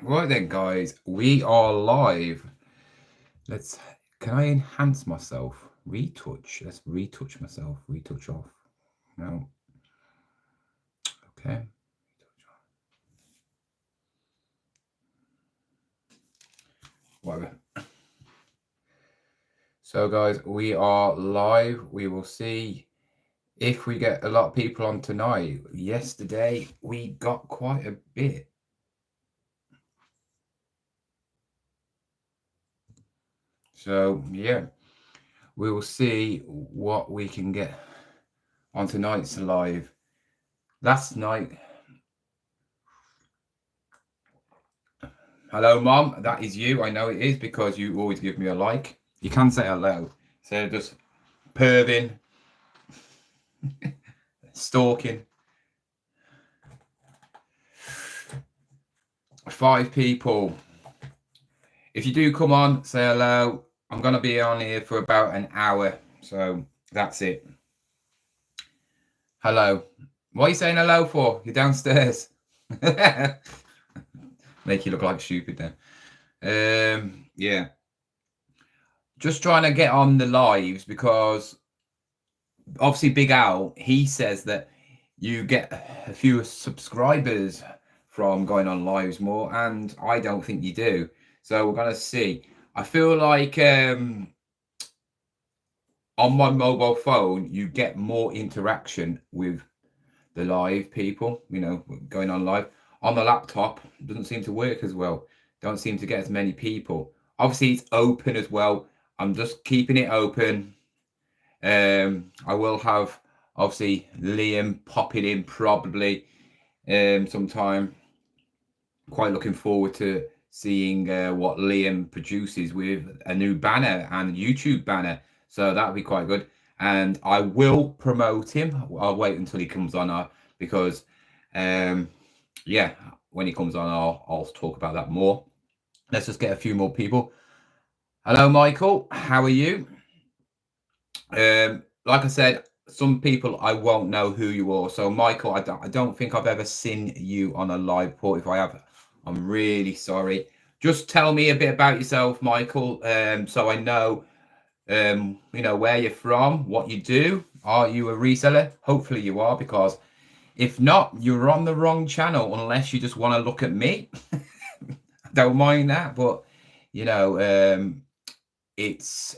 Right then, guys, we are live. Can I enhance myself? Retouch. Let's retouch myself. Retouch off. No. Okay. Whatever. So, guys, we are live. We will see if we get a lot of people on tonight. Yesterday, we got quite a bit. So, yeah, we will see what we can get on tonight's live. Last night, hello, Mom. That is you. I know it is because you always give me a like. You can say hello. So just perving, stalking. 5 people. If you do come on, say hello. I'm going to be on here for about an hour. So that's it. Hello. What are you saying hello for? You're downstairs. Make you look like stupid then. Yeah. Just trying to get on the lives because obviously Big Al, he says that you get a few subscribers from going on lives more, and I don't think you do. So we're going to see. I feel like on my mobile phone, you get more interaction with the live people, going on live. On the laptop, it doesn't seem to work as well. Don't seem to get as many people. Obviously, it's open as well. I'm just keeping it open. I will have obviously Liam popping in probably sometime. Quite looking forward to seeing what Liam produces with a new banner and YouTube banner. So that'll be quite good. And I will promote him. I'll wait until he comes on because, yeah, when he comes on, I'll talk about that more. Let's just get a few more people. Hello, Michael. How are you? Like I said, some people I won't know who you are. So, Michael, I don't think I've ever seen you on a live port. If I have, I'm really sorry. Just tell me a bit about yourself, Michael, so I know, where you're from, what you do. Are you a reseller? Hopefully you are, because if not, you're on the wrong channel unless you just want to look at me. Don't mind that, but it's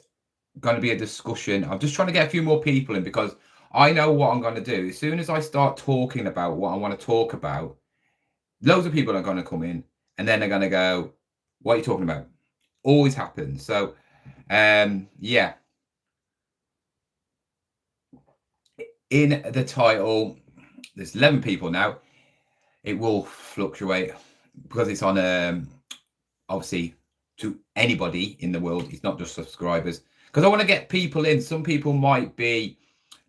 going to be a discussion. I'm just trying to get a few more people in because I know what I'm going to do. As soon as I start talking about what I want to talk about, loads of people are going to come in and then they're going to go, what are you talking about? Always happens. So, yeah. In the title, there's 11 people now. It will fluctuate because it's on, obviously, to anybody in the world. It's not just subscribers. Because I want to get people in. Some people might be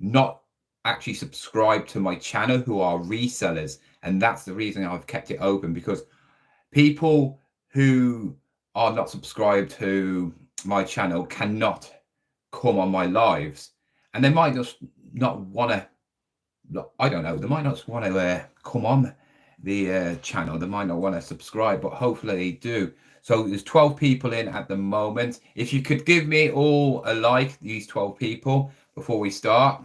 not actually subscribed to my channel who are resellers. And that's the reason I've kept it open, because people who are not subscribed to my channel cannot come on my lives. And they might just not want to, I don't know, they might not want to come on the channel. They might not want to subscribe, but hopefully they do. So there's 12 people in at the moment. If you could give me all a like, these 12 people, before we start,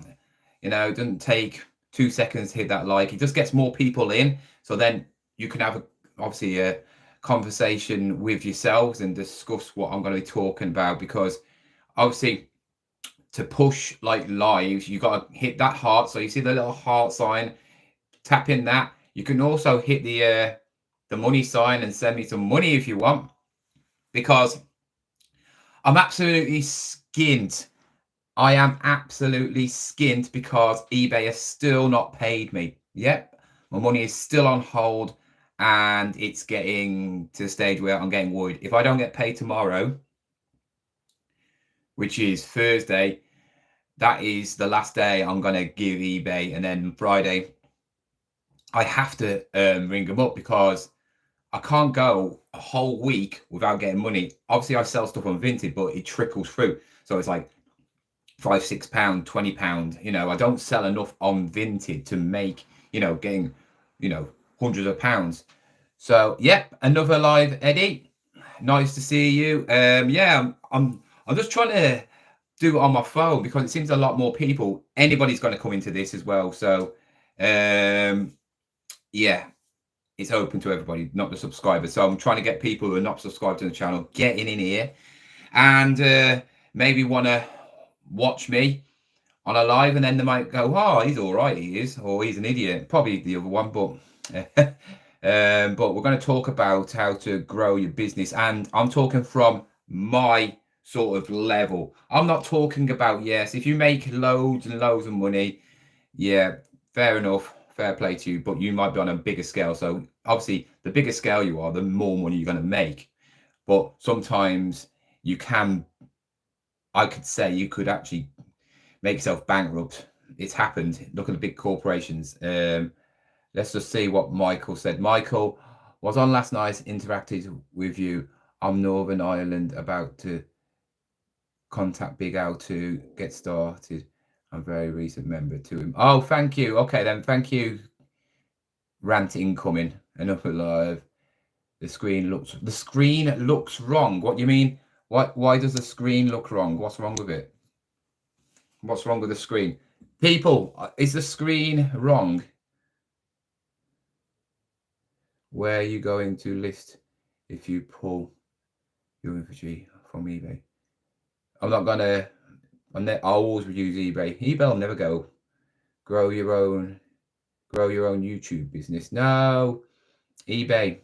it doesn't take 2 seconds to hit that like. It just gets more people in. So then you can have obviously a conversation with yourselves and discuss what I'm going to be talking about, because obviously to push like lives, you got to hit that heart. So you see the little heart sign, tap in that. You can also hit the money sign and send me some money if you want, because I'm absolutely skint. I am absolutely skint because eBay has still not paid me. Yep, my money is still on hold, and it's getting to the stage where I'm getting worried. If I don't get paid tomorrow, which is Thursday, that is the last day I'm going to give eBay. And then Friday, I have to ring them up, because I can't go a whole week without getting money. Obviously, I sell stuff on Vinted, but it trickles through. So it's like £5, £6, £20. I don't sell enough on Vinted to make, getting, hundreds of pounds. So, yep, another live, Eddie. Nice to see you. Yeah, I'm just trying to do it on my phone because it seems a lot more people. Anybody's going to come into this as well. So, yeah, it's open to everybody, not the subscribers. So I'm trying to get people who are not subscribed to the channel getting in here and maybe want to watch me on a live, and then they might go, "Oh, he's all right, he is," or "He's an idiot." Probably the other one, but but we're going to talk about how to grow your business, and I'm talking from my sort of level. I'm not talking about, yes, if you make loads and loads of money, yeah, fair enough, fair play to you, but you might be on a bigger scale. So obviously, the bigger scale you are, the more money you're going to make. But sometimes you can, I could say, you could actually make yourself bankrupt. It's happened. Look at the big corporations. Let's just see what Michael said. Michael was on last night, interacted with you. I'm Northern Ireland, about to contact Big Al to get started. I'm very recent member to him. Oh, thank you. Okay, then. Thank you. Rant incoming and up alive. The screen looks wrong. What do you mean? Why does the screen look wrong? What's wrong with it? What's wrong with the screen? People, is the screen wrong? Where are you going to list if you pull your inventory from eBay? I'm not gonna. I always use eBay. eBay will never go. Grow your own YouTube business. No, eBay.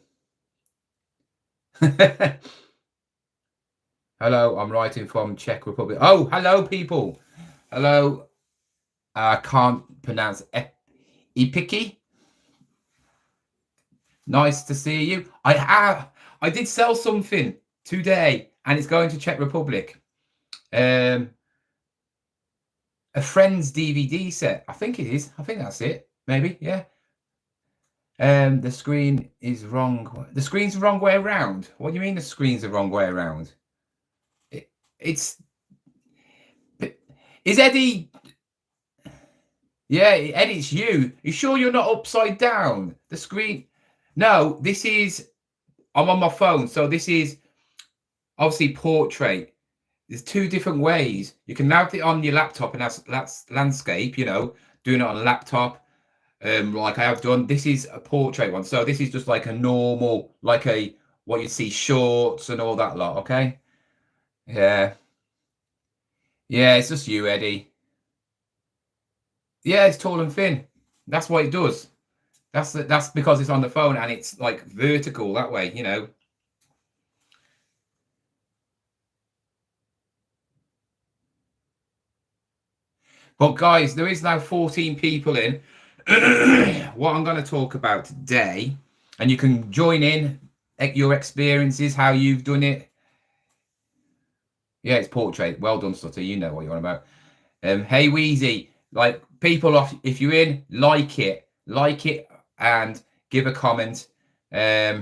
Hello, I'm writing from Czech Republic. Oh, hello, people. Hello. I can't pronounce Epiki. Nice to see you. I did sell something today, and it's going to Czech Republic. A friend's DVD set. I think it is. I think that's it. Maybe, yeah. The screen is wrong. The screen's the wrong way around. What do you mean the screen's the wrong way around? It's is Eddie. Yeah, Eddie, it's you. You sure you're not upside down? The screen. No, this is. I'm on my phone, so this is obviously portrait. There's two different ways. You can have it on your laptop, and that's landscape. You know, doing it on a laptop, like I have done. This is a portrait one, so this is just like a normal, like a what you see shorts and all that lot. Okay, yeah, yeah. It's just you, Eddie. Yeah, it's tall and thin. That's what it does. That's because it's on the phone and it's like vertical that way, you know. But guys, there is now 14 people in. What I'm going to talk about today, and you can join in your experiences, how you've done it. Yeah, it's portrait. Well done, Sutter. You know what you're on about. Hey, Wheezy, like people off, if you're in, like it, and give a comment. Yeah,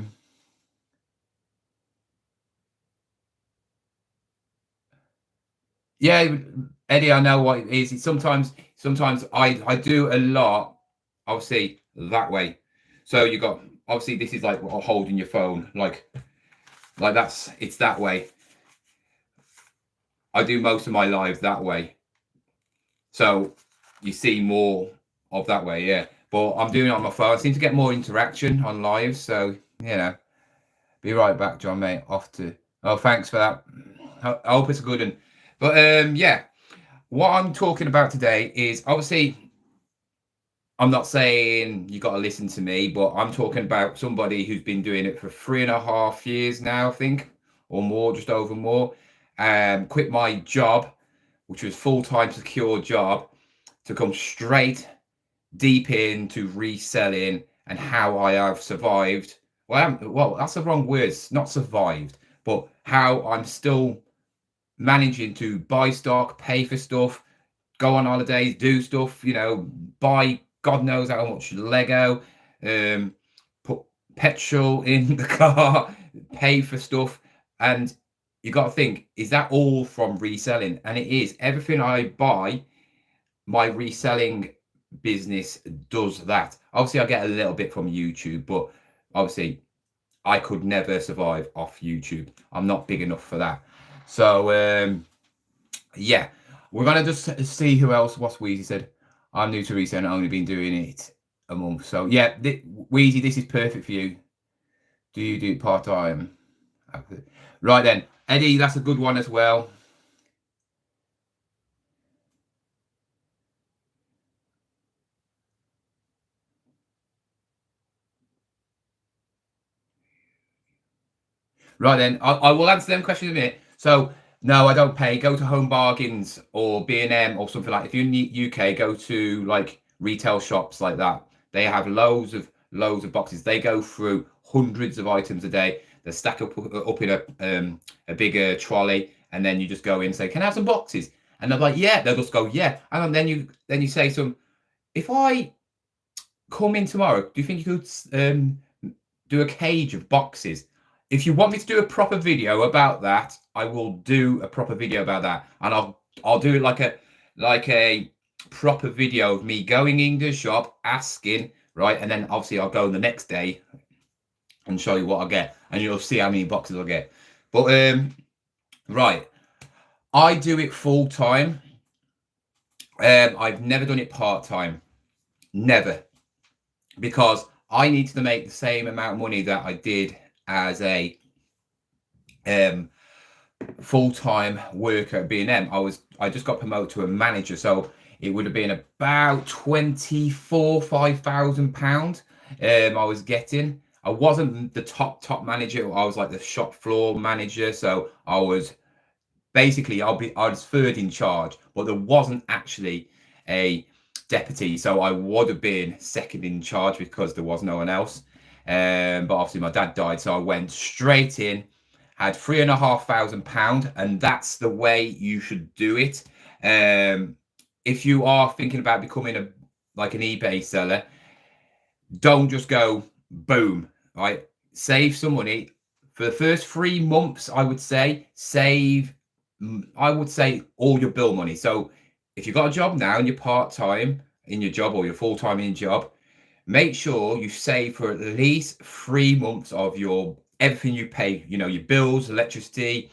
Eddie, I know what it is. It's sometimes I do a lot, obviously, that way. So you got obviously this is like holding your phone, like it's that way. I do most of my lives that way. So you see more of that way, yeah. But I'm doing it on my phone. I seem to get more interaction on live, so you know. Be right back, John, mate. Off to. Oh, thanks for that. I hope it's a good one. But yeah, what I'm talking about today is obviously I'm not saying you got to listen to me, but I'm talking about somebody who's been doing it for 3.5 years now, I think, or more, just over more. Quit my job, which was full-time secure job, to come straight deep into reselling and how I have survived. Well, that's the wrong words, not survived, but how I'm still managing to buy stock, pay for stuff, go on holidays, do stuff, you know, buy God knows how much Lego, put petrol in the car, pay for stuff. And you got to think, is that all from reselling? And it is. Everything I buy, my reselling business does that. Obviously, I get a little bit from YouTube, but obviously I could never survive off YouTube. I'm not big enough for that. So yeah, we're gonna just see who else. What's Wheezy said? I'm new to reselling, only been doing it a month. So yeah, Wheezy, this is perfect for you. Do you do it part time? Right then, Eddie, that's a good one as well. Right then, I will answer them questions in a minute. So no, I don't pay. Go to Home Bargains or B&M or something like. If you're in the UK, go to like retail shops like that. They have loads of boxes. They go through hundreds of items a day. They stack up in a bigger trolley, and then you just go in and say, "Can I have some boxes?" And they're like, "Yeah." They'll just go, "Yeah." And then you say some. If I come in tomorrow, do you think you could do a cage of boxes? If you want me to do a proper video about that, I will do a proper video about that, and I'll do it like a proper video of me going into the shop, asking, right, and then obviously I'll go the next day and show you what I get, and you'll see how many boxes I get. But right, I do it full time. I've never done it part time, never, because I need to make the same amount of money that I did as a full-time worker at B&M. I just got promoted to a manager, so it would have been about £24,000 I was getting. I wasn't the top manager. I was like the shop floor manager, so I was basically I was third in charge, but there wasn't actually a deputy, so I would have been second in charge because there was no one else. But obviously my dad died, so I went straight in, had £3,500, and that's the way you should do it. If you are thinking about becoming an eBay seller, don't just go boom, right? Save some money for the first 3 months. I would say all your bill money. So if you've got a job now and you're part-time in your job or you're full-time in your job, make sure you save for at least 3 months of your everything you pay, you know, your bills, electricity,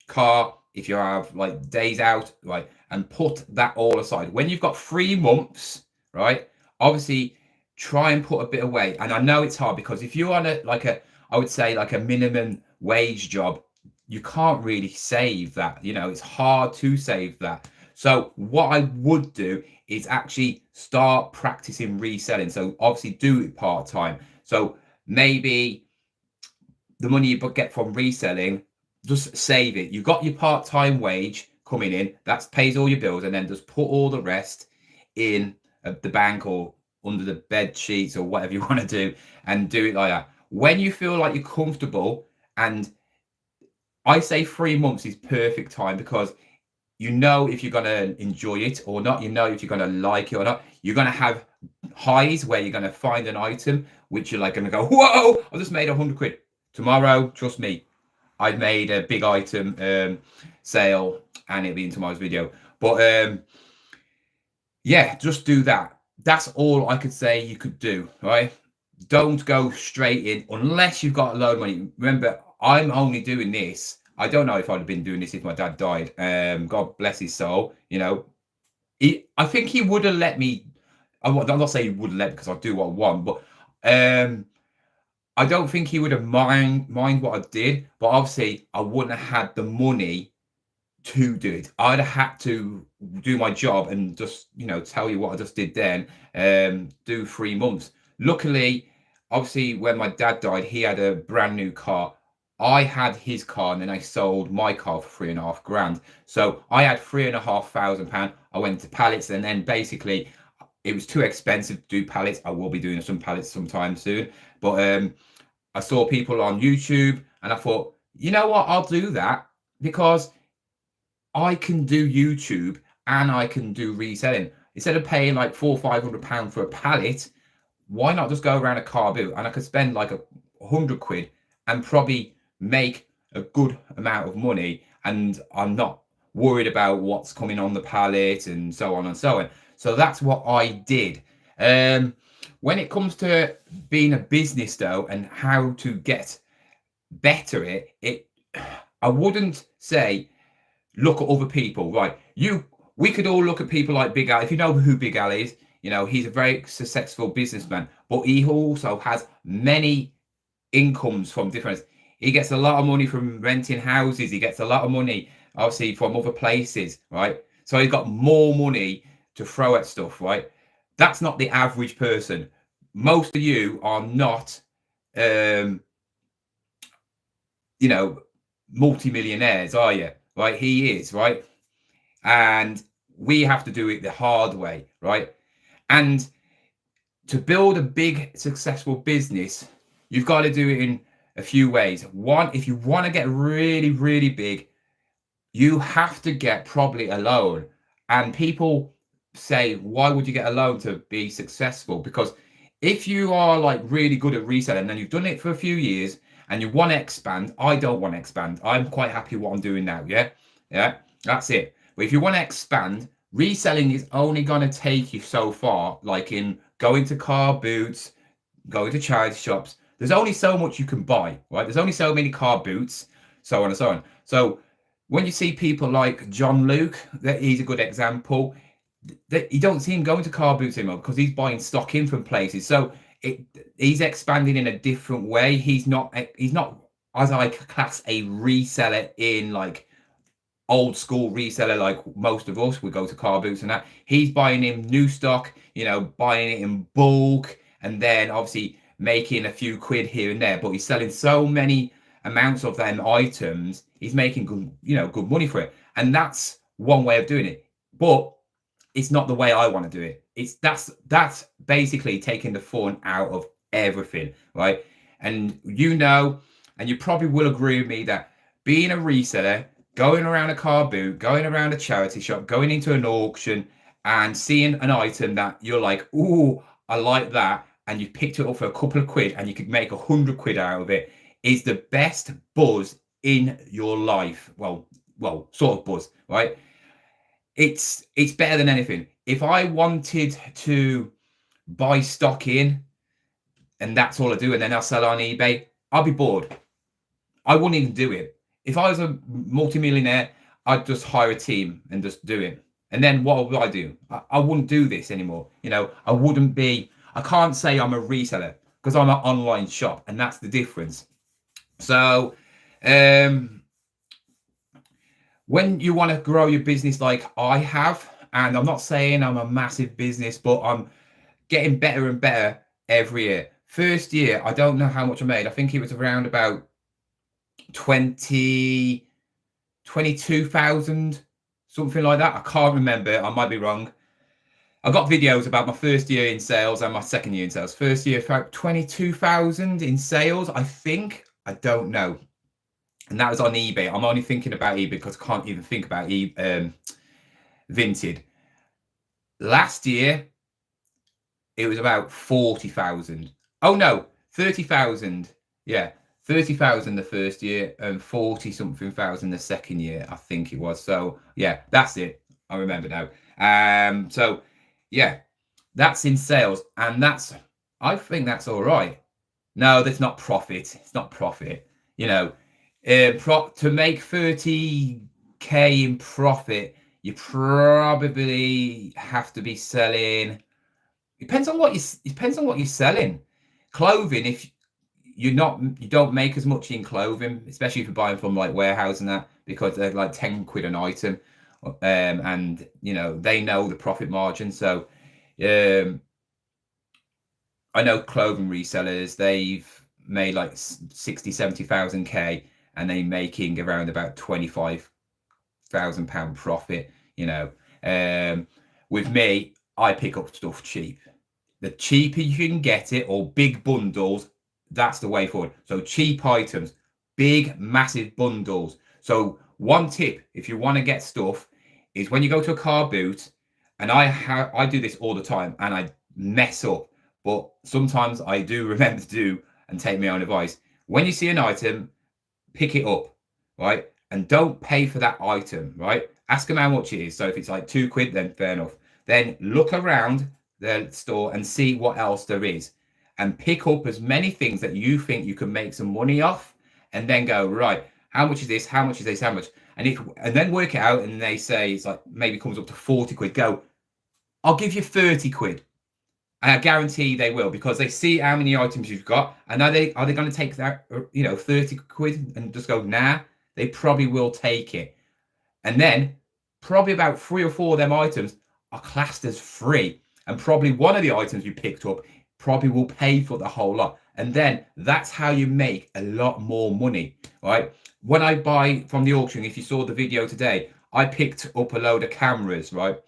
car, if you have like days out, right, and put that all aside. When you've got 3 months, right, obviously try and put a bit away. And I know it's hard because if you're on I would say like a minimum wage job, you can't really save that. You know, it's hard to save that. So what I would do is actually start practicing reselling. So obviously do it part-time. So maybe the money you get from reselling, just save it. You've got your part-time wage coming in, that pays all your bills, and then just put all the rest in the bank or under the bed sheets or whatever you want to do, and do it like that. When you feel like you're comfortable, and I say 3 months is perfect time, because you know if you're going to enjoy it or not, you know if you're going to like it or not. You're going to have highs where you're going to find an item which you're like going to go, whoa, I just made £100. Tomorrow, trust me, I've made a big item sale, and it'll be in tomorrow's video. But yeah, just do that. That's all I could say you could do, right? Don't go straight in unless you've got a load of money. Remember, I'm only doing this. I don't know if I'd have been doing this if my dad died. God bless his soul. You know, I think he would have let me. I'm not saying he would let me, because I do what I want, but I don't think he would have mind what I did. But obviously, I wouldn't have had the money to do it. I'd have had to do my job and just, you know, tell you what I just did then. Do 3 months. Luckily, obviously, when my dad died, he had a brand new car. I had his car, and then I sold my car for £3,500. So I had £3,500. I went to pallets, and then basically it was too expensive to do pallets. I will be doing some pallets sometime soon. But I saw people on YouTube, and I thought, you know what, I'll do that, because I can do YouTube and I can do reselling. Instead of paying like £400-500 for a pallet, why not just go around a car boot, and I could spend like £100 and probably make a good amount of money, and I'm not worried about what's coming on the pallet and so on and so on. So that's what I did. when it comes to being a business though, and how to get better at it, I wouldn't say look at other people, right? We could all look at people like Big Al. If you know who Big Al is, he's a very successful businessman, but he also has many incomes from different. He gets a lot of money from renting houses. He gets a lot of money, obviously, from other places, right? So he's got more money to throw at stuff, right? That's not the average person. Most of you are not, um, multimillionaires, are you? Right? He is, right? And we have to do it the hard way, right? And to build a big, successful business, you've got to do it in a few ways. One, if you want to get really, really big, you have to get probably a loan. And people say, why would you get a loan to be successful? Because if you are like really good at reselling and you've done it for a few years and you want to expand, I don't want to expand. I'm quite happy what I'm doing now. Yeah, that's it. But if you want to expand, reselling is only going to take you so far, like in going to car boots, going to charity shops. There's only so much you can buy, right? There's only so many car boots, so on and so on. So when you see people like John Luke, that he's a good example. That you don't see him going to car boots anymore because he's buying stock in from places. So he's expanding in a different way. He's not as I class a reseller in like old school reseller like most of us. We go to car boots and that. He's buying in new stock, buying it in bulk, and then obviously making a few quid here and there. But he's selling so many amounts of them items, he's making good money for it. And that's one way of doing it. But it's not the way I want to do it. That's basically taking the fun out of everything, right? And and you probably will agree with me that being a reseller, going around a car boot, going around a charity shop, going into an auction and seeing an item that you're like, oh, I like that, and you picked it up for a couple of quid and you could make 100 quid out of it, is the best buzz in your life. Well, sort of buzz, right? It's better than anything. If I wanted to buy stock in and that's all I do, and then I'll sell on eBay, I'll be bored. I wouldn't even do it. If I was a multimillionaire, I'd just hire a team and just do it. And then what would I do? I wouldn't do this anymore. I can't say I'm a reseller because I'm an online shop, and that's the difference. So, when you want to grow your business like I have, and I'm not saying I'm a massive business, but I'm getting better and better every year. First year, I don't know how much I made. I think it was around about 22,000, something like that. I can't remember. I might be wrong. I got videos about my first year in sales and my second year in sales. First year, about 22,000 in sales, I think. I don't know. And that was on eBay. I'm only thinking about eBay because I can't even think about Vinted. Last year, it was about 40,000. Oh no, 30,000. Yeah, 30,000 the first year and 40 something thousand the second year, I think it was. So yeah, that's it. I remember now. So yeah, that's in sales, and I think that's all right. No, that's not profit. It's not profit. To make 30k in profit, you probably have to be selling. Depends on what you're selling. Clothing, if you don't make as much in clothing, especially if you're buying from like warehouse and that, because they're like 10 quid an item, and they know the profit margin. So I know clothing resellers, they've made like 60,000-70,000 K, and they're making around about £25,000 profit. With me, I pick up stuff cheap. The cheaper you can get it, or big bundles, that's the way forward. So cheap items, big, massive bundles. So one tip, if you want to get stuff, is when you go to a car boot, and I do this all the time, and I mess up, but sometimes I do remember to do and take my own advice. When you see an item, pick it up, right? And don't pay for that item, right? Ask them how much it is. So if it's like 2 quid, then fair enough. Then look around, the store and see what else there is, and pick up as many things that you think you can make some money off, and then go, right, how much is this? How much is this? How much? And then work it out, and they say it's like maybe comes up to 40 quid. Go, I'll give you 30 quid. And I guarantee they will, because they see how many items you've got. And are they going to take that, 30 quid and just go, nah? They probably will take it. And then probably about 3 or 4 of them items are classed as free. And probably one of the items you picked up probably will pay for the whole lot. And then that's how you make a lot more money, right? When I buy from the auction, if you saw the video today, I picked up a load of cameras, right?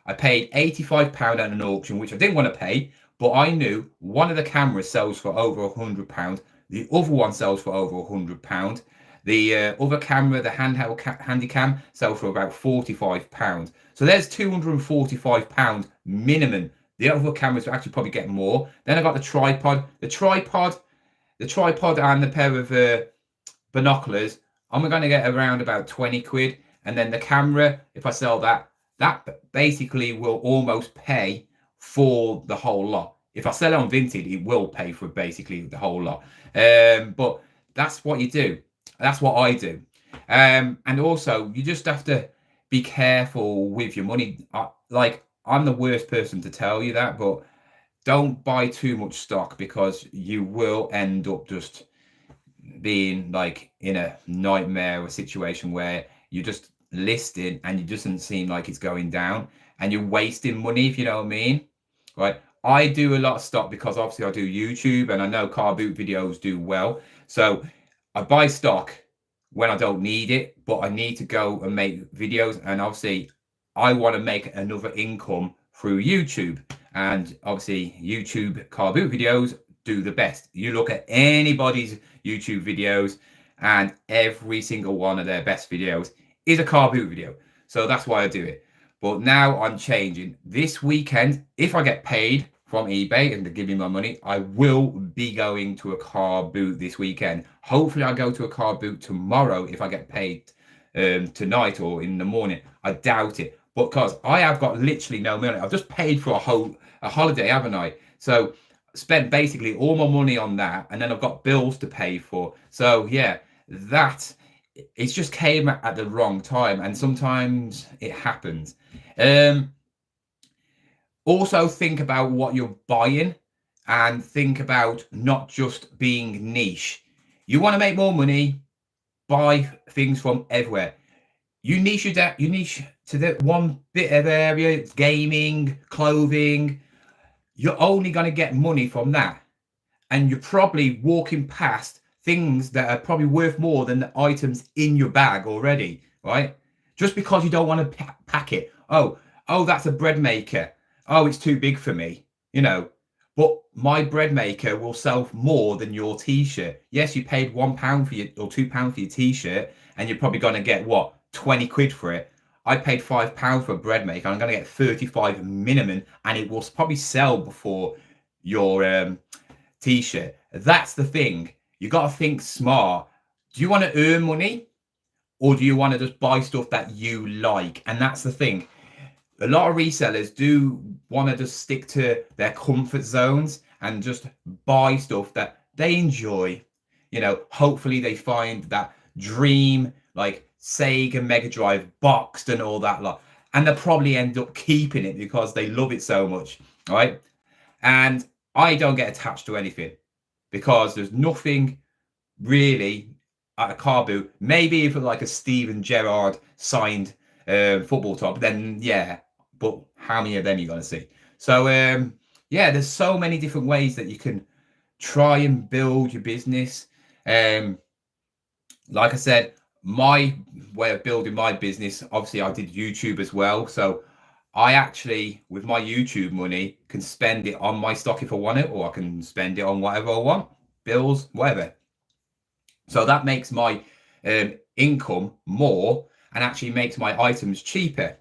I paid £85 at an auction, which I didn't want to pay, but I knew one of the cameras sells for over £100. The other one sells for over £100. The other camera, the handheld handycam, sells for about £45. So there's £245 minimum. The other cameras will actually probably get more. Then I got the tripod. The tripod and the pair of binoculars, I'm going to get around about 20 quid. And then the camera, if I sell that, that basically will almost pay for the whole lot. If I sell it on Vinted, it will pay for basically the whole lot. But that's what you do. That's what I do. And also, you just have to be careful with your money. I'm the worst person to tell you that, but don't buy too much stock, because you will end up just being like in a nightmare or situation where you're just listing and it doesn't seem like it's going down, and you're wasting money, if you know what I mean, right? I do a lot of stock because obviously I do YouTube, and I know car boot videos do well. So I buy stock when I don't need it, but I need to go and make videos. And obviously I want to make another income through YouTube. And obviously YouTube car boot videos do the best. You look at anybody's YouTube videos, and every single one of their best videos is a car boot video. So that's why I do it. But now I'm changing. This weekend, if I get paid from eBay and they give me my money, I will be going to a car boot this weekend. Hopefully I go to a car boot tomorrow if I get paid tonight or in the morning. I doubt it, because I have got literally no money. I've just paid for a holiday, haven't I? So spent basically all my money on that, and then I've got bills to pay for. So yeah, it just came at the wrong time, and sometimes it happens. Also think about what you're buying, and think about not just being niche. You want to make more money, buy things from everywhere. You niche to the one bit of area. It's gaming, clothing. You're only going to get money from that, and you're probably walking past things that are probably worth more than the items in your bag already, right? Just because you don't want to pack it. Oh, that's a bread maker. Oh, it's too big for me, But my bread maker will sell more than your t-shirt. Yes, you paid £1 for or £2 for your t-shirt, and you're probably going to get 20 quid for it. I paid £5 for a bread maker. I'm going to get 35 minimum, and it will probably sell before your t-shirt. That's the thing. You got to think smart. Do you want to earn money, or do you want to just buy stuff that you like? And that's the thing. A lot of resellers do want to just stick to their comfort zones and just buy stuff that they enjoy. Hopefully they find that dream, like Sega Mega Drive boxed and all that lot, and they'll probably end up keeping it because they love it so much, right? And I don't get attached to anything, because there's nothing really at a car boot. Maybe if like a Steven Gerrard signed football top, then yeah, but how many of them are you going to see? So yeah, there's so many different ways that you can try and build your business. Like I said, my way of building my business, obviously I did YouTube as well. So I actually, with my YouTube money, can spend it on my stock if I want it, or I can spend it on whatever I want, bills, whatever. So that makes my income more, and actually makes my items cheaper.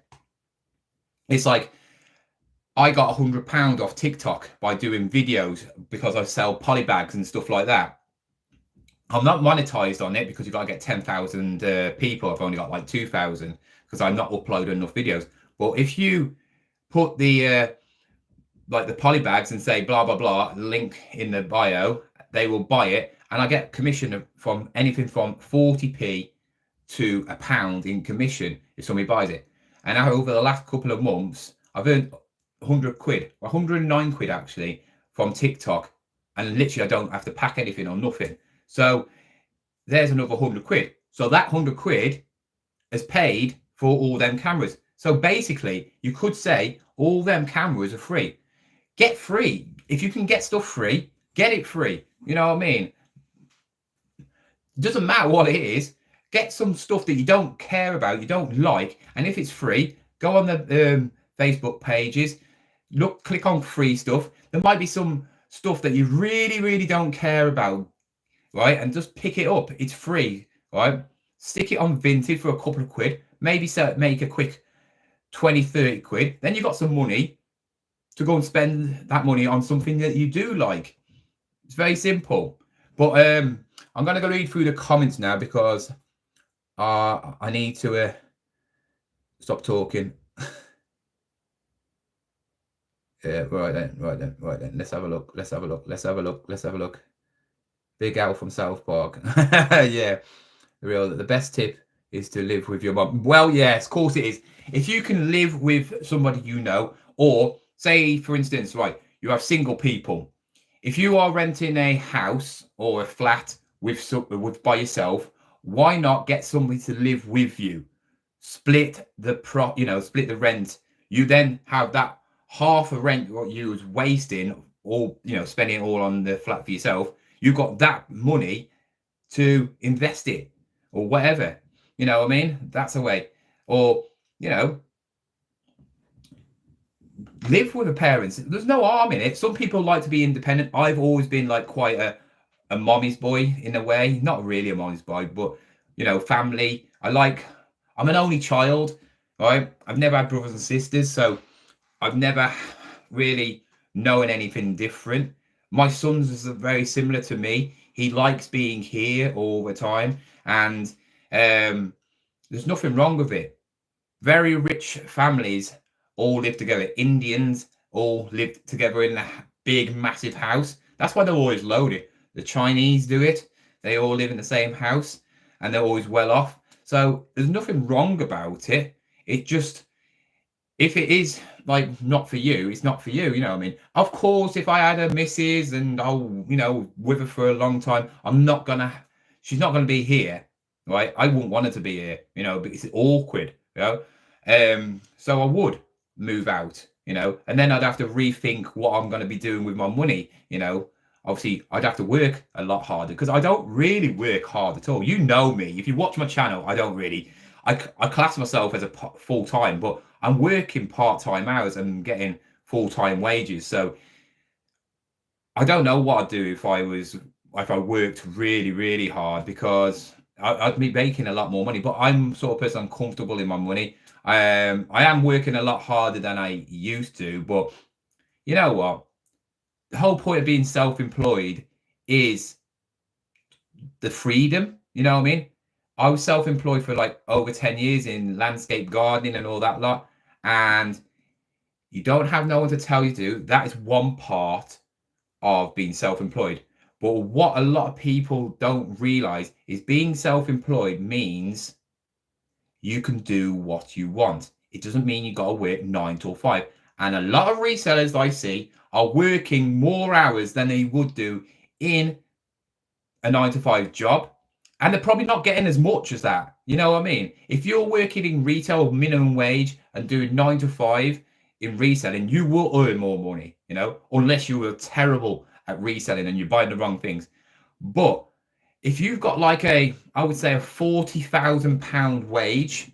It's like I got £100 off TikTok by doing videos, because I sell poly bags and stuff like that. I'm not monetized on it because you've got to get 10,000 people. I've only got like 2,000 because I'm not uploading enough videos. But if you put the like the poly bags and say blah blah blah, link in the bio, they will buy it, and I get commission from anything from 40p to £1 in commission if somebody buys it. And now over the last couple of months, I've earned 100 quid, 109 quid actually, from TikTok, and literally I don't have to pack anything or nothing. So there's another 100 quid. So that 100 quid has paid for all them cameras. So basically, you could say all them cameras are free. Get free. If you can get stuff free, get it free. You know what I mean? It doesn't matter what it is. Get some stuff that you don't care about, you don't like, and if it's free, go on the Facebook pages, look, click on free stuff. There might be some stuff that you really, really don't care about, right? And just pick it up. It's free, right? Stick it on Vinted for a couple of quid, maybe make a quick 20, 30 quid. Then you've got some money to go and spend that money on something that you do like. It's very simple. But I'm going to go read through the comments now because I need to stop talking. Right then. Let's have a look. Big Al from South Park. Yeah, the best tip is to live with your mum. Well, yes, of course it is. If you can live with somebody you know, or say, for instance, right, you have single people. If you are renting a house or a flat with by yourself, why not get somebody to live with you? Split the rent. You then have that half of rent what you was wasting, or spending it all on the flat for yourself. You got that money to invest it or whatever. You know what I mean? That's a way. Or live with the parents. There's no harm in it. Some people like to be independent. I've always been like quite a mommy's boy in a way. Not really a mommy's boy, but family. I'm an only child, right? I've never had brothers and sisters, so I've never really known anything different. My son's is very similar to me. He likes being here all the time, and there's nothing wrong with it. Very rich families all live together. Indians all live together in a big, massive house. That's why they're always loaded. The Chinese do it. They all live in the same house, and they're always well off. So there's nothing wrong about it. It just, if it is like not for you, it's not for you. You know what I mean? Of course, if I had a missus and with her for a long time, she's not gonna be here, right? I wouldn't want her to be here, but it's awkward, so I would move out, and then I'd have to rethink what I'm going to be doing with my money. Obviously I'd have to work a lot harder because I don't really work hard at all. You know me, if you watch my channel, I class myself as a full-time, but I'm working part-time hours and getting full-time wages. So I don't know what I'd do if I worked really, really hard, because I'd be making a lot more money. But I'm sort of person, I'm comfortable in my money. I am working a lot harder than I used to, but you know what? The whole point of being self-employed is the freedom. You know what I mean? I was self-employed for like over 10 years in landscape gardening and all that lot. And you don't have no one to tell you to. That is one part of being self-employed. But what a lot of people don't realize is being self-employed means you can do what you want. It doesn't mean you got to work 9 till 5. And a lot of resellers I see are working more hours than they would do in a 9 to 5 job. And they're probably not getting as much as that. You know what I mean? If you're working in retail minimum wage and doing 9 to 5 in reselling, you will earn more money, unless you were terrible at reselling and you're buying the wrong things. But if you've got like I would say a £40,000 wage,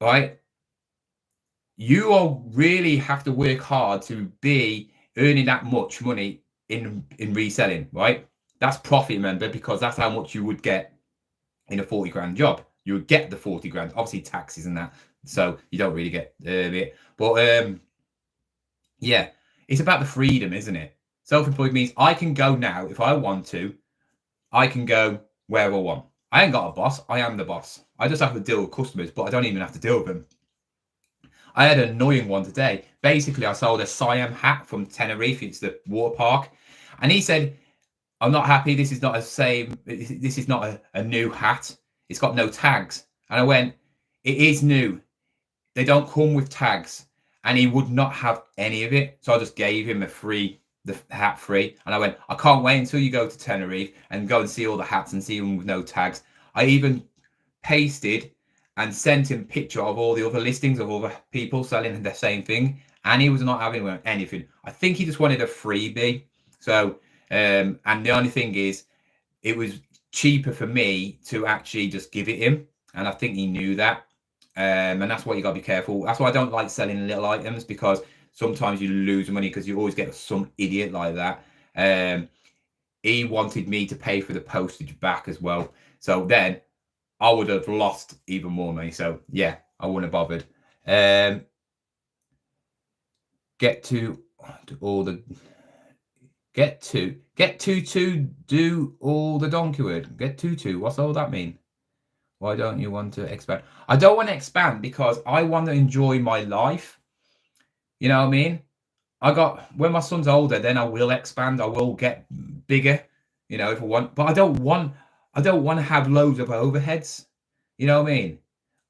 right? You all really have to work hard to be earning that much money in reselling, right? That's profit, remember, because that's how much you would get in a 40 grand job. You would get the 40 grand, obviously taxes and that, so you don't really get it. But yeah, it's about the freedom, isn't it? Self-employed means I can go now if I want to. I can go where I want. I ain't got a boss. I am the boss. I just have to deal with customers, but I don't even have to deal with them. I had an annoying one today. Basically, I sold a Siam hat from Tenerife. It's the water park. And he said, I'm not happy. This is not this is not a new hat. It's got no tags. And I went, it is new. They don't come with tags. And he would not have any of it. So I just gave him the hat free. And I went, I can't wait until you go to Tenerife and go and see all the hats and see them with no tags. I even pasted and sent him a picture of all the other listings of other people selling the same thing, and he was not having anything. I think he just wanted a freebie. So, and the only thing is, it was cheaper for me to actually just give it him, and I think he knew that. And that's why you gotta be careful. That's why I don't like selling little items, because sometimes you lose money because you always get some idiot like that. He wanted me to pay for the postage back as well. So then I would have lost even more money. So yeah, I wouldn't have bothered. Get to do all the do all the donkey word. Get to. What's all that mean? Why don't you want to expand? I don't want to expand because I want to enjoy my life. You know what I mean? When my son's older, then I will expand. I will get bigger, you know, if I want. But I don't want to have loads of overheads. You know what I mean?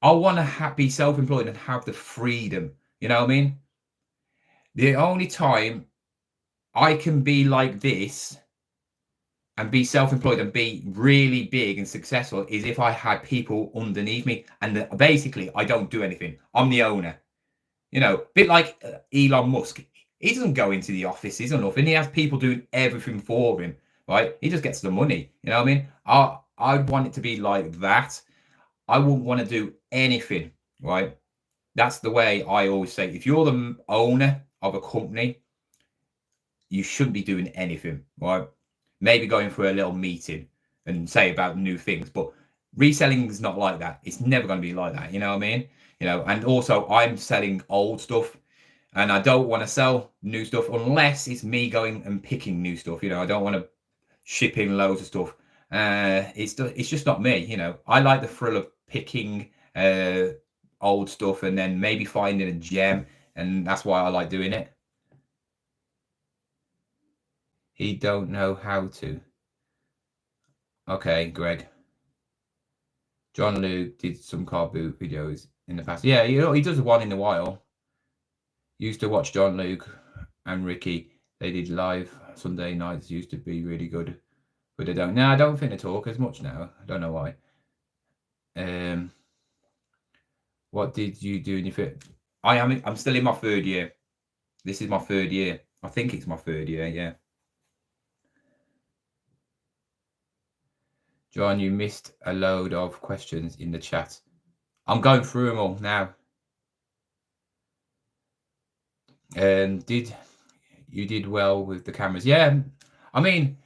I want to be self-employed and have the freedom. You know what I mean? The only time I can be like this and be self-employed and be really big and successful is if I had people underneath me. And basically, I don't do anything. I'm the owner. You know, a bit like Elon Musk. He doesn't go into the offices or nothing. He has people doing everything for him, right? He just gets the money. You know what I mean? I'd want it to be like that. I wouldn't want to do anything, right? That's the way I always say. If you're the owner of a company, you shouldn't be doing anything, right? Maybe going for a little meeting and say about new things, but reselling is not like that. It's never going to be like that. You know what I mean? You know, and also I'm selling old stuff, and I don't want to sell new stuff unless it's me going and picking new stuff. You know, I don't want to ship in loads of stuff. It's just not me. You know, I like the thrill of picking old stuff and then maybe finding a gem, and that's why I like doing it. He don't know how to. Okay, Greg. John Luke did some car boot videos in the past. Yeah, he does one in a while. Used to watch John Luke and Ricky. They did live Sunday nights. Used to be really good, but they don't. No, I don't think they talk as much now. I don't know why. What did you do in your first? I'm still in my third year. This is my third year. I think it's my third year. Yeah. John, you missed a load of questions in the chat. I'm going through them all now. You did well with the cameras? Yeah, I mean,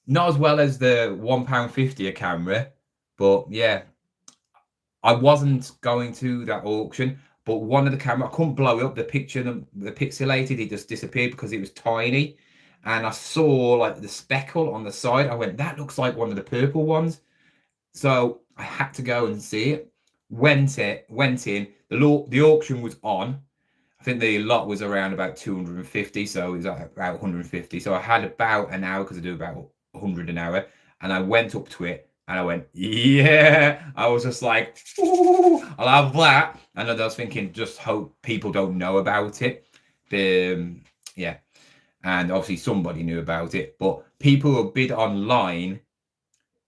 not as well as the £1.50 a camera, but yeah, I wasn't going to that auction. But one of the camera, I couldn't blow up the picture, the pixelated. It just disappeared because it was tiny, and I saw like the speckle on the side. I went, that looks like one of the purple ones. So I had to go and see it. Went in. The auction was on. I think the lot was around about 250, so it was about 150. So I had about an hour because I do about 100 an hour, and I went up to it and I went, yeah. I was just like, ooh, I'll have that. And I was thinking, just hope people don't know about it. Yeah, and obviously somebody knew about it, but people who bid online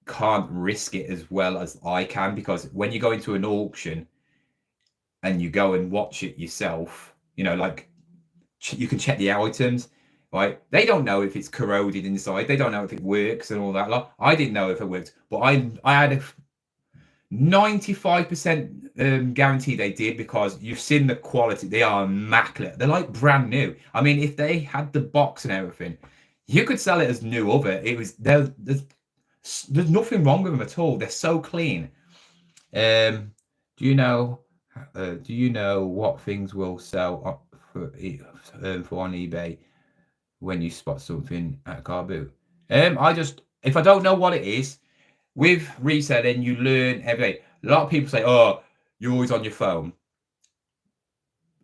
can't risk it as well as I can, because when you go into an auction and you go and watch it yourself, you know, like you can check the items, right? They don't know if it's corroded inside. They don't know if it works and all that lot. I didn't know if it worked, but I had a 95% guarantee they did, because you've seen the quality. They are immaculate. They're like brand new. I mean, if they had the box and everything, you could sell it as new of it. It was there's nothing wrong with them at all. They're so clean. Do you know what things will sell for on eBay when you spot something at a car boot? If I don't know what it is, with reselling, you learn every day. A lot of people say, "Oh, you're always on your phone."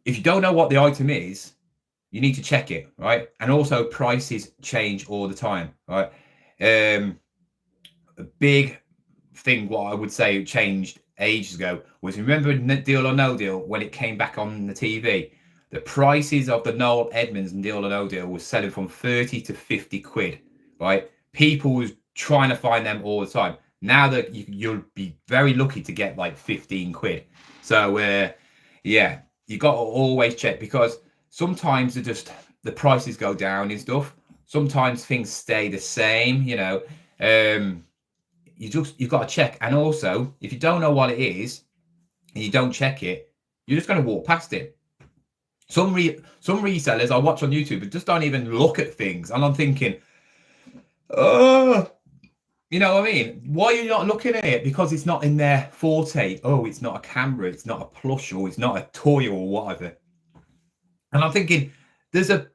if you don't know what the item is, you need to check it, right? And also prices change all the time, right? A big thing, what I would say changed ages ago was, remember Deal or No Deal when it came back on the TV? The prices of the Noel Edmonds and Deal or No Deal was selling from 30 to 50 quid, right? People was trying to find them all the time. Now that you'll be very lucky to get like 15 quid. So yeah, you got to always check, because sometimes the prices go down and stuff. Sometimes things stay the same, you know. You've got to check. And also, if you don't know what it is and you don't check it, you're just going to walk past it. Some resellers I watch on YouTube but just don't even look at things, and I'm thinking, oh, you know what I mean? Why are you not looking at it? Because it's not in their forte. Oh, it's not a camera, it's not a plush, or it's not a toy or whatever. And I'm thinking, there's a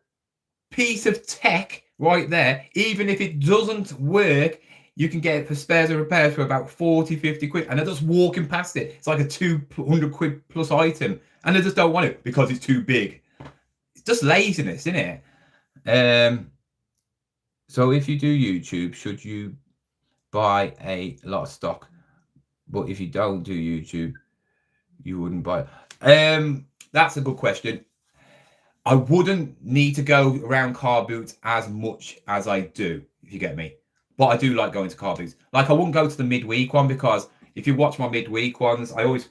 piece of tech right there. Even if it doesn't work, you can get it for spares and repairs for about 40, 50 quid. And they're just walking past it. It's like a 200 quid plus item. And they just don't want it because it's too big. It's just laziness, isn't it? So if you do YouTube, should you buy a lot of stock? But if you don't do YouTube, you wouldn't buy it. That's a good question. I wouldn't need to go around car boots as much as I do, if you get me. But I do like going to car boots. Like, I wouldn't go to the midweek one, because if you watch my midweek ones, I always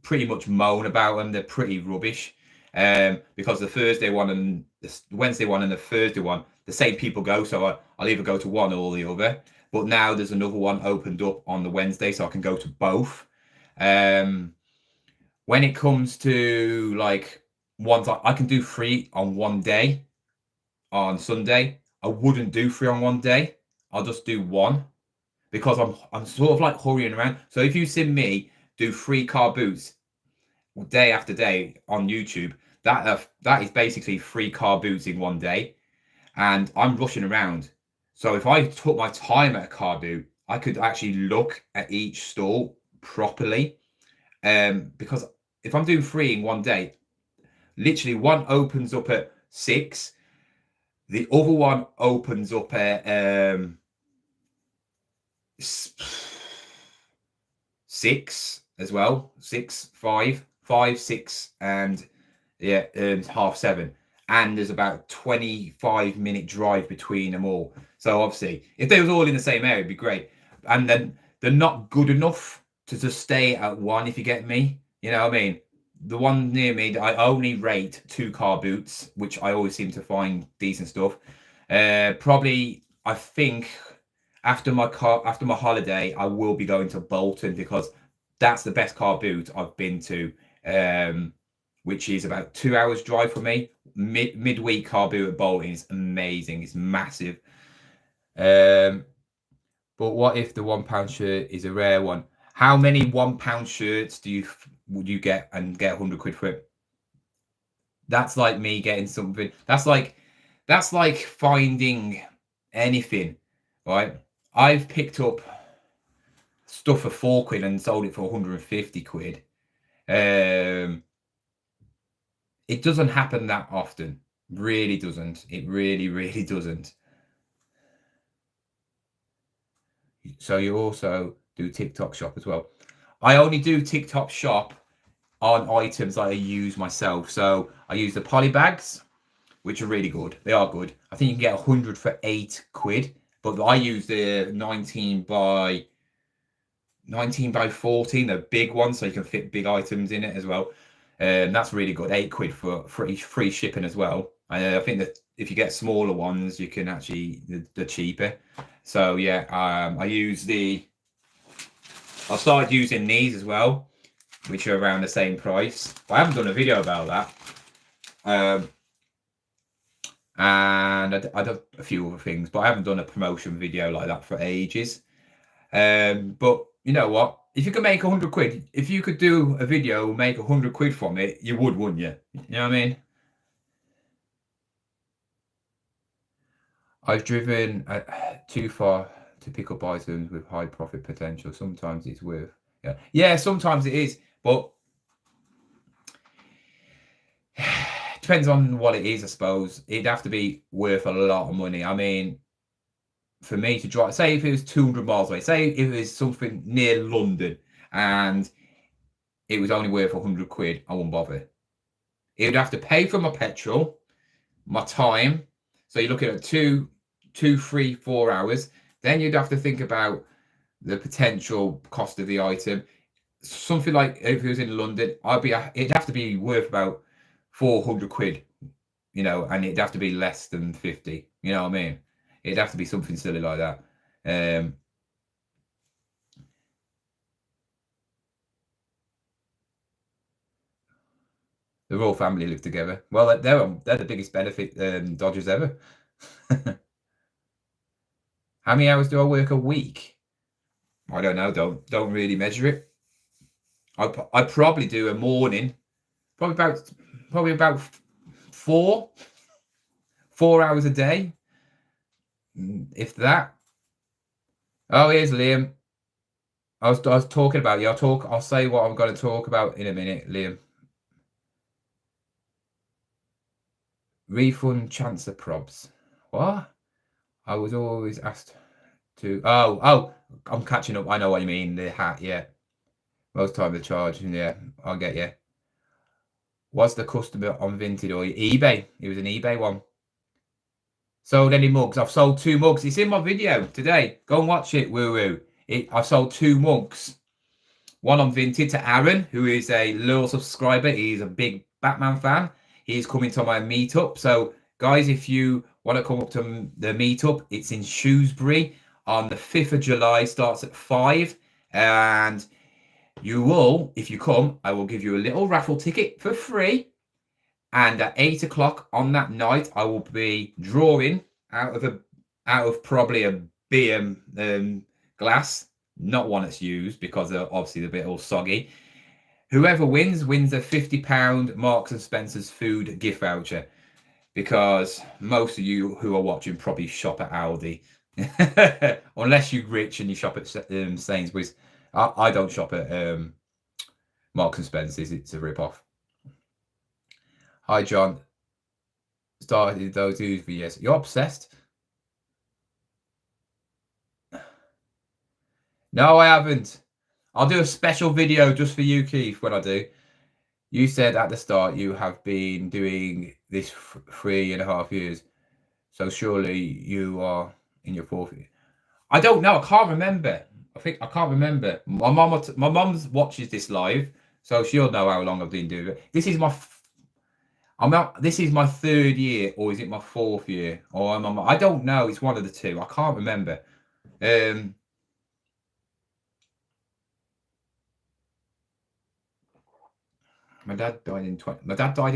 pretty much moan about them. They're pretty rubbish. Because the Thursday one and the Wednesday one and the Thursday one, the same people go. So I'll either go to one or the other. But now there's another one opened up on the Wednesday, so I can go to both. When it comes to like ones, I can do 3 on one day on Sunday. I wouldn't do 3 on one day. I'll just do 1, because I'm sort of like hurrying around. So if you see me do 3 car boots day after day on YouTube, that is basically 3 car boots in one day, and I'm rushing around. So if I took my time at a car boot, I could actually look at each stall properly. Because if I'm doing 3 in one day, literally one opens up at 6, the other one opens up at 6 as well. 6, 5, 5, 6, and yeah, 7:30. And there's about 25-minute drive between them all. So obviously, if they was all in the same area, it'd be great. And then they're not good enough to just stay at one, if you get me. You know what I mean? The one near me, I only rate 2 car boots, which I always seem to find decent stuff. Probably, I think after my holiday, I will be going to Bolton, because that's the best car boot I've been to, which is about 2 hours drive for me. Midweek car boot at Bolton is amazing. It's massive. But what if the £1 shirt is a rare one? How many £1 shirts would you get and get 100 quid for it? That's like me getting something. That's like finding anything, right? I've picked up stuff for 4 quid and sold it for 150 quid. It doesn't happen that often. Really doesn't. It really, really doesn't. So you also do TikTok shop as well. I only do TikTok shop on items that I use myself. So I use the poly bags, which are really good. They are good. I think you can get 100 for 8 quid, but I use the 19 by 14, the big one, so you can fit big items in it as well. That's really good. 8 quid for free shipping as well. I think that if you get smaller ones, you can actually, they're cheaper. So yeah, I started using these as well, which are around the same price. But I haven't done a video about that. And I done a few other things, but I haven't done a promotion video like that for ages. But you know what? If you could make 100 quid, if you could do a video, make 100 quid from it, you would, wouldn't you? You know what I mean? I've driven too far to pick up items with high profit potential. Sometimes it's worth, yeah, sometimes it is, but depends on what it is, I suppose. It'd have to be worth a lot of money. I mean, for me to drive, say if it was 200 miles away, say if it was something near London and it was only worth 100 quid, I wouldn't bother. It would have to pay for my petrol, my time. So you're looking at 2, 3, 4 hours. Then you'd have to think about the potential cost of the item. Something like if it was in London, it'd have to be worth about 400 quid, and it'd have to be less than 50. You know what I mean? It'd have to be something silly like that. The royal family live together. Well, they're the biggest benefit Dodgers ever. How many hours do I work a week? I don't know. Don't really measure it. I probably do a morning, probably about 4 hours a day, if that. Oh, here's Liam. I was talking about you. I'll say what I'm going to talk about in a minute, Liam. Refund Chancellor probs. What? I was always asked to. Oh, I'm catching up. I know what you mean. The hat, yeah. Most time the charge, yeah. I'll get you. Was the customer on Vinted or eBay? It was an eBay one. Sold any mugs? I've sold 2 mugs. It's in my video today. Go and watch it. Woo woo. I've sold 2 mugs. One on Vinted to Aaron, who is a loyal subscriber. He's a big Batman fan. He's coming to my meetup. So, guys, if you want to come up to the meetup, it's in Shrewsbury on the 5th of July. Starts at 5. And you will, if you come, I will give you a little raffle ticket for free. And at 8 o'clock on that night, I will be drawing out of probably a beer glass. Not one that's used because obviously they're a bit all soggy. Whoever wins a £50 Marks and Spencer's food gift voucher, because most of you who are watching probably shop at Aldi, unless you're rich and you shop at Sainsbury's. I don't shop at Marks and Spencer's. It's a rip-off. Hi, John. Started those videos. You're obsessed. No, I haven't. I'll do a special video just for you, Keith, when I do. You said at the start you have been doing this 3.5 years. So surely you are in your 4th year. I don't know. I can't remember. I can't remember. My mum watches this live, so she'll know how long I've been doing it. This is my 3rd year, or is it my 4th year? Or I don't know. It's one of the two. I can't remember. My dad died in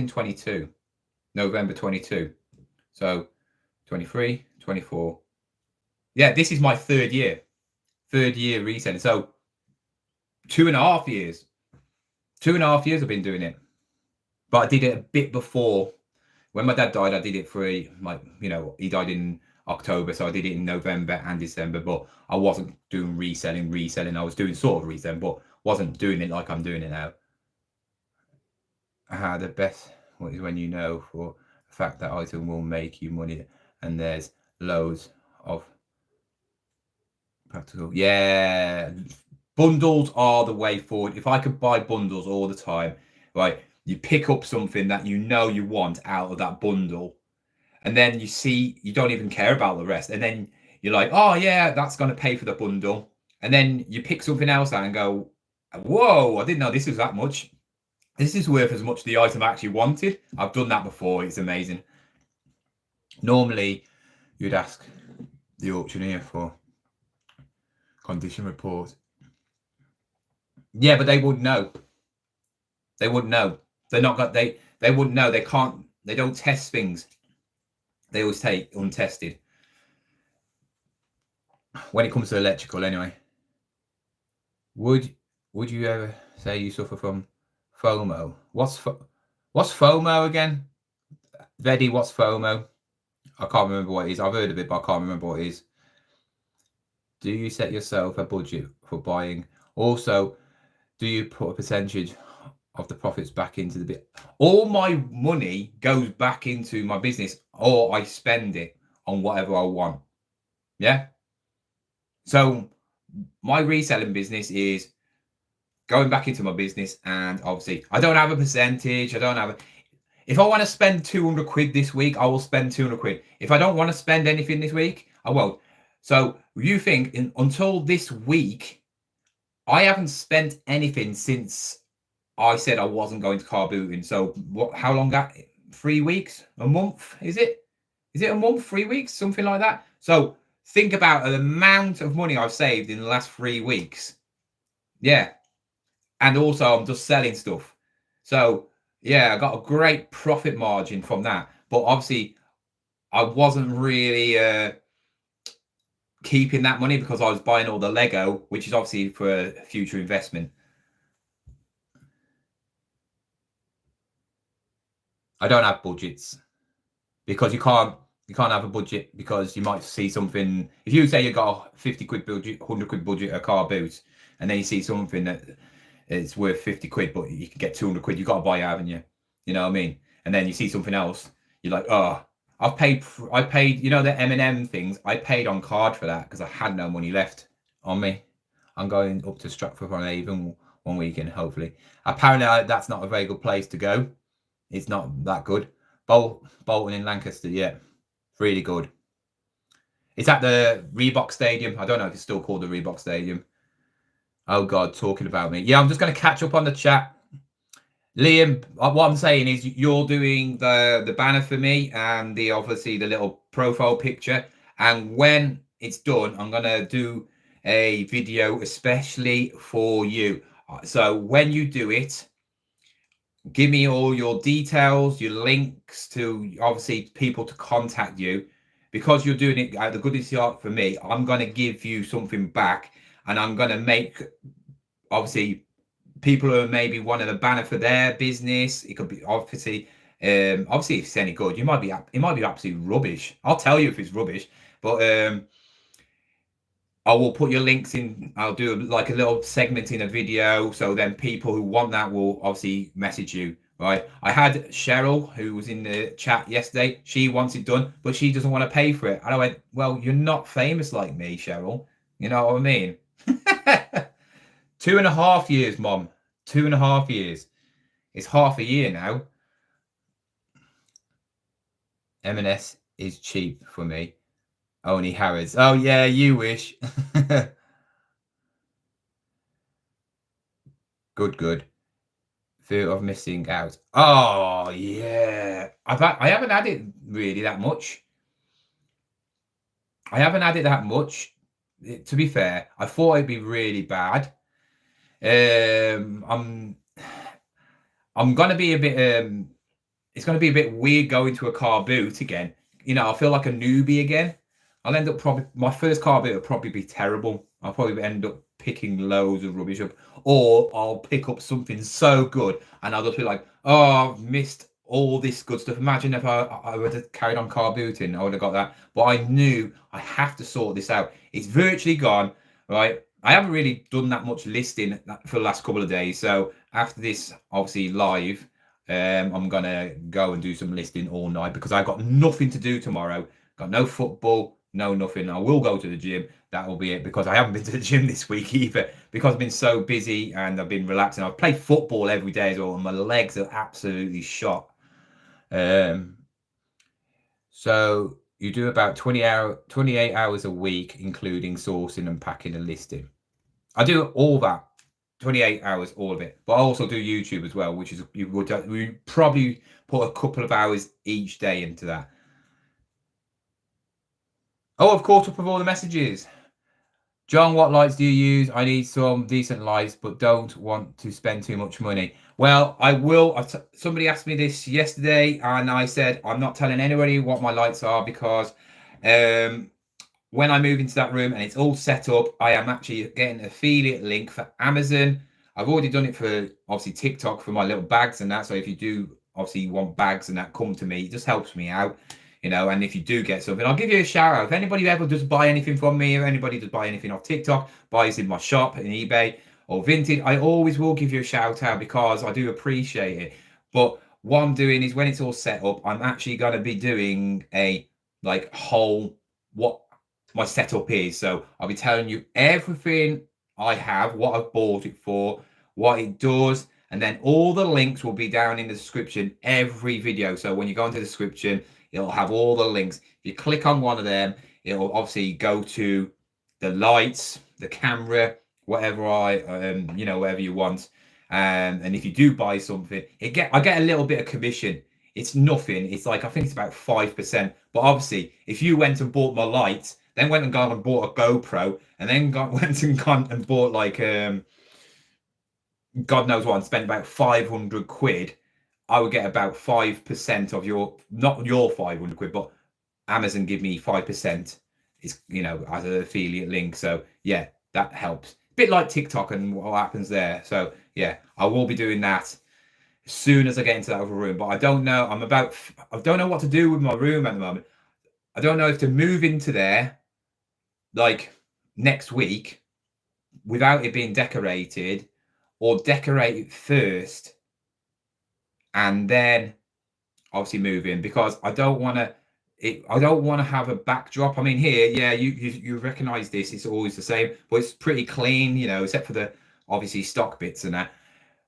22, November 22. So 23, 24. Yeah, this is my 3rd year reselling. So 2.5 years. 2.5 years I've been doing it. But I did it a bit before. When my dad died, I did it for he died in October, so I did it in November and December, but I wasn't doing reselling. I was doing sort of reselling, but wasn't doing it like I'm doing it now. The best is when you know for a fact that item will make you money, and there's loads of practical. Yeah, bundles are the way forward. If I could buy bundles all the time, right? You pick up something that you want out of that bundle, and then you don't even care about the rest, and then you're like, oh yeah, that's going to pay for the bundle, and then you pick something else out and go, whoa, I didn't know this was that much. This is worth as much the item I actually wanted. I've done that before. It's amazing. Normally, you'd ask the auctioneer for condition report. Yeah, but they wouldn't know. They wouldn't know. They're not got. They wouldn't know. They can't. They don't test things. They always take untested. When it comes to electrical, anyway. Would you ever say you suffer from FOMO? What's FOMO again? Vedi, what's FOMO? I can't remember what it is. I've heard of it, but I can't remember what it is. Do you set yourself a budget for buying? Also, do you put a percentage of the profits back into the bit. All my money goes back into my business, or I spend it on whatever I want. Yeah. So my reselling business is going back into my business, and obviously I don't have a percentage. I don't have a. If I want to spend 200 quid this week, I will spend 200 quid. If I don't want to spend anything this week, I won't. So you think until this week, I haven't spent anything since I said I wasn't going to car booting. So what? How long that? 3 weeks? A month? Is it? Is it a month? 3 weeks? Something like that. So think about the amount of money I've saved in the last 3 weeks. Yeah. And also I'm just selling stuff. So yeah, I got a great profit margin from that. But obviously I wasn't really keeping that money because I was buying all the Lego, which is obviously for future investment. I don't have budgets because you can't have a budget, because you might see something. If you say you got a 50 quid budget, 100 quid budget, a car boot, and then you see something that it's worth 50 quid, but you can get 200 quid, you got to buy it, haven't you? You know what I mean? And then you see something else, you're like, oh, I paid, you know, the M&M things. I paid on card for that because I had no money left on me. I'm going up to Stratford-upon-Avon one weekend, hopefully. Apparently, that's not a very good place to go. It's not that good. Bolton in Lancaster, yeah, really good. It's at the Reebok Stadium. I don't know if it's still called the Reebok Stadium. Oh God, talking about me. Yeah, I'm just going to catch up on the chat. Liam, what I'm saying is you're doing the banner for me and the obviously the little profile picture. And when it's done, I'm going to do a video especially for you. So when you do it, give me all your details, your links to obviously people to contact you. Because you're doing it out of the goodness of your heart for me, I'm going to give you something back, and I'm going to make obviously people who maybe wanted a banner for their business. It could be obviously if it's any good, it might be absolutely rubbish. I'll tell you if it's rubbish, but I will put your links in. I'll do like a little segment in a video, so then people who want that will obviously message you. Right? I had Cheryl, who was in the chat yesterday. She wants it done, but she doesn't want to pay for it. And I went, well, you're not famous like me, Cheryl. You know what I mean? 2.5 years, Mom. 2.5 years. It's half a year now. M&S is cheap for me. Only Harrods. Oh, yeah, you wish. Good. Fear of missing out. Oh, yeah. I haven't had it really that much. I haven't had it that much. To be fair, I thought it'd be really bad. I'm gonna be a bit it's gonna be a bit weird going to a car boot again. You know, I feel like a newbie again. I'll end up my first car boot will probably be terrible. I'll probably end up picking loads of rubbish up, or I'll pick up something so good and I'll just be like, oh, I've missed all this good stuff. Imagine if I would have carried on car booting, I would have got that. But I knew I have to sort this out. It's virtually gone, right? I haven't really done that much listing for the last couple of days. So after this, obviously live, I'm gonna go and do some listing all night because I've got nothing to do tomorrow. Got no football, no nothing. I will go to the gym. That will be it, because I haven't been to the gym this week either because I've been so busy and I've been relaxing. I've played football every day as well, and my legs are absolutely shot. So you do about 28 hours a week, including sourcing and packing and listing. I do all that, 28 hours, all of it. But I also do YouTube as well, which is we probably put a couple of hours each day into that. Oh, I've caught up with all the messages. John, what lights do you use? I need some decent lights, but don't want to spend too much money. Well, I will. Somebody asked me this yesterday, and I said I'm not telling anybody what my lights are, because when I move into that room and it's all set up, I am actually getting an affiliate link for Amazon. I've already done it for obviously TikTok for my little bags and that. So if you do obviously want bags and that, come to me. It just helps me out. You know, and if you do get something, I'll give you a shout out. If anybody ever does buy anything from me, or anybody does buy anything off TikTok, buys in my shop in eBay, or vinted, I always will give you a shout out because I do appreciate it. But what I'm doing is when it's all set up, I'm actually going to be doing a like whole what my setup is. So I'll be telling you everything I have, what I've bought it for, what it does, and then all the links will be down in the description every video. So when you go into the description, it'll have all the links. If you click on one of them, it'll obviously go to the lights, the camera, whatever whatever you want. And if you do buy something, I get a little bit of commission. It's nothing. It's like I think it's about 5%. But obviously, if you went and bought my lights, then went and gone and bought a GoPro, and then went and gone and bought like God knows what, and spent about 500 quid, I would get about 5% of your, not your 500 quid, but Amazon give me 5%. It's, as an affiliate link. So yeah, that helps. Bit like TikTok and what happens there. So yeah, I will be doing that as soon as I get into that other room. But I don't know. I don't know what to do with my room at the moment. I don't know if to move into there like next week without it being decorated, or decorate it first and then obviously move in, because I don't want to have a backdrop. I mean, here, yeah, you recognize this. It's always the same, but it's pretty clean, except for the obviously stock bits and that.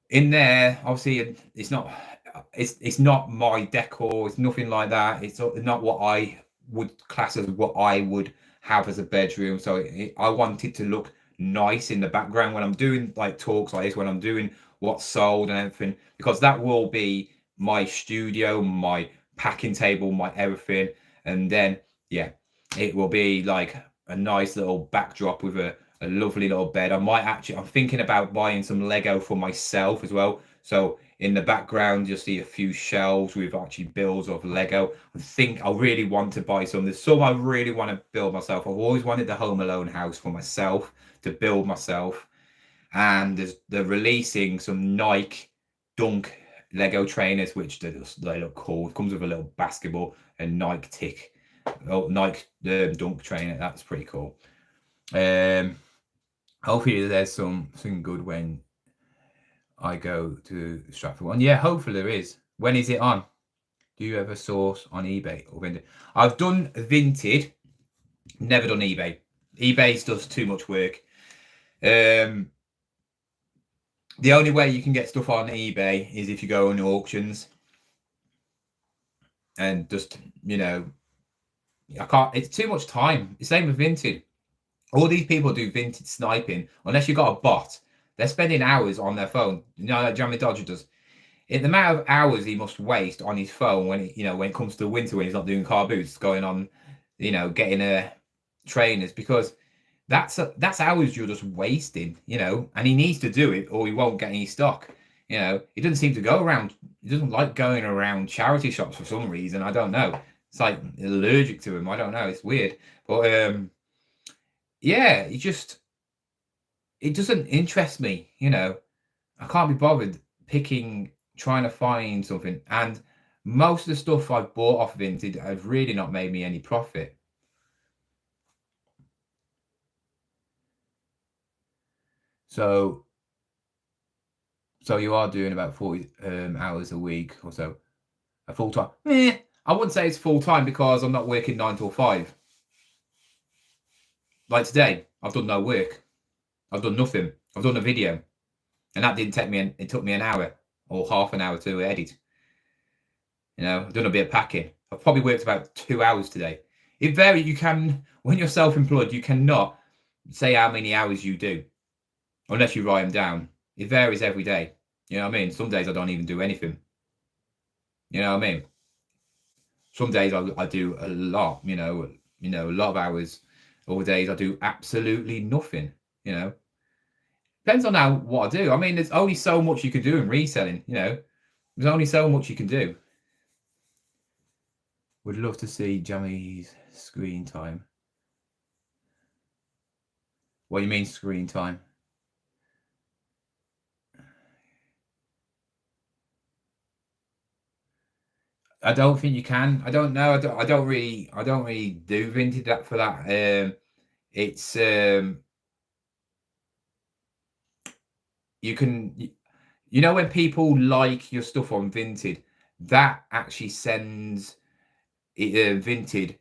In there, obviously, it's not my decor. It's nothing like that. It's not what I would class as what I would have as a bedroom. So I want it to look nice in the background when I'm doing like talks like this, when I'm doing what's sold and everything, because that will be my studio, my packing table, my everything. And then yeah, it will be like a nice little backdrop with a lovely little bed. I'm thinking about buying some Lego for myself as well. So in the background, you'll see a few shelves with actually builds of Lego. I really want to buy some. There's some I really want to build myself. I've always wanted the Home Alone house for myself, to build myself. And they're releasing some Nike Dunk Lego trainers, which they look cool. It comes with a little basketball and Nike tick. Oh, Nike Dunk trainer. That's pretty cool. Hopefully there's something good when I go to Stratford one. Yeah, hopefully there is. When is it on? Do you ever source on eBay or Vinted? I've done Vinted, never done eBay. eBay does too much work. The only way you can get stuff on eBay is if you go on auctions, and just I can't. It's too much time. The same with Vinted. All these people do Vinted sniping. Unless you've got a bot, they're spending hours on their phone. Like Jamie Dodger does. The amount of hours he must waste on his phone when it comes to winter, when he's not doing car boots, going on, getting trainers, because that's hours you're just wasting, and he needs to do it or he won't get any stock. He doesn't seem to go around. He doesn't like going around charity shops for some reason. I don't know. It's like allergic to him. I don't know. It's weird, but yeah, it doesn't interest me. I can't be bothered trying to find something, and most of the stuff I've bought off Vinted have really not made me any profit. So you are doing about 40 hours a week or so, a full time. I wouldn't say it's full time because I'm not working 9 till 5. Like today, I've done no work. I've done nothing. I've done a video, and that didn't take me. It took me an hour or half an hour to edit. I've done a bit of packing. I've probably worked about 2 hours today. It varies. When you're self-employed, you cannot say how many hours you do unless you write them down. It varies every day. You know what I mean? Some days I don't even do anything. You know what I mean? Some days I do a lot, a lot of hours. Other days I do absolutely nothing, Depends on what I do. I mean, there's only so much you can do in reselling, There's only so much you can do. Would love to see Jammy's screen time. What do you mean screen time? I don't think you can. I don't know. I don't really do Vinted that for that. It's you can, you know, when people like your stuff on Vinted, that actually sends Vinted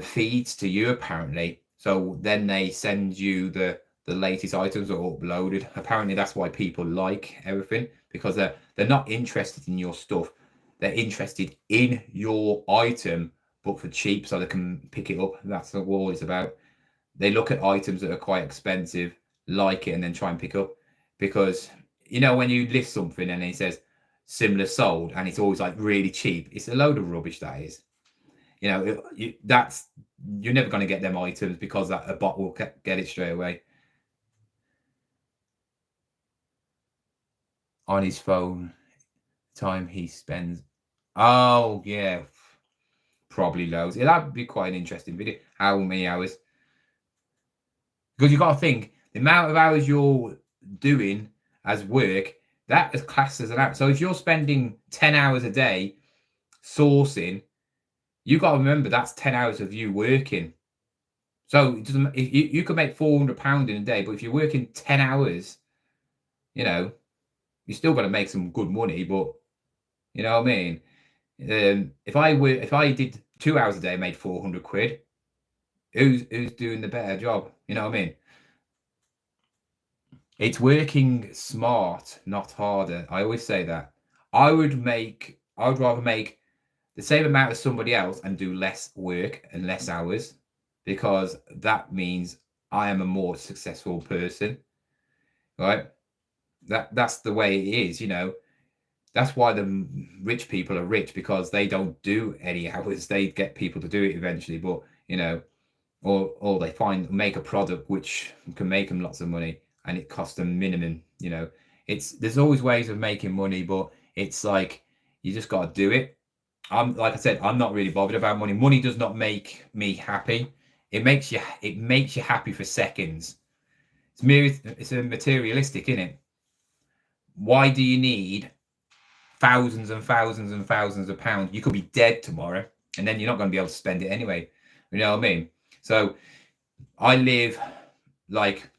feeds to you apparently. So then they send you the latest items that are uploaded. Apparently that's why people like everything, because they're not interested in your stuff. They're interested in your item, but for cheap, so they can pick it up. That's what all it's about. They look at items that are quite expensive, like it, and then try and pick up. Because you know, when you list something and it says similar sold, and it's always like really cheap, it's a load of rubbish. That is, you know, that's, you're never going to get them items because that a bot will get it straight away on his phone. Time he spends. Oh yeah, probably loads. Yeah, that'd be quite an interesting video. How many hours? Because you got to think the amount of hours you're doing as work, that is classed as an hour. So if you're spending 10 hours a day sourcing, you got to remember that's 10 hours of you working. So it doesn't, you could make £400 in a day, but if you're working 10 hours, you know, you're still going to make some good money. But you know what I mean? If I did 2 hours a day, made 400 quid, who's doing the better job? You know what I mean? It's working smart, not harder. I always say that. I would rather make the same amount as somebody else and do less work and less hours, because that means I am a more successful person, right? That's the way it is, you know. That's why the rich people are rich, because they don't do any hours. They get people to do it eventually, but you know, or they make a product which can make them lots of money and it costs them minimum. You know, there's always ways of making money, but it's like you just got to do it. Like I said, I'm not really bothered about money. Money does not make me happy. It makes you happy for seconds. It's a materialistic, isn't it? Why do you need thousands and thousands and thousands of pounds? You could be dead tomorrow, and then you're not going to be able to spend it anyway. You know what I mean? So I live like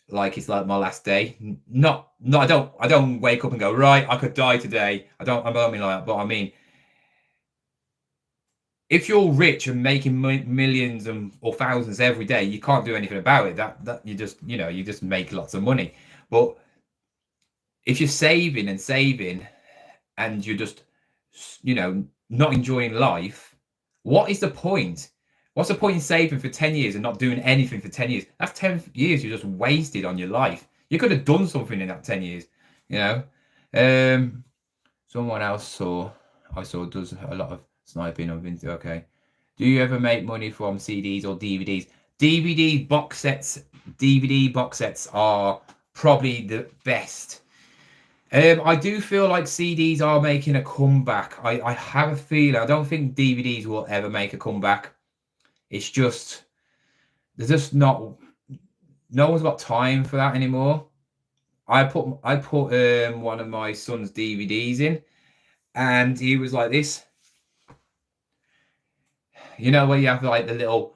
it's like my last day. Not I don't wake up and go, right, I could die today. I don't mean like that, but I mean, if you're rich and making millions or thousands every day, you can't do anything about it. That you just, you know, you just make lots of money. But if you're saving and saving and you're just, you know, not enjoying life, what is the point? What's the point in saving for 10 years and not doing anything for 10 years? That's 10 years you just wasted on your life. You could have done something in that 10 years, you know. Someone else I saw does a lot of sniping on Vinted. Okay. Do you ever make money from CDs or DVDs? DVD box sets are probably the best. I do feel like CDs are making a comeback. I have a feeling. I don't think DVDs will ever make a comeback. It's just, there's just not, no one's got time for that anymore. I put one of my son's DVDs in, and he was like this. You know, where you have like the little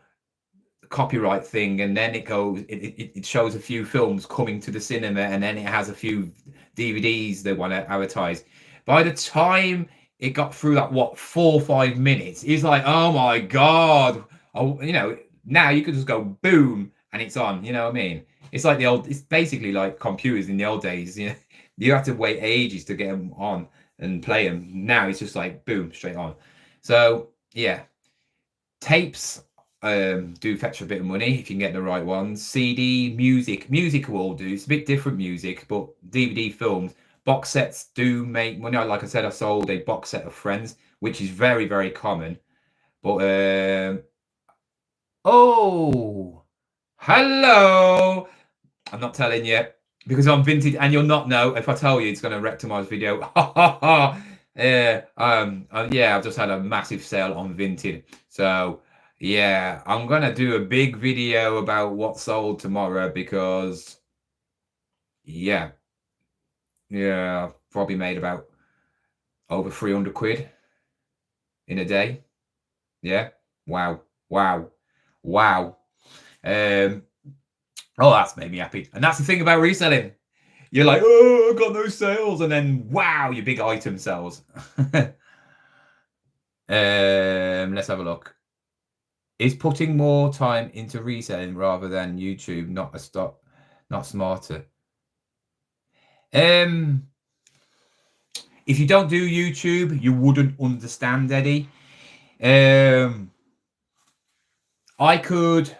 copyright thing, and then it shows a few films coming to the cinema, and then it has a few DVDs they want to advertise. By the time it got through that 4 or 5 minutes, he's like, oh my god. Oh, you know, now you could just go boom and it's on. You know what I mean? It's like it's basically like computers in the old days. You know, you have to wait ages to get them on and play them. Now it's just like boom, straight on. So yeah, tapes do fetch a bit of money if you can get the right ones. CD, music will all do. It's a bit different music, but DVD films, box sets do make money. Like I said, I sold a box set of Friends, which is very, very common. But oh, hello. I'm not telling you because I'm Vinted, and you'll not know if I tell you. It's going to wreck tomorrow's video. Yeah, I've just had a massive sale on Vinted, so yeah, I'm gonna do a big video about what sold tomorrow because yeah, I've probably made about over 300 quid in a day. Yeah, wow, wow, wow. Oh, that's made me happy, and that's the thing about reselling. You're like, oh, I got no sales, and then wow, your big item sells. Let's have a look. Is putting more time into reselling rather than YouTube not smarter? If you don't do YouTube, you wouldn't understand, Eddie. I could,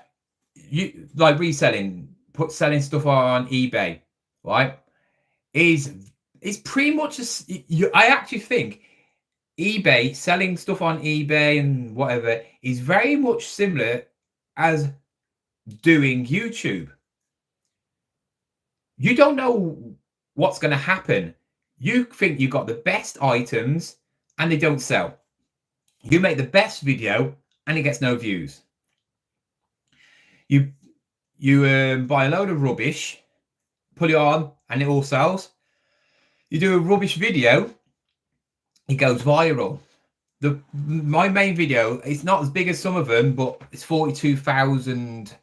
like reselling, selling stuff on eBay, right? Is pretty much I actually think eBay, selling stuff on eBay and whatever, is very much similar as doing YouTube. You don't know what's going to happen. You think you got the best items and they don't sell. You make the best video and it gets no views. You buy a load of rubbish, put it on, and it all sells. You do a rubbish video, it goes viral. My main video, it's not as big as some of them, but it's 42,000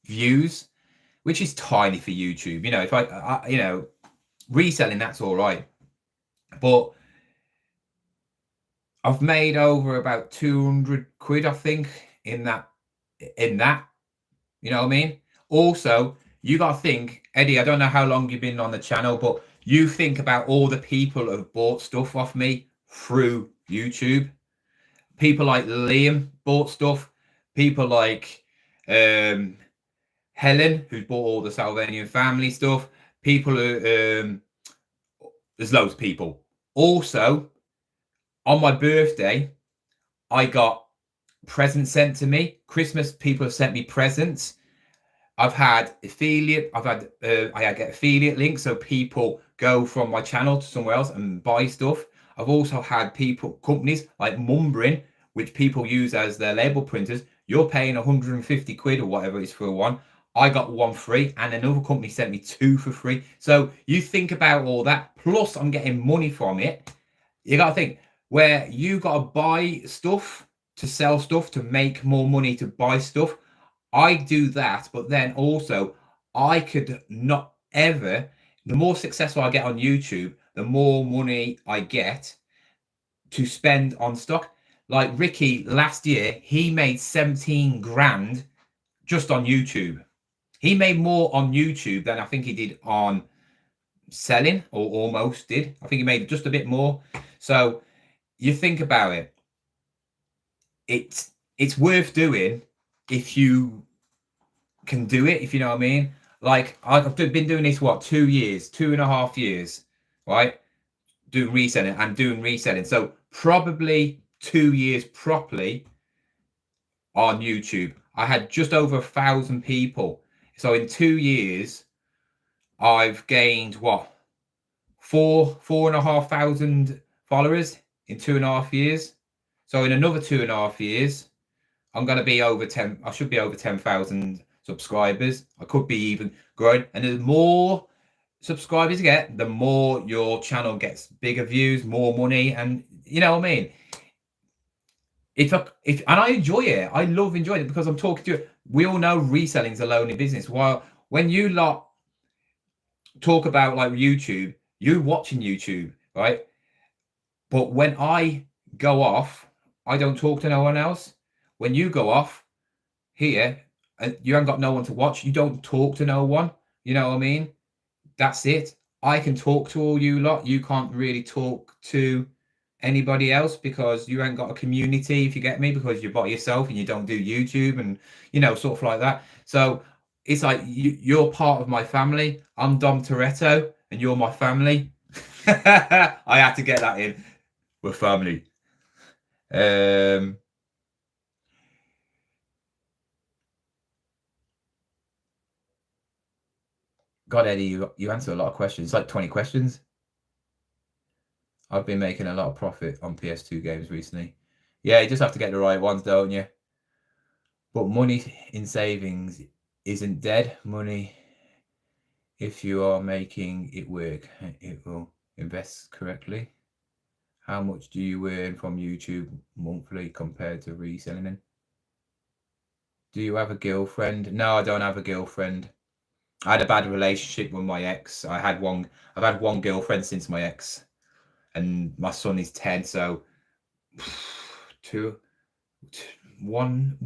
views, which is tiny for YouTube. You know, if I you know, reselling, that's all right, but I've made over about 200 quid, I think, in that. You know what I mean? Also, you got to think, Eddie, I don't know how long you've been on the channel, but you think about all the people who have bought stuff off me through YouTube. People like Liam bought stuff. People like Helen, who's bought all the Salvanian family stuff. People who, there's loads of people. Also, on my birthday, I got presents sent to me. Christmas, people have sent me presents. I've had affiliate. I get affiliate links, so people go from my channel to somewhere else and buy stuff. I've also had companies like Mumbrin, which people use as their label printers. You're paying 150 quid or whatever it is for one. I got one free, and another company sent me two for free. So you think about all that. Plus, I'm getting money from it. You got to think where you got to buy stuff to sell stuff to make more money to buy stuff. I do that, but then also I could not ever, the more successful I get on YouTube, the more money I get to spend on stock. Like Ricky last year, he made 17 grand just on YouTube. He made more on YouTube than I think he did on selling, or almost did. I think he made just a bit more. So you think about it, it's worth doing if you can do it, if you know what I mean. Like I've been doing this 2.5 years, right? Doing reselling. So probably 2 years properly on YouTube. I had just over 1,000 people. So in 2 years, I've gained 4,500 followers in 2.5 years. So in another 2.5 years, I'm going to be over 10. I should be over 10,000 subscribers. I could be even growing. And the more subscribers you get, the more your channel gets bigger views, more money. And you know what I mean? And I enjoy it. I love enjoying it because I'm talking to you. We all know reselling is a lonely business. While when you lot talk about like YouTube, you watching YouTube, right? But when I go off, I don't talk to no one else. When you go off here, and you haven't got no one to watch, you don't talk to no one. You know what I mean? That's it. I can talk to all you lot. You can't really talk to anybody else because you ain't got a community, if you get me, because you're by yourself and you don't do YouTube and, you know, sort of like that. So it's like you're part of my family. I'm Dom Toretto and you're my family. I had to get that in. We're family. God, Eddie, you answer a lot of questions. It's like 20 questions. I've been making a lot of profit on PS2 games recently. Yeah, you just have to get the right ones, don't you? But money in savings isn't dead money. If you are making it work, it will invest correctly. How much do you earn from YouTube monthly compared to reselling? Do you have a girlfriend? No, I don't have a girlfriend. I had a bad relationship with my ex. I've had one girlfriend since my ex, and my son is 10. So two, one.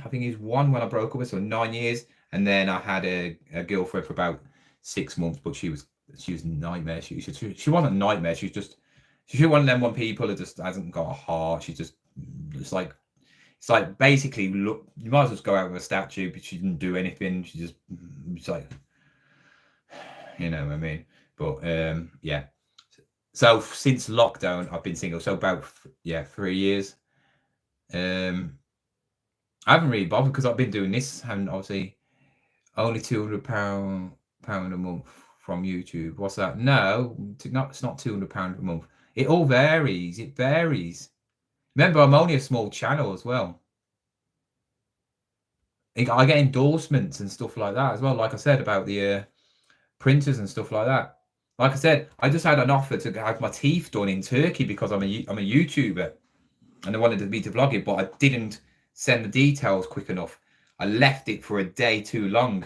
I think he's one when I broke up with, so 9 years. And then I had a girlfriend for about 6 months, but she was a nightmare. She wasn't a nightmare. She's one of them people who just hasn't got a heart. It's like basically, look, you might as well just go out with a statue, but she didn't do anything. It's like, you know what I mean. But yeah. So since lockdown, I've been single. So about 3 years. I haven't really bothered because I've been doing this, and obviously only £200 a month from YouTube. What's that? No, it's not £200 a month. It all varies. It varies. Remember, I'm only a small channel as well. I get endorsements and stuff like that as well. Like I said about the printers and stuff like that. Like I said, I just had an offer to have my teeth done in Turkey because I'm a YouTuber, and they wanted me to vlog it, but I didn't send the details quick enough. I left it for a day too long,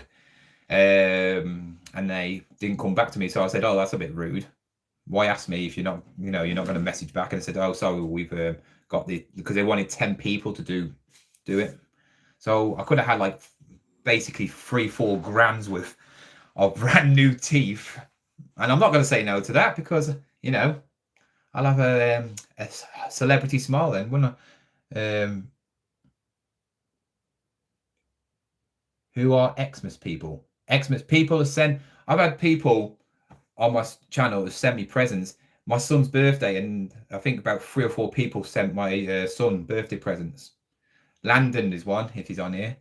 and they didn't come back to me. So I said, "Oh, that's a bit rude. Why ask me if you're not going to message back?" And I said, "Oh, sorry, we've got because they wanted 10 people to do it." So I could have had like basically 3-4 grams worth of brand new teeth, and I'm not going to say no to that because I'll have a celebrity smile then, wouldn't I? Who are Xmas people? Xmas people have sent. I've had people on my channel that sent me presents. My son's birthday, and I think about 3 or 4 people sent my son birthday presents. Landon is one, if he's on here.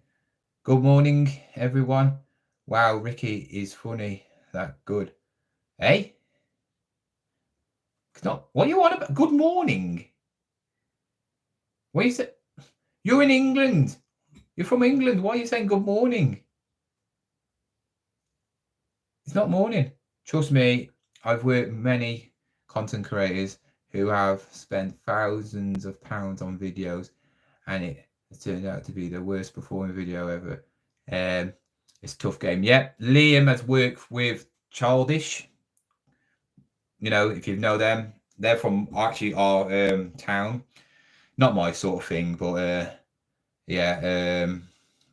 Good morning, everyone. Wow, Ricky is funny. That good. Hey? It's not. What are you on about? Good morning. What you say? You're in England. You're from England. Why are you saying good morning? It's not morning. Trust me, I've worked with many content creators who have spent thousands of pounds on videos, and it has turned out to be the worst performing video ever. It's a tough game. Yeah, Liam has worked with Childish. If you know them, they're from actually our town. Not my sort of thing, but yeah,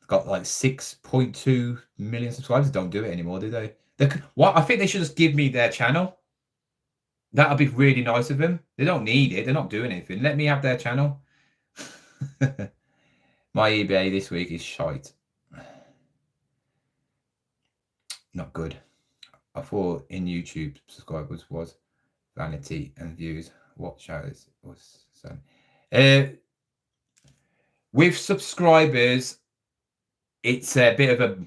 got like 6.2 million subscribers. Don't do it anymore, do they? What? I think they should just give me their channel. That'd be really nice of them. They don't need it. They're not doing anything. Let me have their channel. My eBay this week is shite. Not good. I thought in YouTube subscribers was vanity and views. Watch hours was so. With subscribers, it's a bit of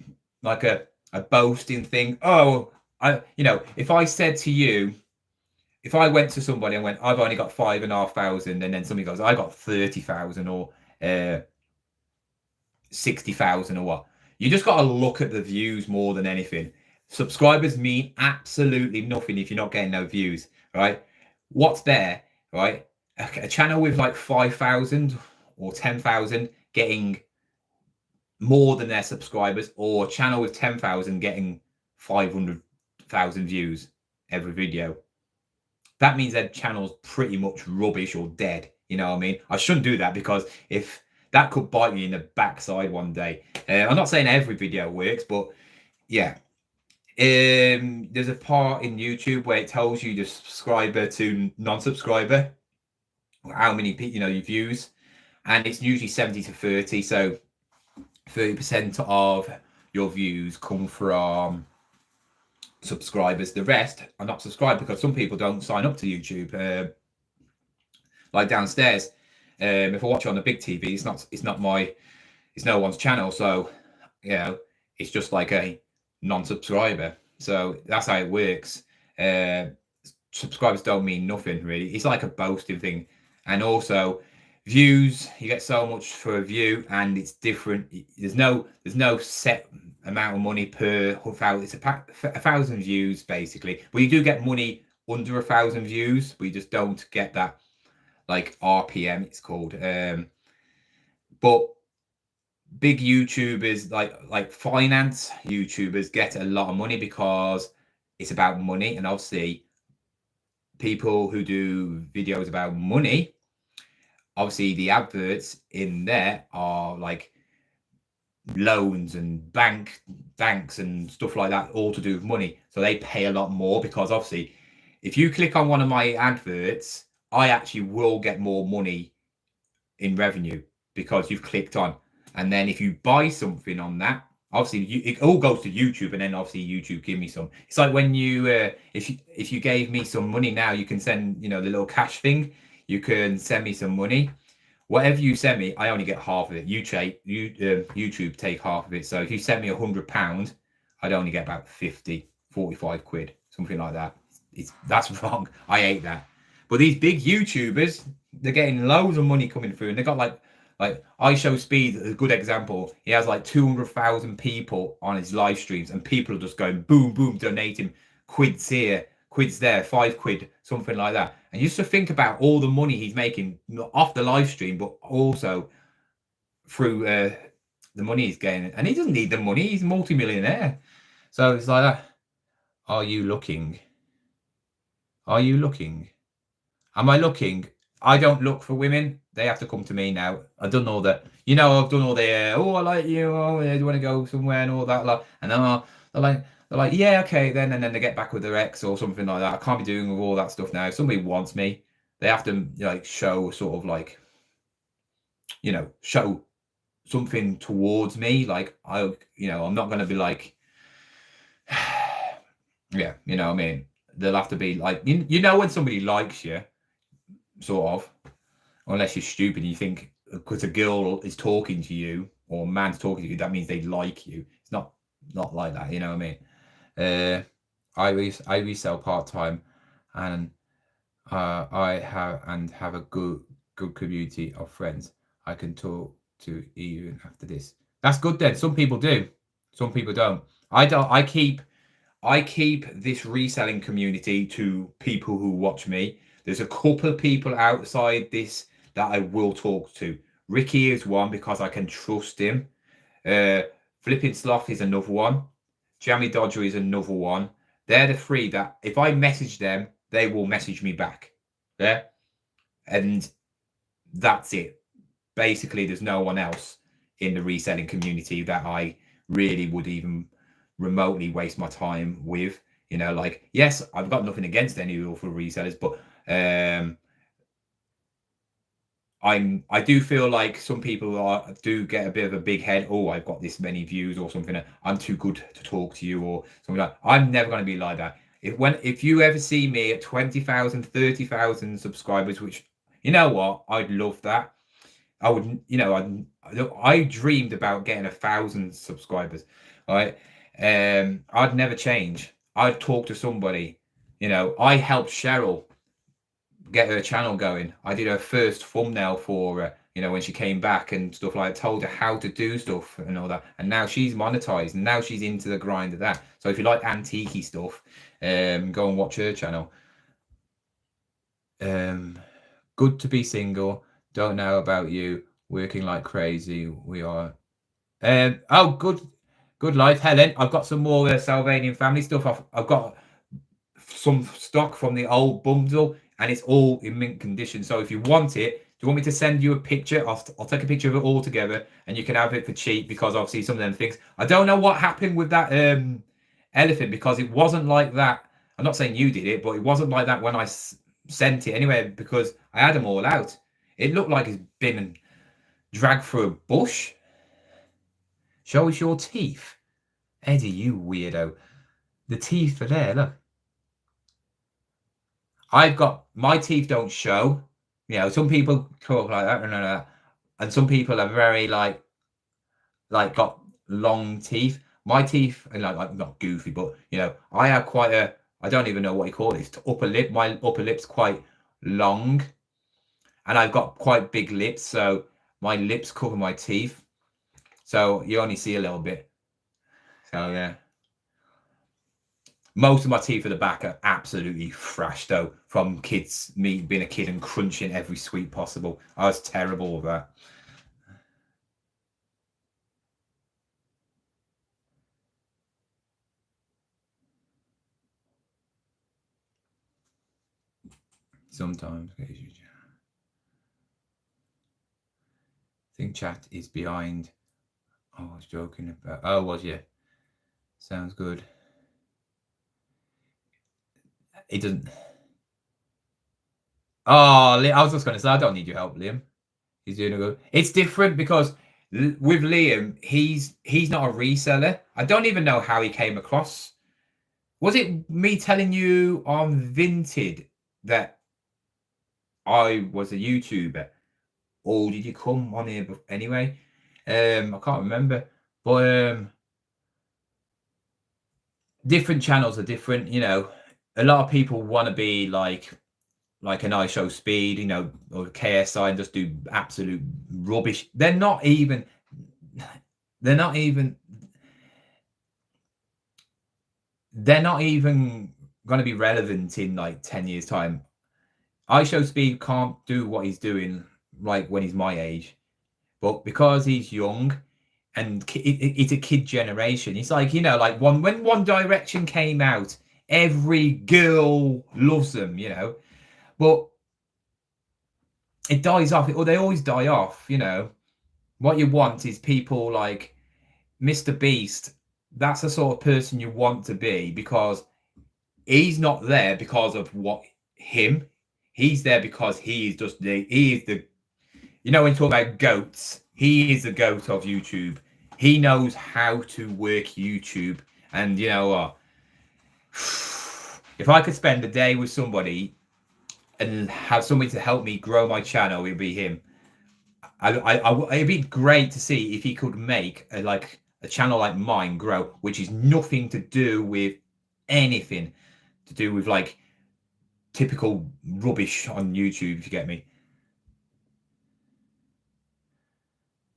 a boasting thing. Oh, if I said to you, if I went to somebody and went, I've only got 5,500, and then somebody goes, I got 30,000 or 60,000 or what, you just got to look at the views more than anything. Subscribers mean absolutely nothing if you're not getting no views, right? What's there, right? A channel with like 5,000 or 10,000 getting more than their subscribers, or a channel with 10,000 getting 500,000 views every video. That means their channel's pretty much rubbish or dead. You know what I mean? I shouldn't do that because if that could bite me in the backside one day. I'm not saying every video works, but yeah. There's a part in YouTube where it tells you the subscriber to non-subscriber, how many your views, and it's usually 70 to 30. So 30% of your views come from subscribers. The rest are not subscribed because some people don't sign up to YouTube. Like downstairs, if I watch it on the big TV, it's no one's channel. So it's just like a non-subscriber. So that's how it works. Subscribers don't mean nothing really. It's like a boasting thing. And also views, you get so much for a view, and it's different. There's no set amount of money per 1,000. It's 1,000 views basically, but you do get money under 1,000 views, but you just don't get that like RPM it's called. But big YouTubers, like finance YouTubers, get a lot of money because it's about money, and obviously people who do videos about money, obviously the adverts in there are like loans and banks and stuff like that, all to do with money. So they pay a lot more because obviously if you click on one of my adverts, I actually will get more money in revenue because you've clicked on. And then if you buy something on that, obviously it all goes to YouTube, and then obviously YouTube give me some. It's like when you if you gave me some money now, you can send, the little cash thing. You can send me some money. Whatever you send me, I only get half of it. YouTube take half of it. So if you send me £100, I'd only get about 50, 45 quid, something like that. That's wrong. I hate that. But these big YouTubers, they're getting loads of money coming through, and they got like I Show Speed, a good example. He has like 200,000 people on his live streams, and people are just going boom, boom, donating quids here, quids there, 5 quid, something like that. And just to think about all the money he's making, not off the live stream, but also through the money he's getting. And he doesn't need the money, he's a multi-millionaire. So it's like that. Are you looking? Are you looking? Am I looking? I don't look for women. They have to come to me now. I've done all that. I've done all the, I like you. Oh, yeah, do you want to go somewhere and all that? And then they're like, yeah, okay, then. And then they get back with their ex or something like that. I can't be doing with all that stuff now. If somebody wants me, they have to like show sort of like, show something towards me. Like I'm not going to be like, yeah, you know what I mean? They'll have to be like, when somebody likes you, sort of, unless you're stupid and you think because a girl is talking to you or a man's talking to you, that means they like you. It's not like that, you know what I mean? I resell part-time, and I have a good community of friends I can talk to even after this. That's good then. Some people do, some people don't. I keep this reselling community to people who watch me. There's a couple of people outside this that I will talk to. Ricky is one because I can trust him. Flipping Sloth is another one. Jammy Dodger is another one. They're the 3 that if I message them, they will message me back. Yeah. And that's it. Basically, there's no one else in the reselling community that I really would even remotely waste my time with. Like, yes, I've got nothing against any awful resellers, but I do feel like some people do get a bit of a big head. Oh, I've got this many views or something. I'm too good to talk to you or something like that. I'm never going to be like that. If you ever see me at 20,000, 30,000 subscribers, which, you know what, I'd love that. I would, I dreamed about getting 1,000 subscribers. All right. I'd never change. I'd talk to somebody. I helped Cheryl get her channel going. I did her first thumbnail for her, when she came back and stuff like that. Told her how to do stuff and all that. And now she's monetized and now she's into the grind of that. So if you like antique stuff, go and watch her channel. Good to be single. Don't know about you. Working like crazy. We are. Good life, Helen. I've got some more Salvanian family stuff. I've got some stock from the old bundle, and it's all in mint condition. So if you want it, do you want me to send you a picture? I'll take a picture of it all together, and you can have it for cheap because obviously some of them things. I don't know what happened with that elephant because it wasn't like that. I'm not saying you did it, but it wasn't like that when I sent it anyway because I had them all out. It looked like it's been dragged through a bush. Show us your teeth. Eddie, you weirdo. The teeth are there, look. I've got, my teeth don't show. Some people talk like that, and some people are very like got long teeth. My teeth are like not goofy, but I have quite a, I don't even know what you call this, upper lip. My upper lip's quite long, and I've got quite big lips, so my lips cover my teeth. So you only see a little bit. So yeah. Most of my teeth at the back are absolutely thrashed though, from me being a kid and crunching every sweet possible. I was terrible with that. Sometimes. I think chat is behind. Oh, I was joking about. Oh, was you? Sounds good. It doesn't. Oh, I was just going to say, I don't need your help, Liam. He's doing good. It's different because with Liam, he's not a reseller. I don't even know how he came across. Was it me telling you on Vinted that I was a YouTuber, or did you come on here anyway? I can't remember, but different channels are different. You know, a lot of people want to be like an ISO speed, you know, or KSI and just do absolute rubbish. They're not even going to be relevant in like 10 years time. ISO speed can't do what he's doing like when he's my age, but because he's young and it's a kid generation, it's like, you know, like when One Direction came out, every girl loves them, you know, but it dies off, or they always die off, you know. What you want is people like Mr. Beast. That's the sort of person you want to be, because he's not there because of him. He's there because he is the you know, when you talk about goats, he is the goat of YouTube. He knows how to work YouTube. And you know what? If I could spend a day with somebody and have somebody to help me grow my channel, it'd be him. It'd be great to see if he could make a channel like mine grow, which is nothing to do with anything to do with like typical rubbish on YouTube, if you get me.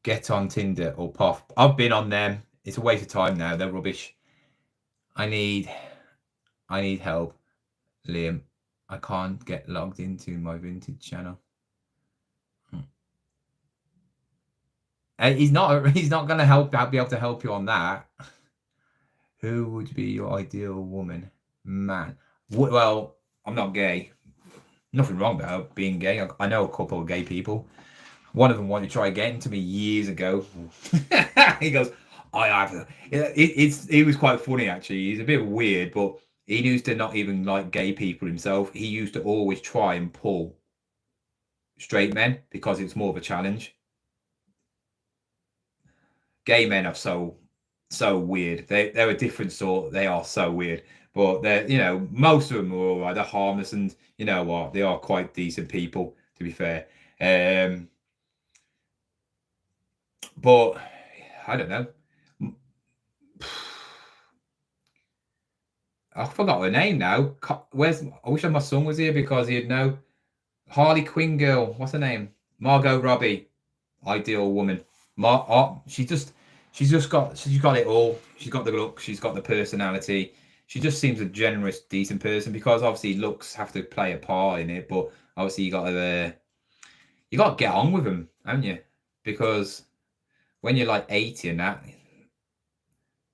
Get on Tinder or Puff. I've been on them. It's a waste of time now. They're rubbish. I need help, Liam. I can't get logged into my Vinted channel. He's not going to be able to help you on that. Who would be your ideal woman? Man. Well, I'm not gay. Nothing wrong about being gay. I know a couple of gay people. One of them wanted to try getting to me years ago. He goes, I have. He was quite funny, actually. He's a bit weird, but he used to not even like gay people himself. He used to always try and pull straight men because it's more of a challenge. Gay men are so weird. They're a different sort. They are so weird. But they're, you know, most of them are all right. They're harmless, and you know what? They are quite decent people, to be fair. But I don't know. I forgot her name now. I wish my son was here because he'd know. Harley Quinn girl. What's her name? Margot Robbie. Ideal woman. She's got it all. She's got the look. She's got the personality. She just seems a generous, decent person, because obviously looks have to play a part in it. But obviously you got to get on with them, haven't you? Because when you're like 80 and that,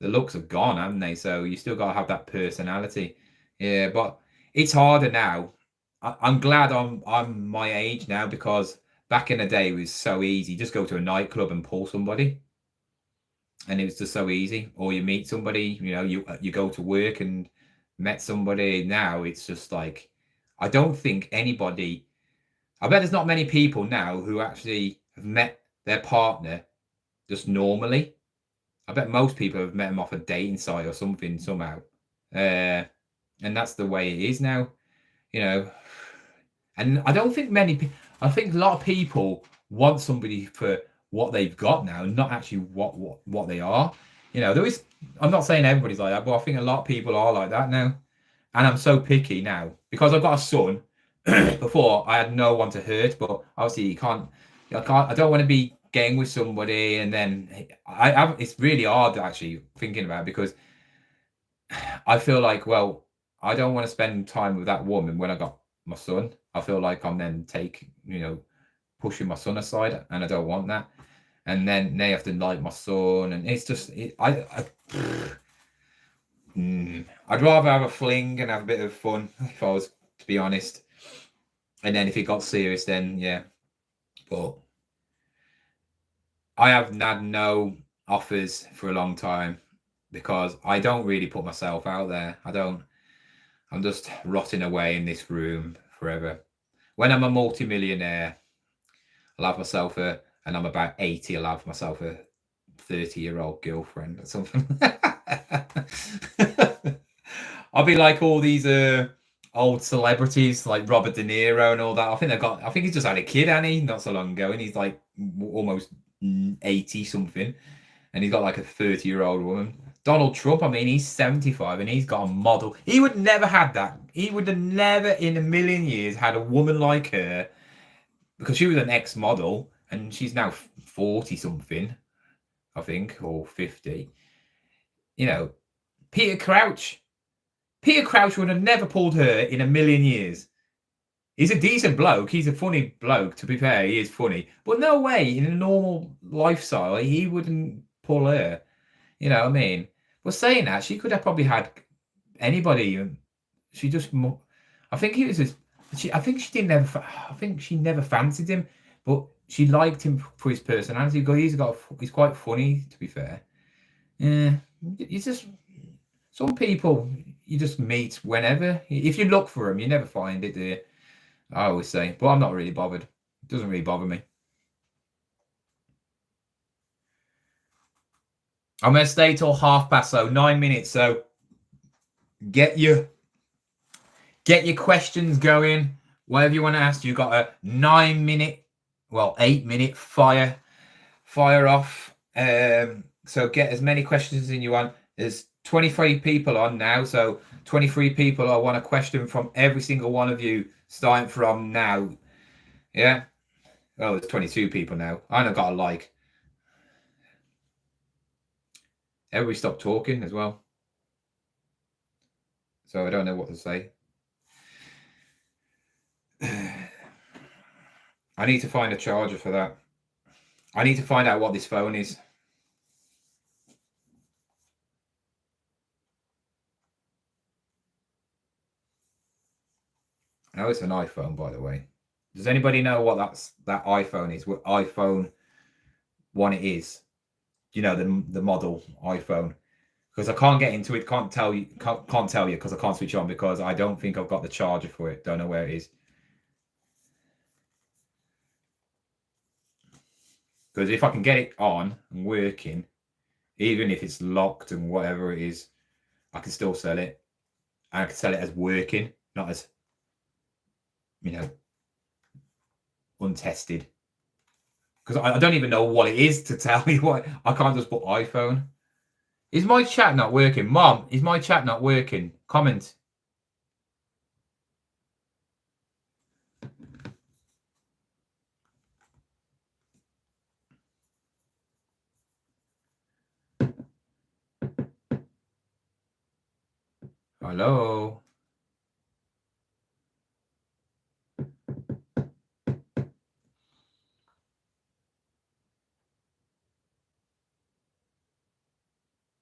the looks have gone, haven't they? So you still got to have that personality. Yeah, but it's harder now. I'm glad I'm my age now, because back in the day it was so easy. Just go to a nightclub and pull somebody, and it was just so easy. Or you meet somebody, you know, you go to work and met somebody. Now it's just like, I don't think anybody. I bet there's not many people now who actually have met their partner just normally. I bet most people have met them off a dating site or something somehow. And that's the way it is now, you know. And I don't think many people, I think a lot of people want somebody for what they've got now, not actually what they are. You know, I'm not saying everybody's like that, but I think a lot of people are like that now. And I'm so picky now because I've got a son. Before I had no one to hurt, but obviously I don't want to be getting with somebody and then it's really hard actually thinking about it, because I feel like, well, I don't want to spend time with that woman when I got my son. I feel like I'm then pushing my son aside, and I don't want that. And then they have to like my son, and it's just I'd rather have a fling and have a bit of fun, if I was to be honest. And then if it got serious, then yeah. But I have had no offers for a long time because I don't really put myself out there. I don't. I'm just rotting away in this room forever. When I'm a multimillionaire, I'll have myself and I'm about 80, I'll have myself a 30-year-old girlfriend or something. I'll be like all these old celebrities like Robert De Niro and all that. I think he's just had a kid, Annie, not so long ago, and he's like almost 80 something, and he's got like a 30-year-old woman. Donald Trump, I mean, he's 75 and he's got a model. He would never had that. He would have never in a million years had a woman like her because she was an ex-model and she's now 40 something, I think, or 50. You know, Peter Crouch. Peter Crouch would have never pulled her in a million years. He's a decent bloke. He's a funny bloke, to be fair. He is funny. But no way, in a normal lifestyle, he wouldn't pull her. You know what I mean? But saying that, she could have probably had anybody. She just, I think he was just, I think she didn't ever, I think she never fancied him, but she liked him for his personality. He's quite funny, to be fair. Yeah, you just, some people you just meet whenever. If you look for them, you never find it, do you? I always say, but I'm not really bothered. It doesn't really bother me. I'm going to stay till past, so 9 minutes. So get your questions going. Whatever you want to ask, you got a 9 minute, well, 8 minute fire off. So get as many questions as you want. There's 23 people on now, so 23 people. I want a question from every single one of you, starting from now. Yeah. Oh, there's 22 people now. I know, got a like. Everybody stopped talking as well. So I don't know what to say. I need to find a charger for that. I need to find out what this phone is. Oh, it's an iPhone, by the way. Does anybody know what that iPhone is? What iPhone one it is? You know, the model iPhone. Because I can't get into it. Can't tell you because I can't switch on because I don't think I've got the charger for it. Don't know where it is. Because if I can get it on and working, even if it's locked and whatever it is, I can still sell it. And I can sell it as working, not as, untested. Because I don't even know what it is to tell you what. I can't just put iPhone. Is my chat not working? Mom, is my chat not working? Comment. Hello.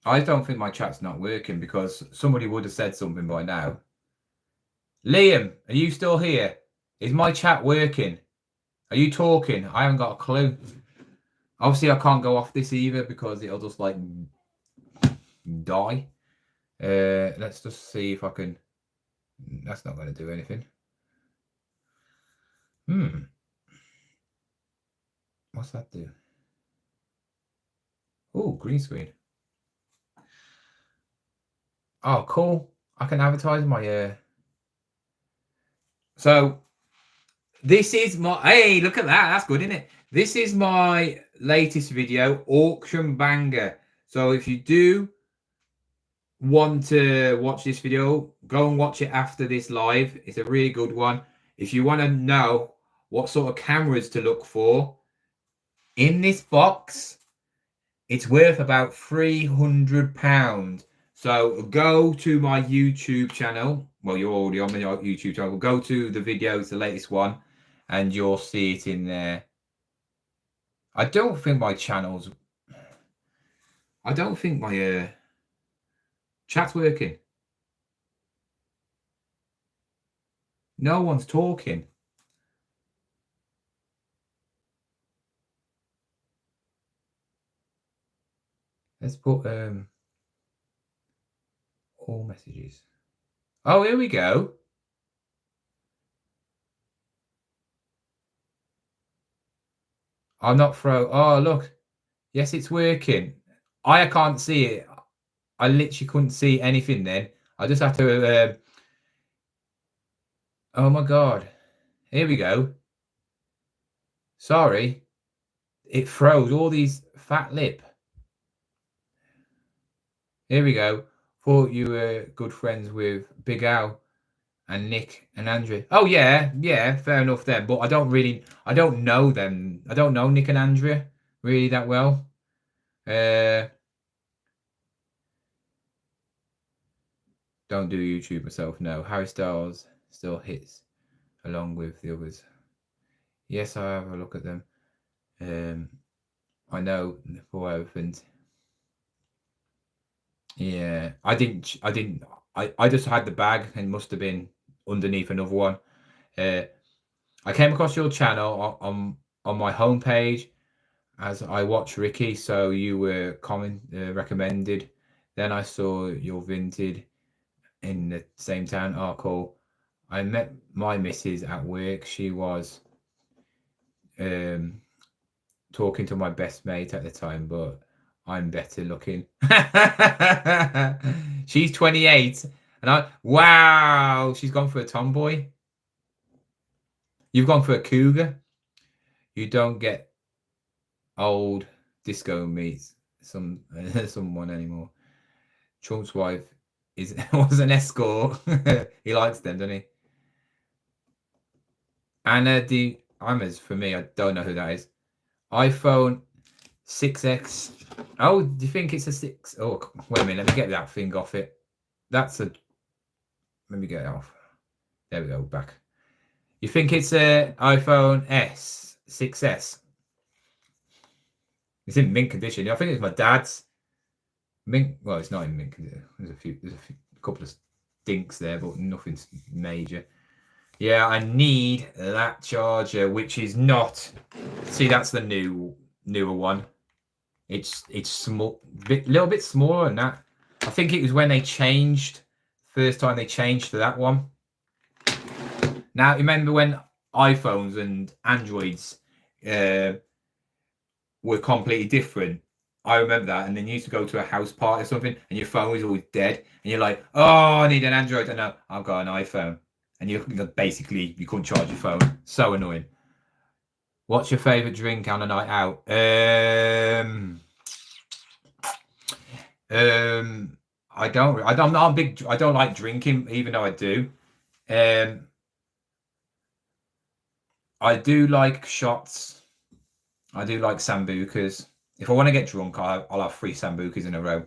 I don't think my chat's not working because somebody would have said something by now. Liam, are you still here? Is my chat working? Are you talking? I haven't got a clue. Obviously, I can't go off this either because it'll just like die. Let's just see if I can. That's not going to do anything. What's that do? Oh, green screen. Oh, cool. I can advertise my So this is my, hey, look at that. That's good, isn't it? This is my latest video, auction banger. So if you do want to watch this video, go and watch it after this live. It's a really good one. If you want to know what sort of cameras to look for in this box, it's worth about £300. So go to my YouTube channel. Well, you're already on my YouTube channel. Go to the videos, the latest one, and you'll see it in there. I don't think my chat's working. No one's talking. Let's put all messages. Oh, here we go. I'm not Oh, look. Yes, it's working. I can't see it. I literally couldn't see anything then. I just have to. Oh my God. Here we go. Sorry. It froze all these fat lip. Here we go. Thought you were good friends with Big Al and Nick and Andrea. Oh yeah, yeah, fair enough then. But I don't know them. I don't know Nick and Andrea really that well. Don't do YouTube myself. No, Harry Styles still hits along with the others. Yes, I have a look at them. I know for everything. Yeah, I just had the bag and must have been underneath another one. I came across your channel on my homepage as I watched Ricky, so you were recommended. Then I saw your Vinted in the same town. Oh, cool. I met my missus at work. She was talking to my best mate at the time, but I'm better looking. She's 28, and wow, she's gone for a tomboy. You've gone for a cougar. You don't get old disco meets someone anymore. Trump's wife was an escort. He likes them, doesn't he? Anna de Amas for me. I don't know who that is. iPhone 6X. Oh, do you think it's a 6? Oh, wait a minute. Let me get that thing off it. Let me get it off. There we go. Back. You think it's a iPhone 6S? It's in mint condition. I think it's my dad's. Mint. Well, it's not in mint condition. There's a couple of stinks there, but nothing's major. Yeah, I need that charger, which is not. See, that's the newer one. It's small, little bit smaller than that. I think it was when they changed. First time they changed to that one. Now, remember when iPhones and Androids were completely different? I remember that. And then you used to go to a house party or something, and your phone was always dead. And you're like, oh, I need an Android. And no, I've got an iPhone. And you couldn't charge your phone. So annoying. What's your favorite drink on a night out? I don't like drinking, even though I do. I do like shots. I do like sambucas. If I want to get drunk, I'll have 3 sambucas in a row.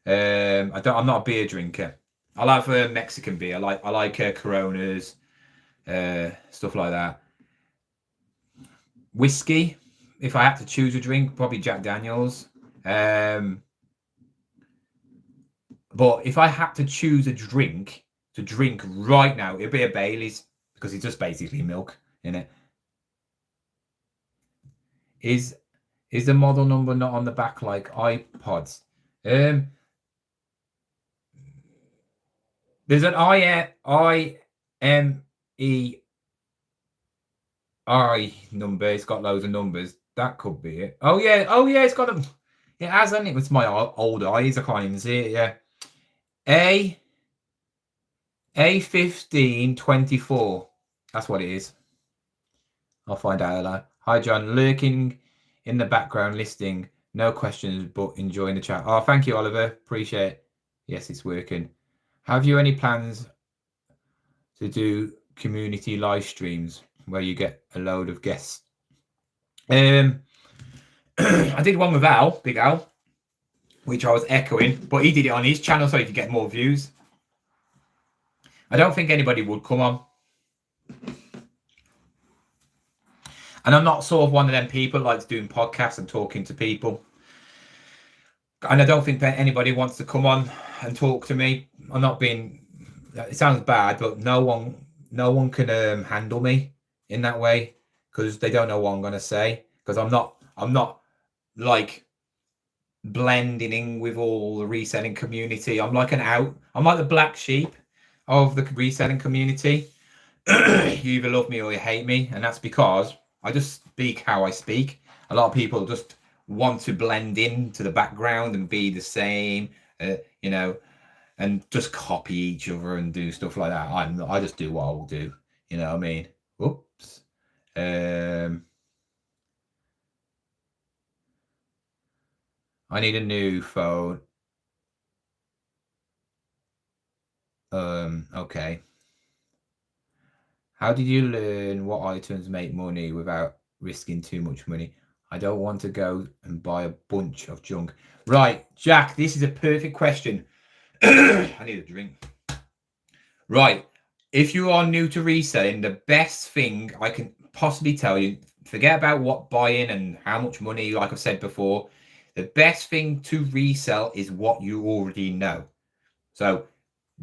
I'm not a beer drinker. I'll have a Mexican beer. I like Coronas, stuff like that. Whiskey. If I had to choose a drink, probably Jack Daniels. But if I had to choose a drink to drink right now, it'd be a Bailey's, because it's just basically milk in it. Is the model number not on the back like iPods? There's an IMEI number. It's got loads of numbers. That could be it. Oh yeah, it's got them. It has, hasn't it? It's my old eyes. I can't even see it. Yeah. A1524. That's what it is. I'll find out loud. Hi John, lurking in the background, listening. No questions, but enjoying the chat. Oh, thank you, Oliver. Appreciate it. Yes, it's working. Have you any plans to do community live streams where you get a load of guests? I did one with Big Al, which I was echoing, but he did it on his channel so he could get more views. I don't think anybody would come on. And I'm not sort of one of them people like doing podcasts and talking to people. And I don't think that anybody wants to come on and talk to me. I'm not being. It sounds bad, but no one can handle me in that way, because they don't know what I'm going to say. Because I'm not like blending in with all the reselling community. I'm like the black sheep of the reselling community. You either love me or you hate me, and that's because I just speak how I speak. A lot of people just want to blend into the background and be the same, you know, and just copy each other and do stuff like that. I just do what I will do. You know what I mean? Whoops. I need a new phone. Okay. How did you learn what items make money without risking too much money? I don't want to go and buy a bunch of junk. Right, Jack, this is a perfect question. I need a drink. Right. If you are new to reselling, the best thing I can possibly tell you, forget about what buying and how much money, like I said before. The best thing to resell is what you already know. So,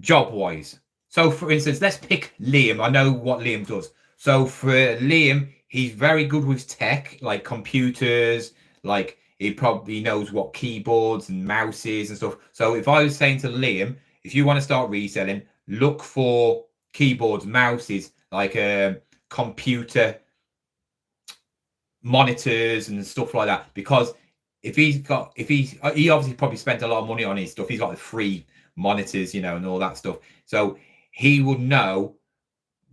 job wise. So, for instance, let's pick Liam. I know what Liam does. So, for Liam, he's very good with tech, like computers, like he probably knows what keyboards and mouses and stuff. So, if I was saying to Liam, if you want to start reselling, look for keyboards, mouses, like computer monitors and stuff like that. Because he obviously probably spent a lot of money on his stuff. He's got the free monitors, and all that stuff. So he would know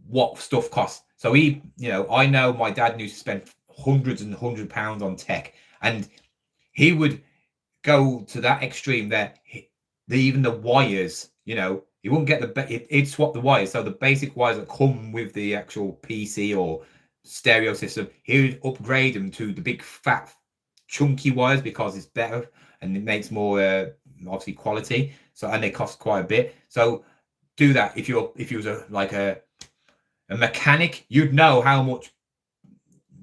what stuff costs. So I know my dad used to spend hundreds and £100 on tech, and he would go to that extreme that even the wires, he wouldn't get he'd swap the wires. So the basic wires that come with the actual PC or stereo system, he would upgrade them to the big fat chunky wires because it's better and it makes more obviously quality. So, and they cost quite a bit. So do that. If you was a mechanic, you'd know how much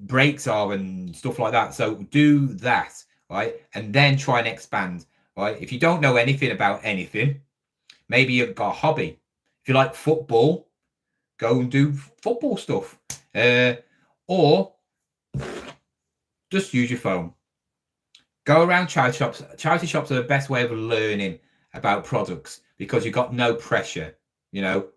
brakes are and stuff like that. So do that, right? And then try and expand, right? If you don't know anything about anything, maybe you've got a hobby. If you like football, go and do football stuff. Or just use your phone. Go around charity shops. Charity shops are the best way of learning about products because you've got no pressure.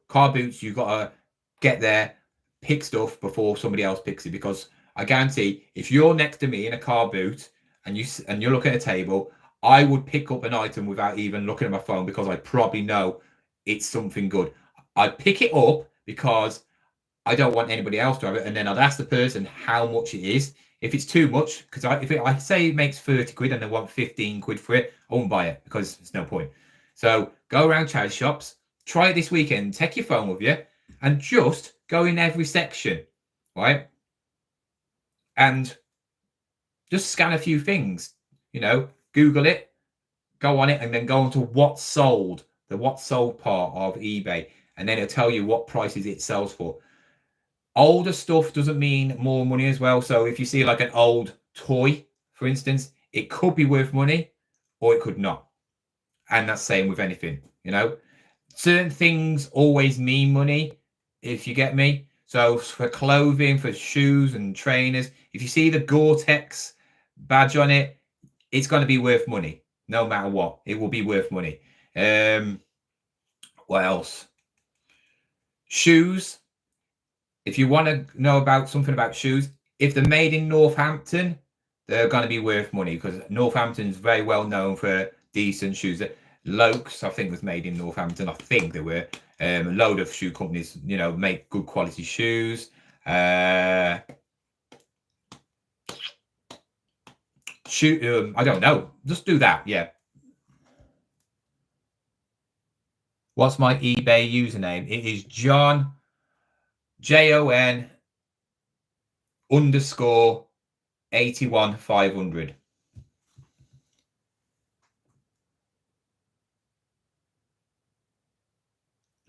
Car boots, you've got to get there, pick stuff before somebody else picks it. Because I guarantee, if you're next to me in a car boot and you're looking at a table, I would pick up an item without even looking at my phone because I probably know it's something good. I'd pick it up because I don't want anybody else to have it, and then I'd ask the person how much it is. If it's too much, because if I say it makes 30 quid and they want 15 quid for it, I won't buy it because there's no point. So go around charity shops, try it this weekend, take your phone with you, and just go in every section, right? And just scan a few things, Google it, go on it, and then go on to what's sold, the what's sold part of eBay, and then it'll tell you what prices it sells for. Older stuff doesn't mean more money as well. So if you see like an old toy, for instance, it could be worth money or it could not. And that's same with anything, Certain things always mean money, if you get me. So for clothing, for shoes and trainers, if you see the Gore-Tex badge on it, it's going to be worth money. No matter what, it will be worth money. What else? Shoes. If you want to know about something about shoes, if they're made in Northampton, they're going to be worth money because Northampton is very well known for decent shoes. Lokes, I think, was made in Northampton. I think they were. A load of shoe companies, make good quality shoes. I don't know. Just do that. Yeah. What's my eBay username? It is John. JON _ 81500.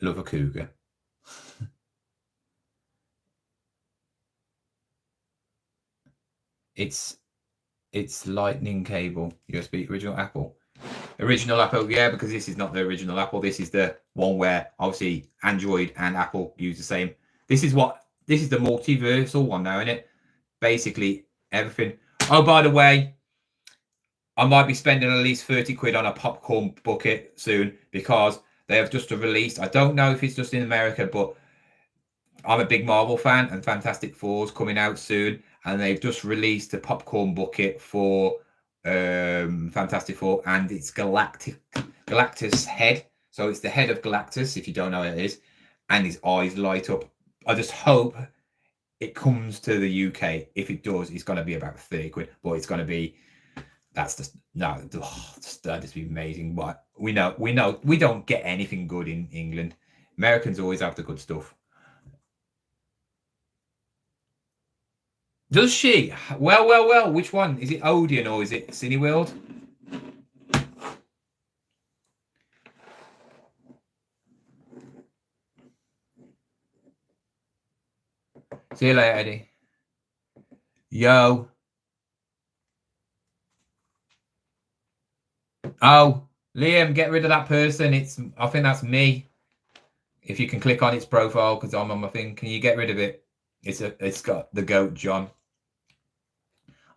Love a cougar. It's lightning cable, USB, original Apple. Original Apple, yeah, because this is not the original Apple. This is the one where obviously Android and Apple use the same. This is the multiversal one now, isn't it? Basically everything. Oh, by the way, I might be spending at least 30 quid on a popcorn bucket soon because they have just released. I don't know if it's just in America, but I'm a big Marvel fan and Fantastic Four's coming out soon, and they've just released a popcorn bucket for Fantastic Four, and it's Galactus head. So it's the head of Galactus, if you don't know what it is, and his eyes light up. I just hope it comes to the UK. If it does, it's going to be about 30 quid, but it's going to be. That's just no. That'd just be amazing. But we know we don't get anything good in England. Americans always have the good stuff. Does she? Well. Which one? Is it Odeon or is it Cineworld? See you later, Eddie. Yo. Oh, Liam, get rid of that person. I think that's me. If you can click on its profile, because I'm on my thing, can you get rid of it? It's got the goat John.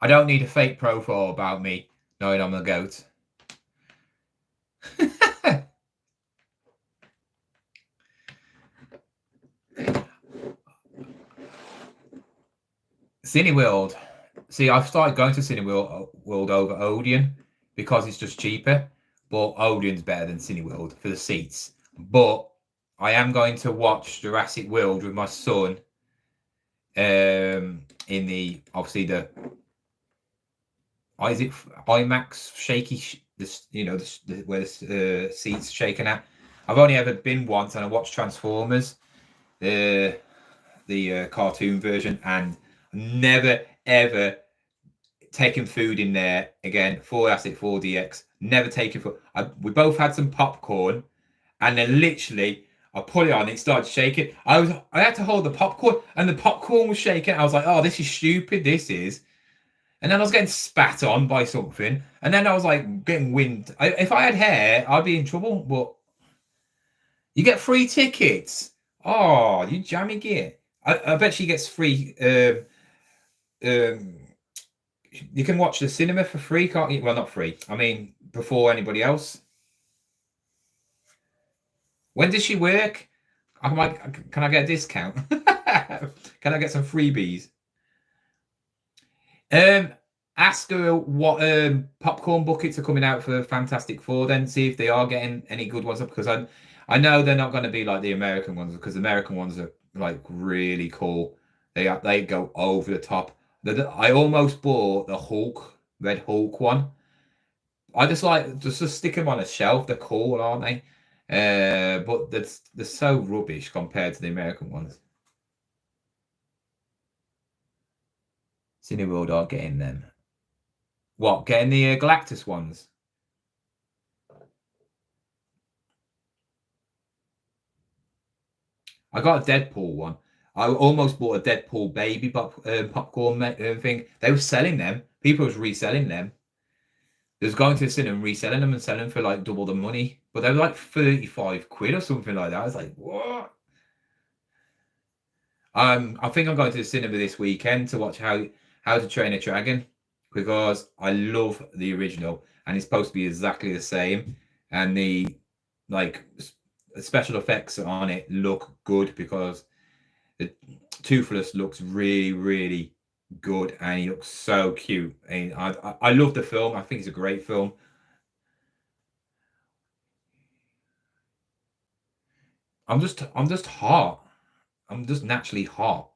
I don't need a fake profile about me knowing I'm the goat. Cineworld. See, I've started going to Cineworld over Odeon because it's just cheaper. But Odeon's better than Cineworld for the seats. But I am going to watch Jurassic World with my son. In the obviously the is it IMAX shaky? Where the seats shaken at. I've only ever been once, and I watched Transformers, the cartoon version, and never ever taken food in there again. 4DX. Never taken food. We both had some popcorn, and then literally I put it on. It started shaking. I had to hold the popcorn, and the popcorn was shaking. I was like, "Oh, this is stupid. This is." And then I was getting spat on by something, and then I was like getting wind. If I had hair, I'd be in trouble. But you get free tickets. Oh, you jammy git. I bet she gets free. You can watch the cinema for free, can't you? Well, not free. I mean, before anybody else. When does she work? Can I get a discount? Can I get some freebies? Ask her what popcorn buckets are coming out for Fantastic Four. Then see if they are getting any good ones up, because I know they're not going to be like the American ones, because the American ones are like really cool. They go over the top. I almost bought the Red Hulk one. I just like just to stick them on a shelf. They're cool, aren't they? But they're so rubbish compared to the American ones. Cineworld are getting them. What? Getting the Galactus ones? I got a Deadpool one. I almost bought a Deadpool baby popcorn thing. They were selling them. People was reselling them. They was going to the cinema and reselling them and selling them for like double the money. But they were like 35 quid or something like that. I was like, what? I think I'm going to the cinema this weekend to watch How to Train a Dragon, because I love the original and it's supposed to be exactly the same. And the special effects on it look good, because the Toothless looks really, really good, and he looks so cute. And I love the film. I think it's a great film. I'm just hot. I'm just naturally hot.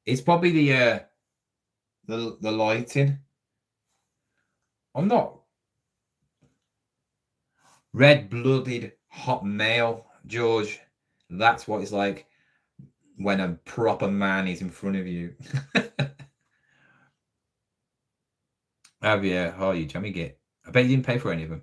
It's probably the lighting. I'm not red-blooded hot male, George. That's what it's like when a proper man is in front of you. Oh yeah, how are you, Jammy Git? I bet you didn't pay for any of them.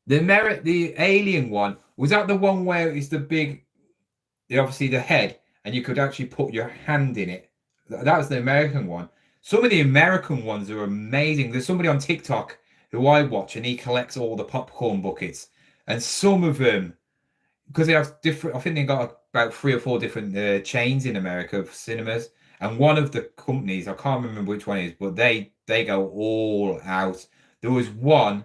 The alien one, was that the one where it's obviously the head, and you could actually put your hand in it? That was the American one. Some of the American ones are amazing. There's somebody on TikTok who I watch, and he collects all the popcorn buckets, and some of them, because they have different. I think they got about 3 or 4 different chains in America of cinemas, and one of the companies, I can't remember which one it is, but they go all out. There was one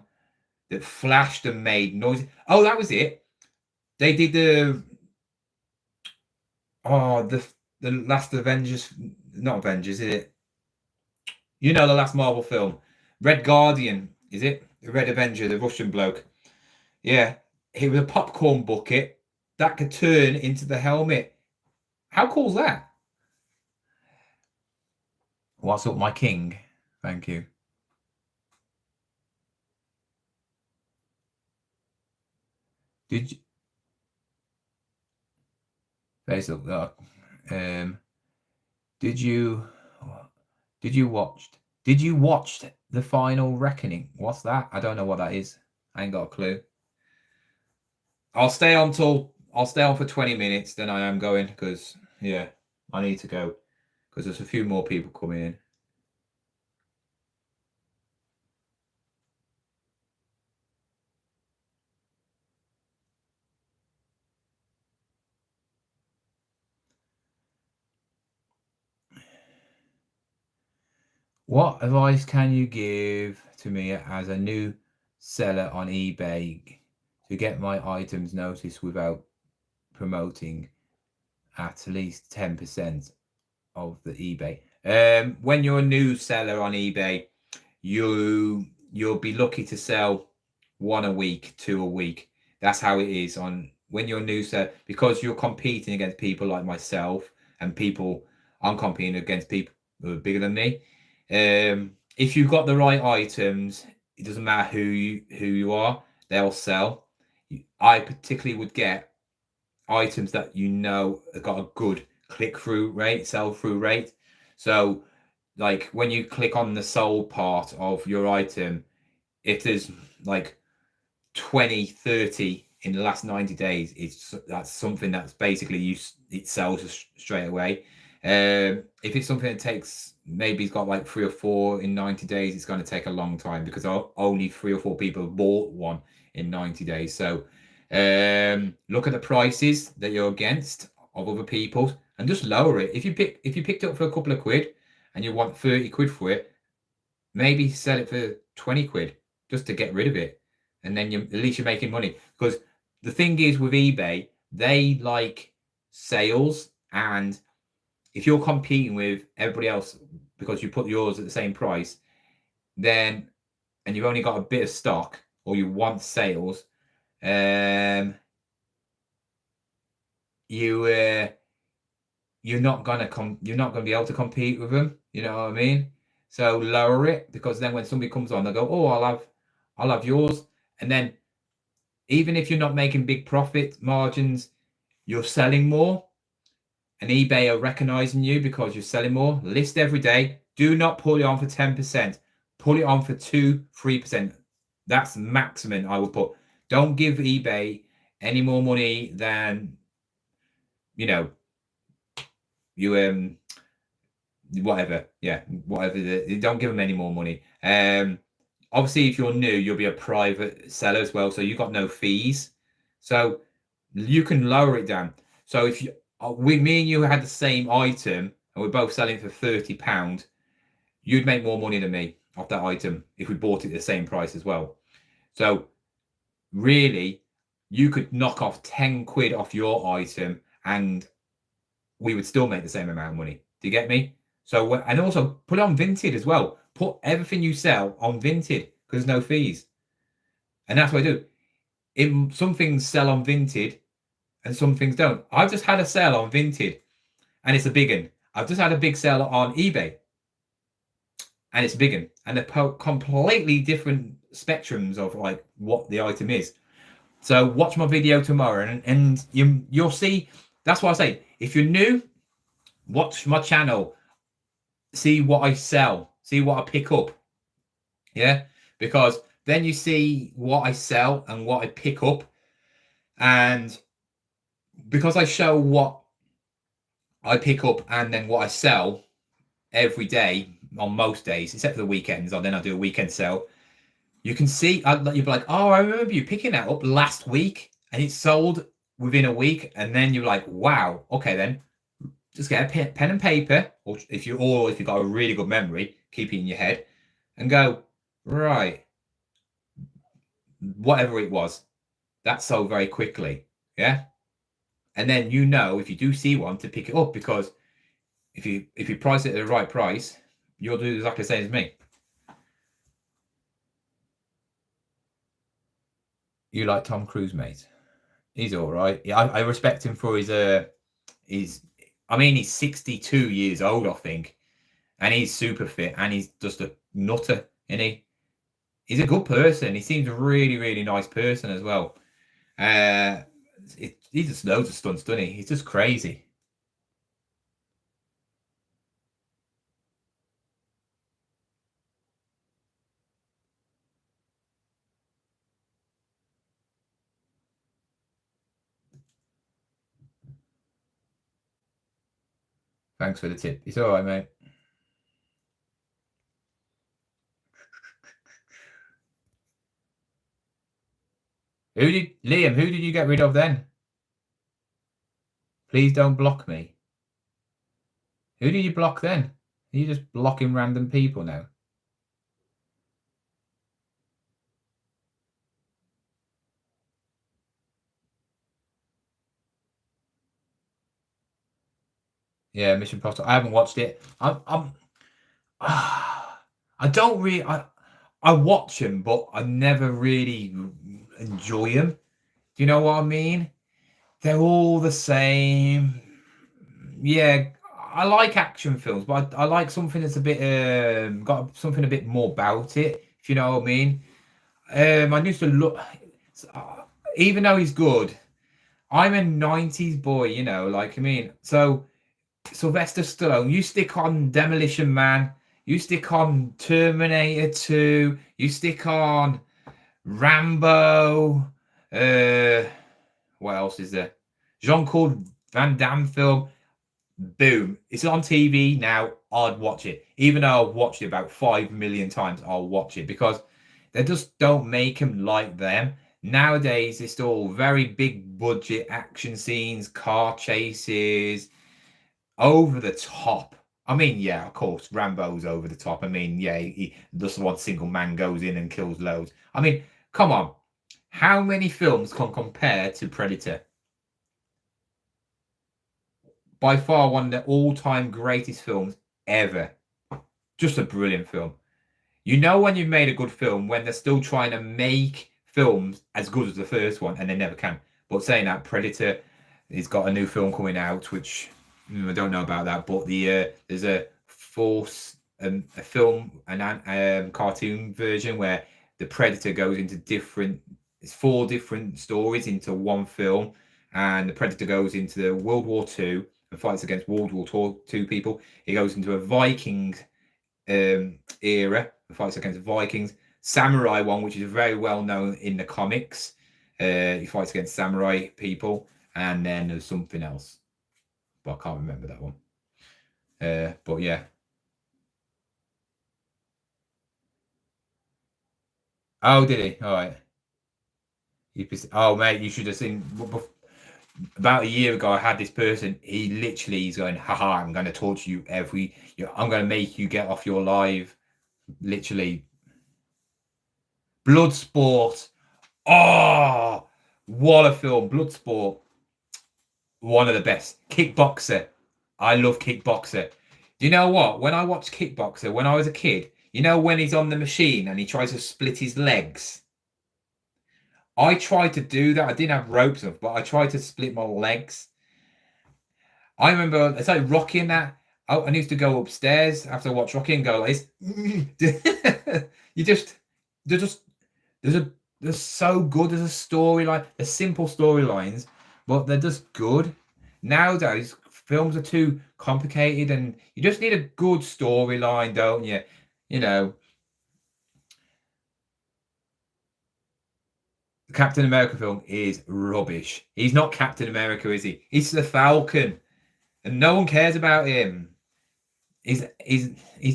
that flashed and made noise. Oh, that was it. They did the last Avengers, not Avengers, is it? You know, the last Marvel film, Red Guardian, is it? The Red Avenger, the Russian bloke. Yeah, it was a popcorn bucket that could turn into the helmet. How cool's that? What's up, my king? Thank you. Did you face up? Did you watch the Final Reckoning? What's that? I don't know what that is. I ain't got a clue. I'll stay on for 20 minutes. Then I am going because yeah, I need to go because there's a few more people coming in. What advice can you give to me as a new seller on eBay to get my items noticed without promoting at least 10% of the eBay? When you're a new seller on eBay, you'll be lucky to sell 1 a week, 2 a week. That's how it is on when you're a new seller, because you're competing against people like myself and people. I'm competing against people who are bigger than me. If you've got the right items, it doesn't matter who you are, they'll sell. I particularly would get items that have got a good click-through rate, sell-through rate. So like when you click on the sold part of your item, if there's like 20, 30 in the last 90 days, that's something that's basically it sells straight away. If it's something that takes, maybe it's got like 3 or 4 in 90 days, it's going to take a long time because only 3 or 4 people have bought one in 90 days. So look at the prices that you're against of other people and just lower it. If you picked it up for a couple of quid and you want 30 quid for it, maybe sell it for 20 quid just to get rid of it. And then at least you're making money. Because the thing is with eBay, they like sales, and if you're competing with everybody else because you put yours at the same price, then and you've only got a bit of stock or you want sales, you're not gonna be able to compete with them. You know what I mean? So lower it, because then when somebody comes on, they'll go, "Oh, I'll have yours." And then even if you're not making big profit margins, you're selling more, and eBay are recognizing you because you're selling more. List every day. Do not put it on for 10%. Put it on for 2-3%. That's maximum I would put. Don't give eBay any more money than you whatever. Yeah, whatever. Don't give them any more money. Obviously, if you're new, you'll be a private seller as well, so you've got no fees. So you can lower it down. So if me and you had the same item and we're both selling for £30, you'd make more money than me off that item if we bought it at the same price as well. So really, you could knock off 10 quid off your item and we would still make the same amount of money. Do you get me? So, and also put it on Vinted as well. Put everything you sell on Vinted because there's no fees. And that's what I do. Some things sell on Vinted and some things don't. I've just had a sale on Vinted and it's a big one. I've just had a big sale on eBay and it's a big one. And they're completely different spectrums of like what the item is. So watch my video tomorrow and you'll see. That's what I say. If you're new, watch my channel. See what I sell. See what I pick up. Yeah, because then you see what I sell and what I pick up, and because I show what I pick up and then what I sell every day on most days, except for the weekends, or then I do a weekend sale. You can see, you'll be like, "Oh, I remember you picking that up last week, and it sold within a week, and then you're like, wow, okay, then just get a pen and paper, or if you've got a really good memory, keep it in your head, and go, right, whatever it was, that sold very quickly, yeah. And then if you do see one, to pick it up, because if you price it at the right price, you'll do exactly the same as me. You like Tom Cruise, mate? He's all right. Yeah, I respect him for his. I mean, he's 62 years old, I think, and he's super fit, and he's just a nutter, isn't he? He's a good person. He seems a really, really nice person as well. He just loads of stunts, doesn't he? He's just crazy. Thanks for the tip. It's all right, mate. Liam, who did you get rid of then? Please don't block me. Who did you block then? Are you just blocking random people now? Yeah, Mission Impossible. I haven't watched it. I don't really. I watch them, but I never really enjoy them. Do you know what I mean? They're all the same. Yeah, I like action films, but I like something that's a bit got something a bit more about it. If you know what I mean. I used to look, even though he's good. I'm a '90s boy, like, I mean, so Sylvester Stallone, you stick on Demolition Man, you stick on Terminator 2, you stick on Rambo, what else is there? Jean-Claude Van Damme film. Boom. It's on TV now. I'd watch it. Even though I've watched it about 5 million times, I'll watch it, because they just don't make them like them. Nowadays, it's all very big budget action scenes, car chases, over the top. I mean, yeah, of course, Rambo's over the top. I mean, yeah, just one single man goes in and kills loads. I mean, come on. How many films can compare to Predator? By far one of the all-time greatest films ever. Just a brilliant film. You know when you've made a good film when they're still trying to make films as good as the first one, and they never can. But saying that, Predator has got a new film coming out, which I don't know about that. But there's a film, an cartoon version where the Predator goes into it's 4 different stories into one film, and the Predator goes into the World War II and fights against World War II people. He goes into a Viking era and fights against Vikings. Samurai one, which is very well known in the comics. He fights against samurai people, and then there's something else, but I can't remember that one. But yeah. Oh, did he? All right. Oh, mate, you should have seen. About a year ago, I had this person. He's going, haha, I'm going to torture you I'm going to make you get off your live. Literally. Bloodsport. Oh, what a film. Bloodsport. One of the best. Kickboxer. I love Kickboxer. Do you know what? When I watched Kickboxer when I was a kid, when he's on the machine and he tries to split his legs? I tried to do that. I didn't have ropes enough, but I tried to split my legs. I remember it's like Rocky and that. I used to go upstairs after I watched Rocky and go like this. They're so good. There's a storyline. They're simple storylines, but they're just good. Nowadays, films are too complicated, and you just need a good storyline, don't you? The Captain America film is rubbish. He's not Captain America, is he? He's the Falcon, and no one cares about him. He's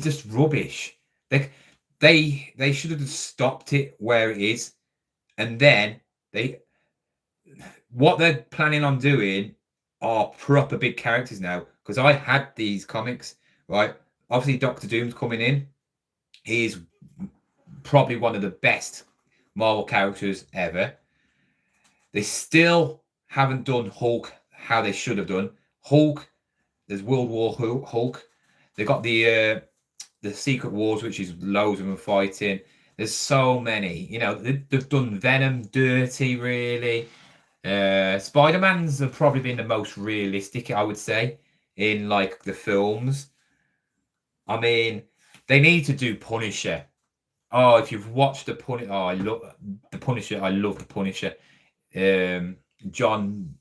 just rubbish. They should have just stopped it where it is, and then what they're planning on doing are proper big characters now. Because I had these comics, right? Obviously, Doctor Doom's coming in. He's probably one of the best Marvel characters ever. They still haven't done Hulk how they should have done. Hulk, there's World War Hulk. They got the Secret Wars, which is loads of them fighting. There's so many. They've done Venom dirty, really. Spider-Man's have probably been the most realistic, I would say, in like the films. I mean, they need to do Punisher. Oh, if you've watched the Punisher, I love the Punisher. I love the Punisher. John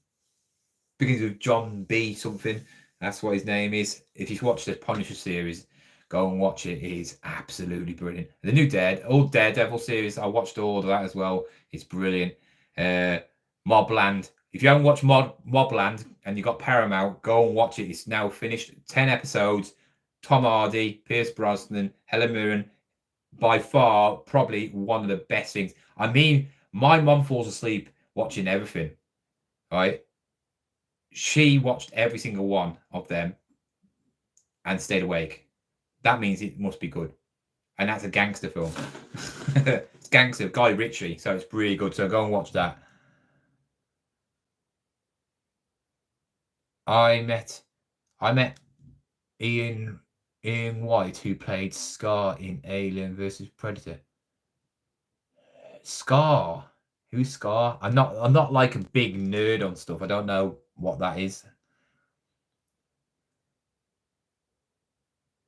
begins with John B something. That's what his name is. If you've watched the Punisher series, go and watch it. It is absolutely brilliant. The new old Daredevil series, I watched all of that as well. It's brilliant. Mobland. If you haven't watched Mobland and you got Paramount, go and watch it. It's now finished. 10 episodes. Tom Hardy, Pierce Brosnan, Helen Mirren. By far, probably one of the best things. I mean, my mum falls asleep watching everything, right? She watched every single one of them and stayed awake. That means it must be good. And that's a gangster film. It's gangster, Guy Ritchie, so it's really good. So go and watch that. I met Ian White, who played Scar in Alien versus Predator. Scar? Who's Scar? I'm not like a big nerd on stuff. I don't know what that is.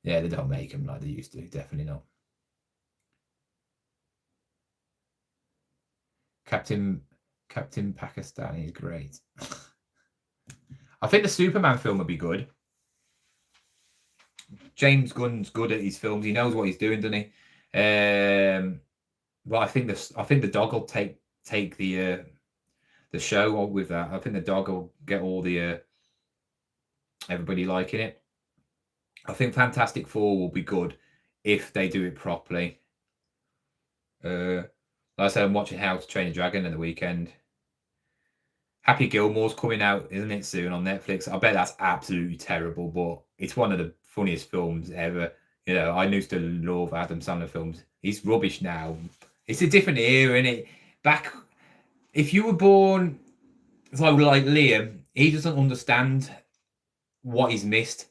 Yeah, they don't make them like they used to. Definitely not. Captain Pakistan is great. I think the Superman film would be good. James Gunn's good at his films. He knows what he's doing, doesn't he? Well, I think the dog will take the show with that. I think the dog will get all the everybody liking it. I think Fantastic Four will be good if they do it properly. Like I said, I'm watching How to Train a Dragon at the weekend. Happy Gilmore's coming out, isn't it, soon on Netflix? I bet that's absolutely terrible, but it's one of the funniest films ever. I used to love Adam Sandler films. He's rubbish now. It's a different era, isn't it? Back, if you were born, it's like Liam, he doesn't understand what he's missed.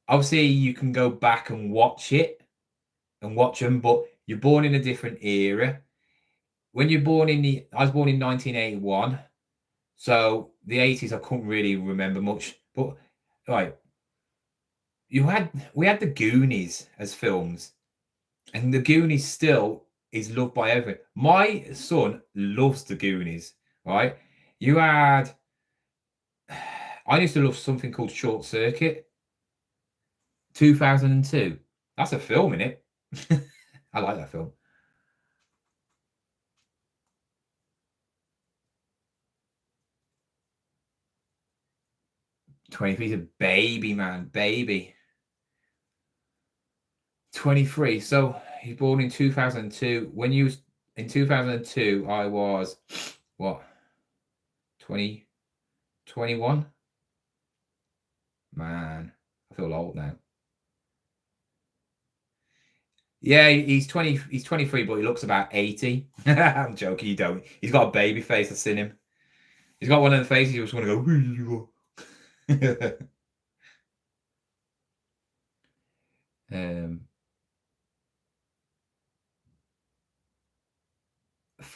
Obviously, you can go back and watch it and watch them, but you're born in a different era. When you're born I was born in 1981, so the 80s I couldn't really remember much. But right, we had the Goonies as films, and the Goonies still is loved by everyone. My son loves the Goonies. Right, you had. I used to love something called Short Circuit. 2002. That's a film, innit? I like that film. 23 is a baby, man. Baby. 23. So he's born in 2002. When you was in 2002, I was what? 20, 21? Man, I feel old now. Yeah, he's 20. He's 23, but he looks about 80. I'm joking. You don't. He's got a baby face. I've seen him. He's got one of the faces you just want to go.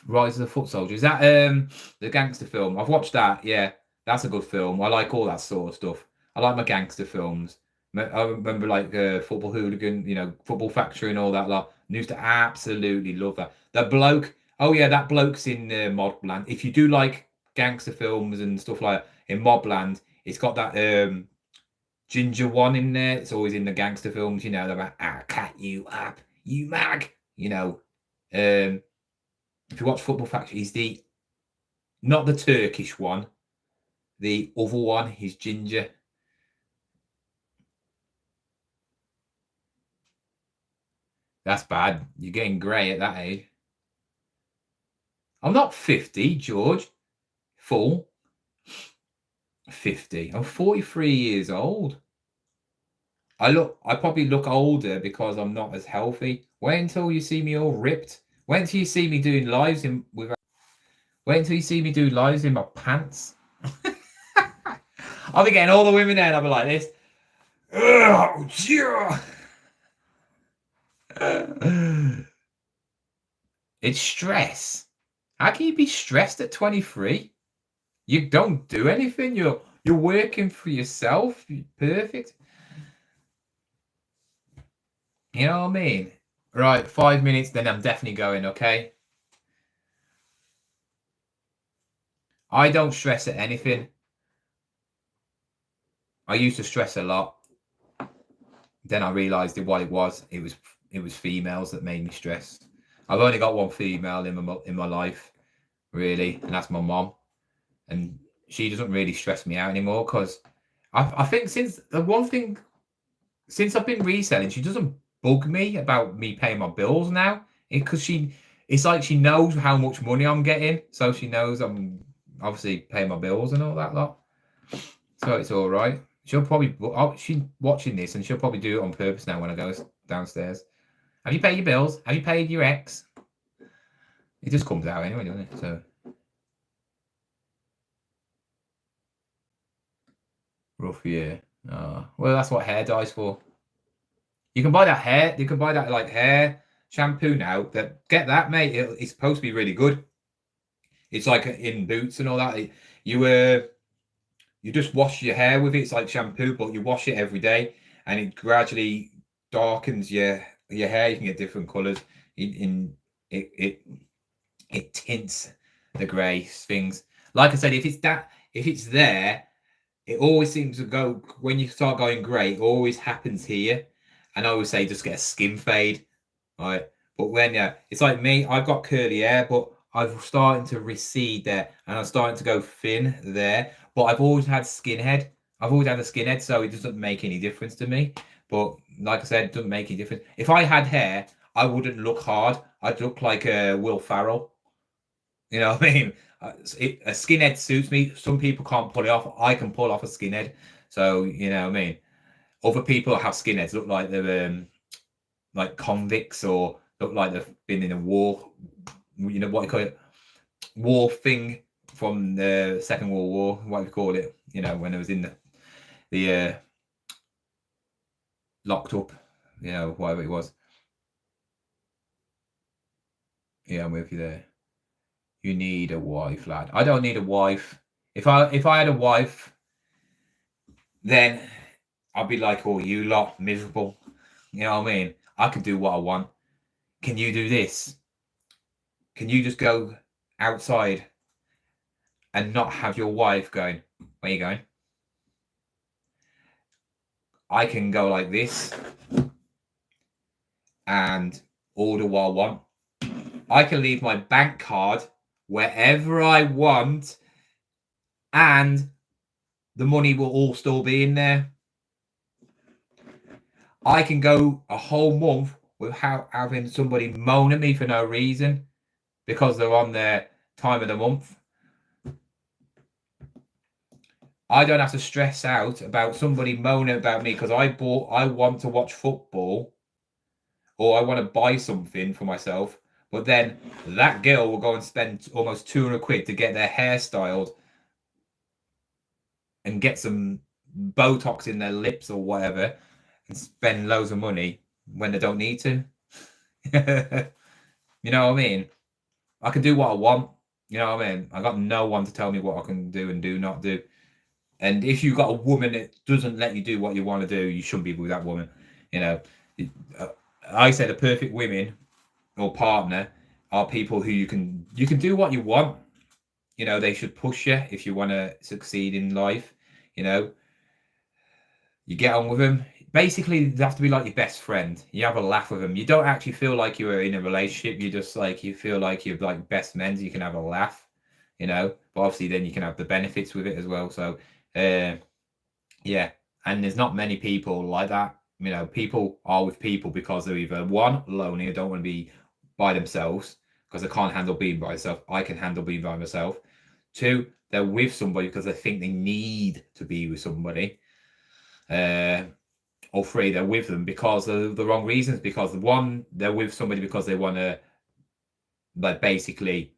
Rise of the Foot Soldier. Is that the gangster film? I've watched that. Yeah, that's a good film. I like all that sort of stuff. I like my gangster films. I remember like Football Hooligan, Football Factory and all that lot. I used to absolutely love that. That bloke. Oh yeah, that bloke's in Mobland. If you do like gangster films and stuff like that, in Mobland, it's got that ginger one in there. It's always in the gangster films. They're about I'll cut you up, you mag. If you watch Football Factory, he's not the Turkish one, the other one. He's ginger. That's bad. You're getting grey at that age. I'm not 50, George. full 50. I'm 43 years old. I probably look older because I'm not as healthy. Wait until you see me all ripped. Wait until you see me doing lives wait until you see me do lives in my pants. I'll be getting all the women there and I'll be like this. Oh, yeah. It's stress. How can you be stressed at 23? You don't do anything. You're working for yourself. You're perfect. You know what I mean? Right, 5 minutes, then I'm definitely going, okay? I don't stress at anything. I used to stress a lot. Then I realised what it was. It was females that made me stress. I've only got one female in my life, really, and that's my mom. And she doesn't really stress me out anymore because I think since I've been reselling, she doesn't bug me about me paying my bills now because it's like she knows how much money I'm getting, so she knows I'm obviously paying my bills and all that lot. So it's all right. She'll probably she's watching this and she'll probably do it on purpose now when I go downstairs. Have you paid your bills? Have you paid your ex? It just comes out anyway, doesn't it? So rough year. Well, that's what hair dye's for. You can buy that like hair shampoo now. Get that, mate. It's supposed to be really good. It's like in Boots and all that. You just wash your hair with it. It's like shampoo, but you wash it every day, and it gradually darkens your hair. You can get different colors. It tints the grey things. Like I said, if it's there, it always seems to go when you start going grey. It always happens here, and I always say just get a skin fade, right? But when it's like me, I've got curly hair, but I've starting to recede there, and I'm starting to go thin there. But I've always had skinhead. I've always had a skinhead, so it doesn't make any difference to me. But like I said, it doesn't make any difference. If I had hair, I wouldn't look hard. I'd look like Will Ferrell. You know what I mean? A skinhead suits me. Some people can't pull it off. I can pull off a skinhead. So, you know what I mean? Other people have skinheads look like they're like convicts or look like they've been in a war. You know what you call it? War thing from the Second World War. What do you call it? You know, when it was in the locked up. You know, whatever it was. Yeah, I'm with you there. You need a wife, lad. I don't need a wife. If I had a wife, then I'd be like, oh, you lot miserable. You know what I mean? I can do what I want. Can you do this? Can you just go outside and not have your wife going, where are you going? I can go like this and order what I want. I can leave my bank card wherever I want and the money will all still be in there. I can go a whole month without having somebody moan at me for no reason because they're on their time of the month. I don't have to stress out about somebody moaning about me because I want to watch football or I want to buy something for myself. But then that girl will go and spend almost 200 quid to get their hair styled and get some Botox in their lips or whatever and spend loads of money when they don't need to. You know what I mean? I can do what I want. You know what I mean? I got no one to tell me what I can do and do not do. And if you've got a woman that doesn't let you do what you want to do, you shouldn't be with that woman. You know, I say the perfect women or partner are people who you can do what you want. You know, they should push you if you want to succeed in life. You know, you get on with them. Basically, they have to be like your best friend. You have a laugh with them. You don't actually feel like you're in a relationship. You just like you feel like you're like best men. You can have a laugh. You know, but obviously then you can have the benefits with it as well. So, yeah, and there's not many people like that. You know, people are with people because they're either one, lonely, or don't want to be by themselves because they can't handle being by themselves. I can handle being by myself. 2, they're with somebody because they think they need to be with somebody. Or 3, they're with them because of the wrong reasons. Because the 1, they're with somebody because they want to, like, basically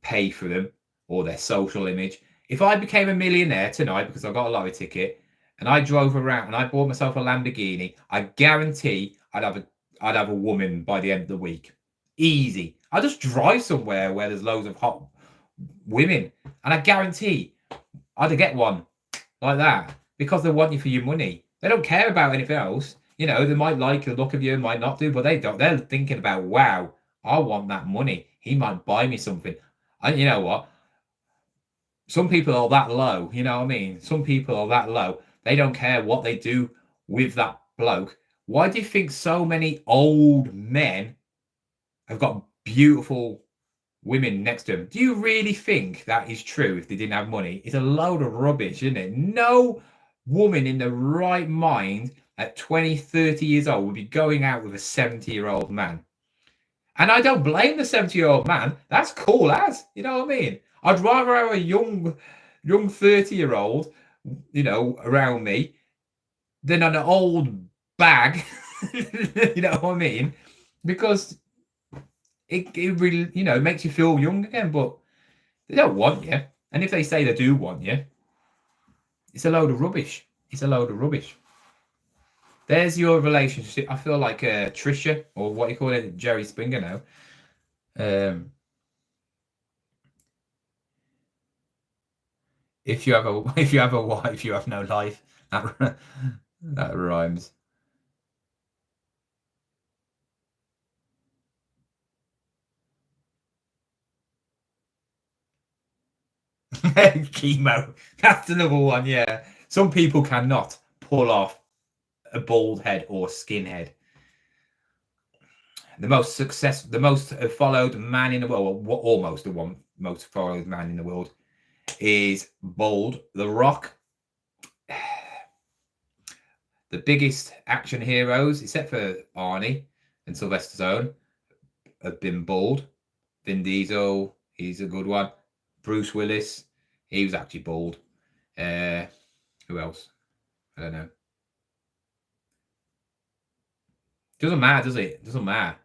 pay for them or their social image. If I became a millionaire tonight because I got a lottery ticket and I drove around and I bought myself a Lamborghini, I guarantee I'd have a woman by the end of the week. Easy. I just drive somewhere where there's loads of hot women, and I guarantee I'd get one like that because they want you for your money. They don't care about anything else. You know, they might like the look of you, might not do, but they don't. They're thinking about, wow, I want that money. He might buy me something. And you know what? Some people are that low. You know what I mean? Some people are that low. They don't care what they do with that bloke. Why do you think so many old men have got beautiful women next to them? Do you really think that is true if they didn't have money? It's a load of rubbish, isn't it? No woman in the right mind at 20, 30 years old would be going out with a 70-year-old man. And I don't blame the 70-year-old man. That's cool as, you know what I mean? I'd rather have a young 30-year-old, you know, around me than an old bag. You know what I mean? Because it really, you know, makes you feel young again, but they don't want you. And if they say they do want you, it's a load of rubbish. It's a load of rubbish. There's your relationship. I feel like Trisha, or what you call it, Jerry Springer now. If you have a wife, you have no life. That rhymes. Chemo. That's another one. Yeah. Some people cannot pull off a bald head or skin head. The most followed man in the world, almost the one most followed man in the world, is bald. The Rock. The biggest action heroes, except for Arnie and Sylvester Stallone, have been bald. Vin Diesel, he's a good one. Bruce Willis, he was actually bald. Who else? I don't know. Doesn't matter, does it? Doesn't matter.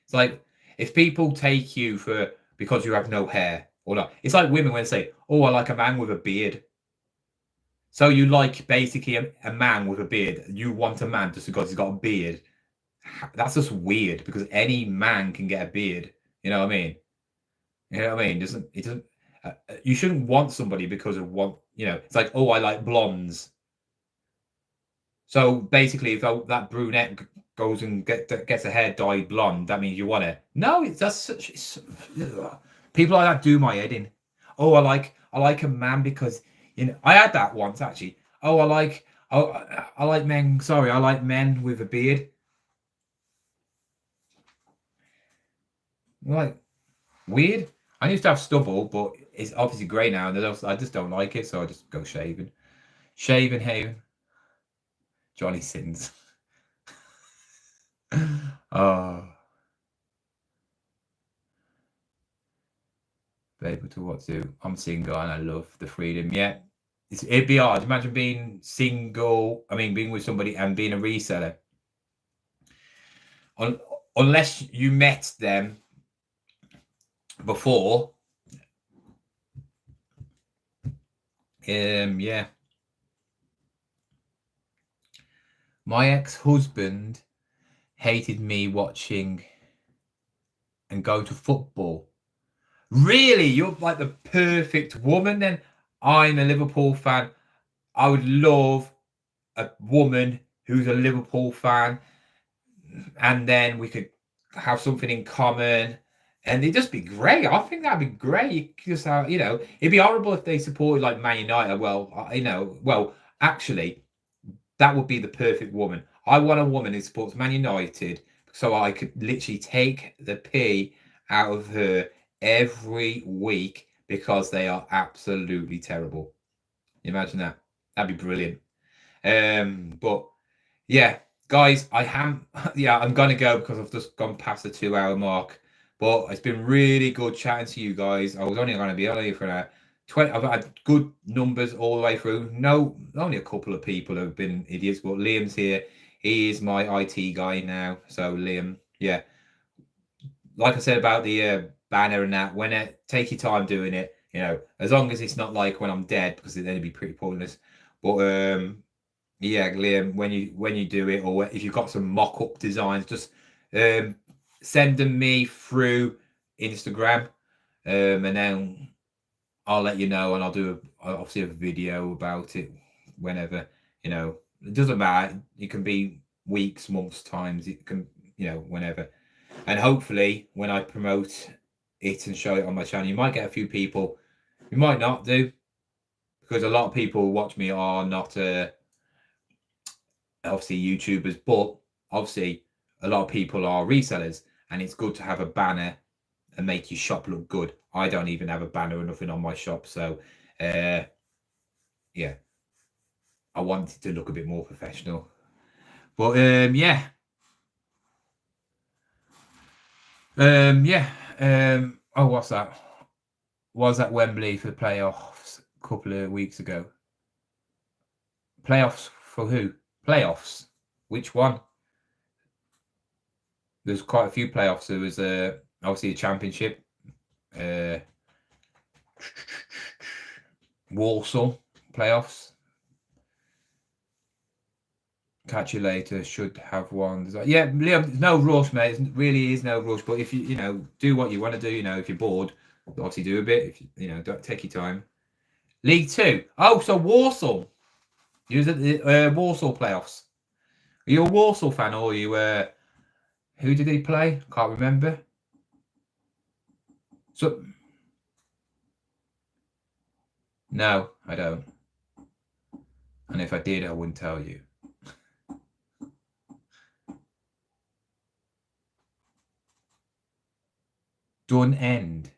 It's like if people take you for because you have no hair or not. It's like women when they say, "Oh, I like a man with a beard." So you like basically a man with a beard. You want a man just because he's got a beard. That's just weird because any man can get a beard. You know what I mean? You know what I mean? It doesn't. You shouldn't want somebody because of what you know. It's like, oh, I like blondes. So basically, if that brunette goes and gets her hair dyed blonde, that means you want it. No, that's such. People like that do my head in. Oh, I like a man because you know I had that once actually. Oh, I like men. Sorry, I like men with a beard. Like weird. I used to have stubble, but it's obviously grey now, and I just don't like it, so I just go shaving. Shaving haven. Johnny Sins. Oh. Be able to what to. I'm single and I love the freedom. Yeah. It'd be hard. Imagine being single, being with somebody and being a reseller. Unless you met them before. Yeah. My ex-husband hated me watching and going to football. Really? You're like the perfect woman then? I'm a Liverpool fan. I would love a woman who's a Liverpool fan, and then we could have something in common, and it'd just be great. I think that'd be great. Just you know, it'd be horrible if they supported like Man United. Well, you know, actually, that would be the perfect woman. I want a woman who supports Man United, so I could literally take the pee out of her every week because they are absolutely terrible. Imagine that. That'd be brilliant. But yeah, guys, I'm gonna go because I've just gone past the 2-hour mark. But it's been really good chatting to you guys. I was only going to be on here for an hour. 20, I've had good numbers all the way through. No, only a couple of people have been idiots, but Liam's here. He is my IT guy now. So Liam, yeah, like I said about the banner and that, when take your time doing it, as long as it's not like when I'm dead, because then it'd be pretty pointless. But yeah, Liam, when you do it, or if you've got some mock-up designs, just send them me through Instagram, and then I'll let you know, and I'll do obviously a video about it whenever. It doesn't matter. It can be weeks, months, times. It can, whenever. And hopefully, when I promote it and show it on my channel, you might get a few people. You might not do, because a lot of people who watch me are not obviously YouTubers, but obviously a lot of people are resellers, and it's good to have a banner and make your shop look good. I don't even have a banner or nothing on my shop, so yeah, I want it to look a bit more professional. But yeah. Oh, what's that? Was at Wembley for playoffs a couple of weeks ago. Playoffs for who? Playoffs? Which one? There's quite a few playoffs. There was obviously a championship. Warsaw playoffs. Catch you later. Should have one. Yeah, Liam, there's no rush, mate. There really is no rush. But if you do what you want to do, if you're bored, obviously do a bit. If don't take your time. League Two. Oh, so Warsaw. You was at the Warsaw playoffs. Are you a Warsaw fan, or are you? Who did he play? Can't remember. So, no, I don't. And if I did, I wouldn't tell you. Done end.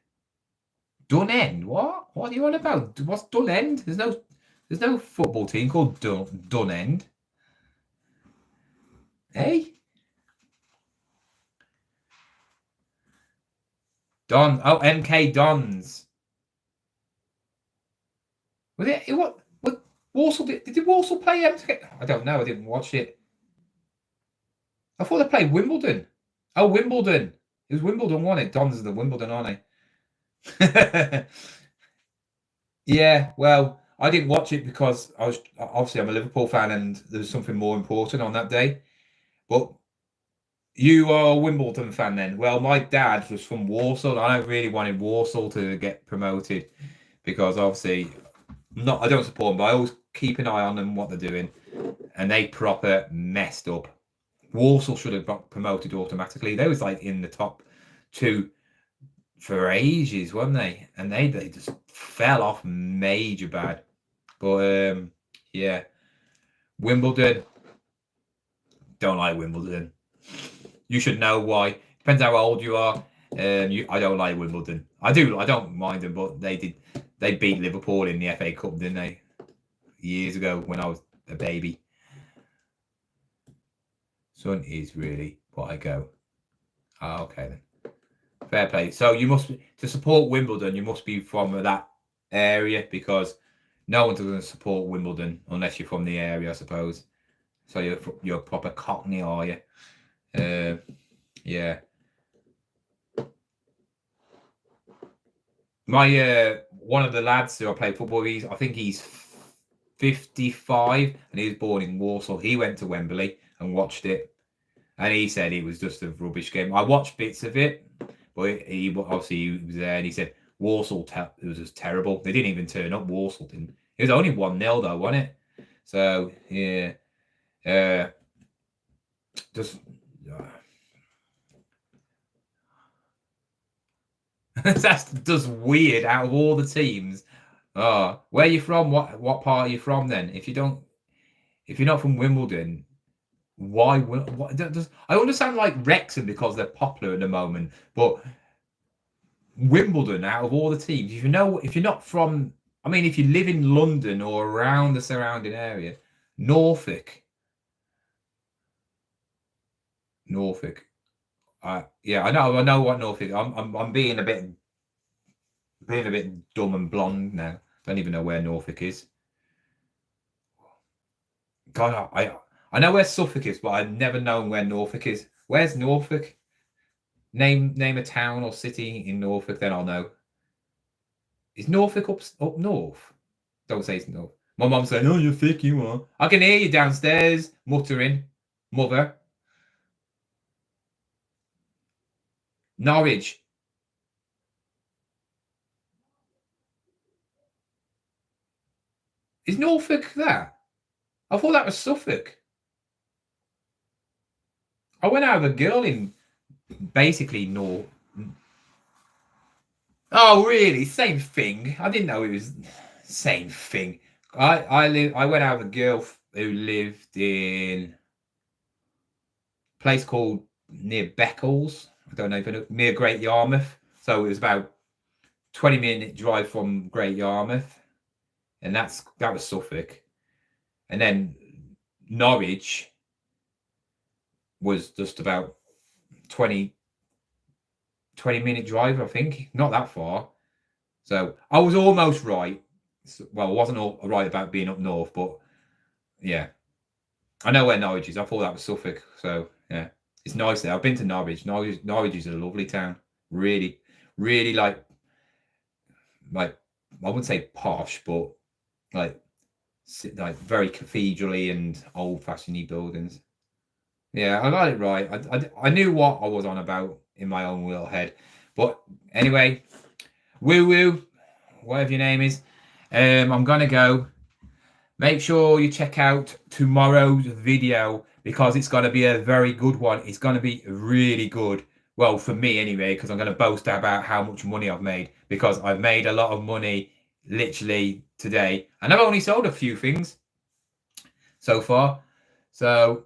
Done end? What? What are you on about? What's done end? There's no football team called Done End. Hey? Don. Oh, MK Dons. Was it what Warsaw did Warsaw play MK? I don't know. I didn't watch it. I thought they played Wimbledon. Oh, Wimbledon. It was Wimbledon, wasn't it? Dons are the Wimbledon, aren't they? Yeah, well, I didn't watch it because I'm a Liverpool fan, and there was something more important on that day. But you are a Wimbledon fan then? Well, my dad was from Warsaw, and I really wanted Warsaw to get promoted, because obviously I don't support them, but I always keep an eye on them, what they're doing, and they proper messed up. Warsaw should have got promoted automatically. They was like in the top two for ages, weren't they? And they just fell off major bad. But yeah, Wimbledon. Don't like Wimbledon. You should know why. Depends how old you are. I don't like Wimbledon. I don't mind them, but they beat Liverpool in the FA Cup, didn't they? Years ago when I was a baby. Son is really what I go. Oh, okay then. Fair play. So you must to support Wimbledon. You must be from that area, because no one's going to support Wimbledon unless you're from the area, I suppose. So you're a proper Cockney, are you? Yeah. My one of the lads who I play football, I think he's 55, and he was born in Warsaw. He went to Wembley and watched it, and he said it was just a rubbish game. I watched bits of it, but he obviously he was there, and he said Warsaw it was just terrible. They didn't even turn up. Warsaw didn't. It was only 1-0 though, wasn't it? So yeah, just. That's just weird. Out of all the teams, where are you from? What part are you from then? If you're not from Wimbledon, why? What does I understand like Wrexham because they're popular at the moment, but Wimbledon, out of all the teams, if you're not from, I mean, if you live in London or around the surrounding area, Norfolk. Yeah, I know what Norfolk is. I'm being a bit dumb and blonde now. Don't even know where Norfolk is. God, I know where Suffolk is, but I've never known where Norfolk is. Where's Norfolk? Name a town or city in Norfolk, then I'll know. Is Norfolk up north? Don't say it's north. My mom's saying, "Oh, you're thick, you are." I can hear you downstairs muttering, "Mother." Norwich. Is Norfolk there? I thought that was Suffolk. I went out with a girl in basically North. Oh, really? Same thing. I didn't know it was same thing. I went out with a girl who lived in a place called near Beccles. I don't know if you know, near Great Yarmouth. So it was about 20-minute drive from Great Yarmouth, and that was Suffolk. And then Norwich was just about 20-minute drive, I think. Not that far. So I was almost right. Well, I wasn't all right about being up north, but yeah. I know where Norwich is. I thought that was Suffolk. So yeah. It's nice there. I've been to Norwich. Norwich is a lovely town. Really, really like I wouldn't say posh, but like very cathedral-y and old-fashioned buildings. Yeah, I got it right. I knew what I was on about in my own little head. But anyway, woo woo, whatever your name is. I'm gonna go. Make sure you check out tomorrow's video because it's gonna be a very good one. It's gonna be really good. Well, for me anyway, because I'm gonna boast about how much money I've made because I've made a lot of money literally today, and I've only sold a few things so far. So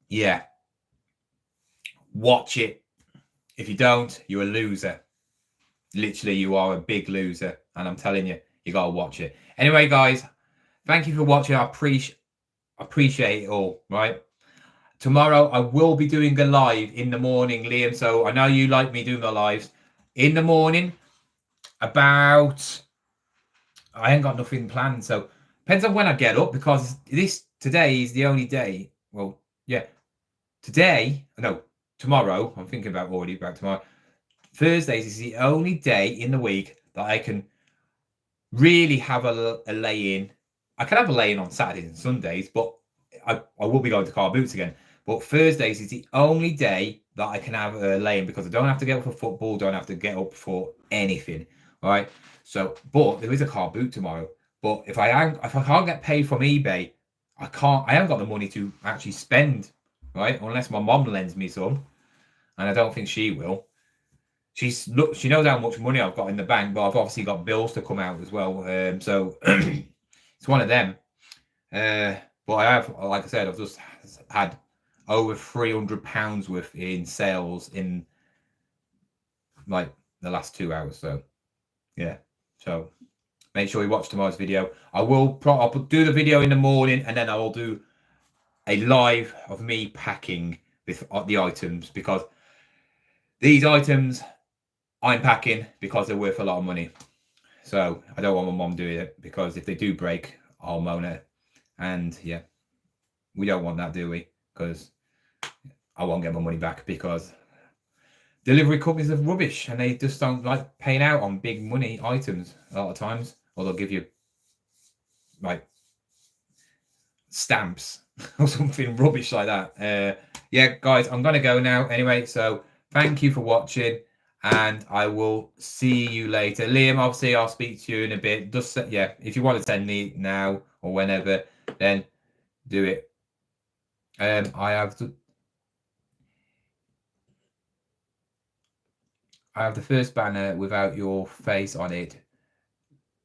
yeah, watch it. If you don't, you're a loser. Literally, you are a big loser, and I'm telling you, you gotta watch it. Anyway, guys, thank you for watching. I appreciate it all. Right, tomorrow I will be doing a live in the morning, Liam. So I know you like me doing the lives in the morning. About I ain't got nothing planned, so depends on when I get up because today is the only day. Well, yeah, tomorrow. I'm thinking about already about tomorrow. Thursdays is the only day in the week that I can really have a lay-in. I can have a lay-in on Saturdays and Sundays, but I will be going to car boots again. But Thursdays is the only day that I can have a lay-in because I don't have to get up for football, don't have to get up for anything. All right. So, but there is a car boot tomorrow. But if I can't get paid from eBay, I haven't got the money to actually spend, right? Unless my mom lends me some, and I don't think she will. She knows how much money I've got in the bank, but I've obviously got bills to come out as well. So it's one of them. But I have, like I said, I've just had over £300 worth in sales in like the last 2 hours. So yeah. So make sure you watch tomorrow's video. I'll do the video in the morning, and then I will do a live of me packing the items because these items I'm packing because they're worth a lot of money. So I don't want my mom doing it because if they do break, I'll moan it. And yeah, we don't want that, do we? Because I won't get my money back because delivery companies are rubbish and they just don't like paying out on big money items a lot of times, or they'll give you like stamps or something rubbish like that. Yeah, guys, I'm gonna go now anyway. So thank you for watching, and I will see you later. Liam, obviously, I'll speak to you in a bit. Just yeah, if you want to send me now or whenever, then do it. I have the first banner without your face on it,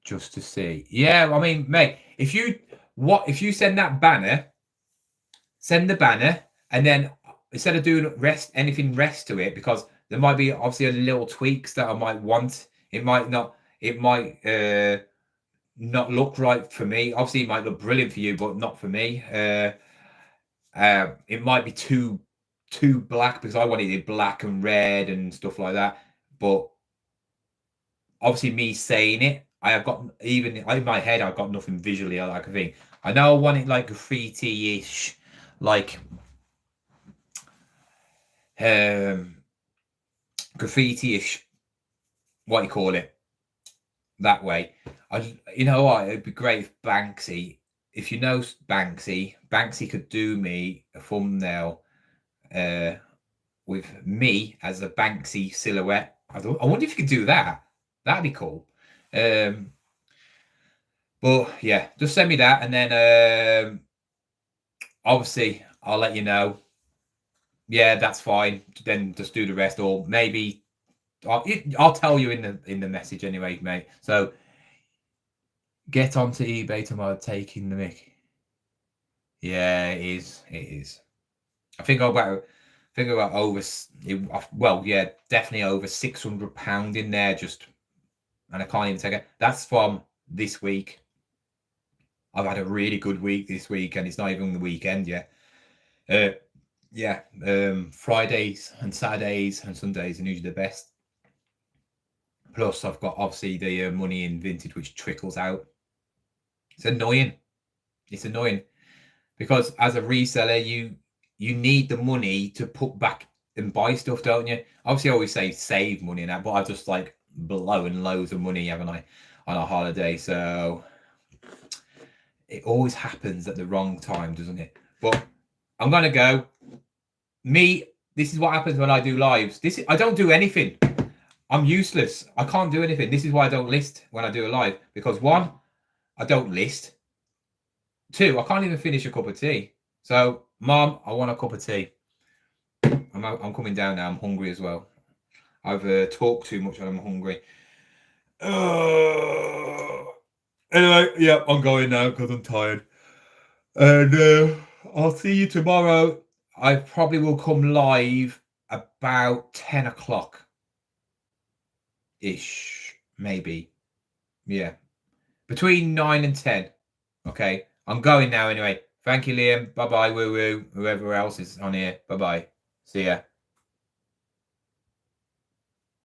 just to see. Yeah, I mean, mate, if you send that banner, send the banner, and then instead of doing anything rest to it, because there might be obviously a little tweaks that I might want. It might not look right for me. Obviously, it might look brilliant for you, but not for me. It might be too too black because I wanted it black and red and stuff like that. But obviously, me saying it, I have got even in my head, I've got nothing visually I can think. I know I want it like graffiti-ish, like graffiti-ish. What do you call it? That way. You know what? It'd be great if Banksy, if you know Banksy could do me a thumbnail with me as a Banksy silhouette. I wonder if you could do that. That'd be cool. But yeah, just send me that, and then obviously I'll let you know. Yeah, that's fine. Then just do the rest, or maybe I'll tell you in the message anyway, mate. So get onto eBay tomorrow, taking the mick. Yeah, it is. It is. I think about over. Well, yeah, definitely over £600 in there. Just, and I can't even take it. That's from this week. I've had a really good week this week, and it's not even the weekend yet. Yeah, Fridays and Saturdays and Sundays are usually the best. Plus, I've got obviously the money in Vinted, which trickles out. It's annoying. It's annoying because as a reseller, you need the money to put back and buy stuff, don't you? Obviously, I always say save money and that, but I just like blowing loads of money, haven't I, on a holiday? So it always happens at the wrong time, doesn't it? But I'm gonna go. This is what happens when I do lives. I don't do anything. I'm useless. I can't do anything. This is why I don't list when I do a live, because one, I don't list. Two, I can't even finish a cup of tea. So, Mom, I want a cup of tea. I'm coming down now. I'm hungry as well. I've talked too much and I'm hungry. Anyway, yeah, I'm going now because I'm tired. And I'll see you tomorrow. I probably will come live about 10 o'clock ish, maybe. Yeah. Between 9 and 10. Okay. I'm going now anyway. Thank you, Liam. Bye bye, woo woo. Whoever else is on here. Bye bye. See ya.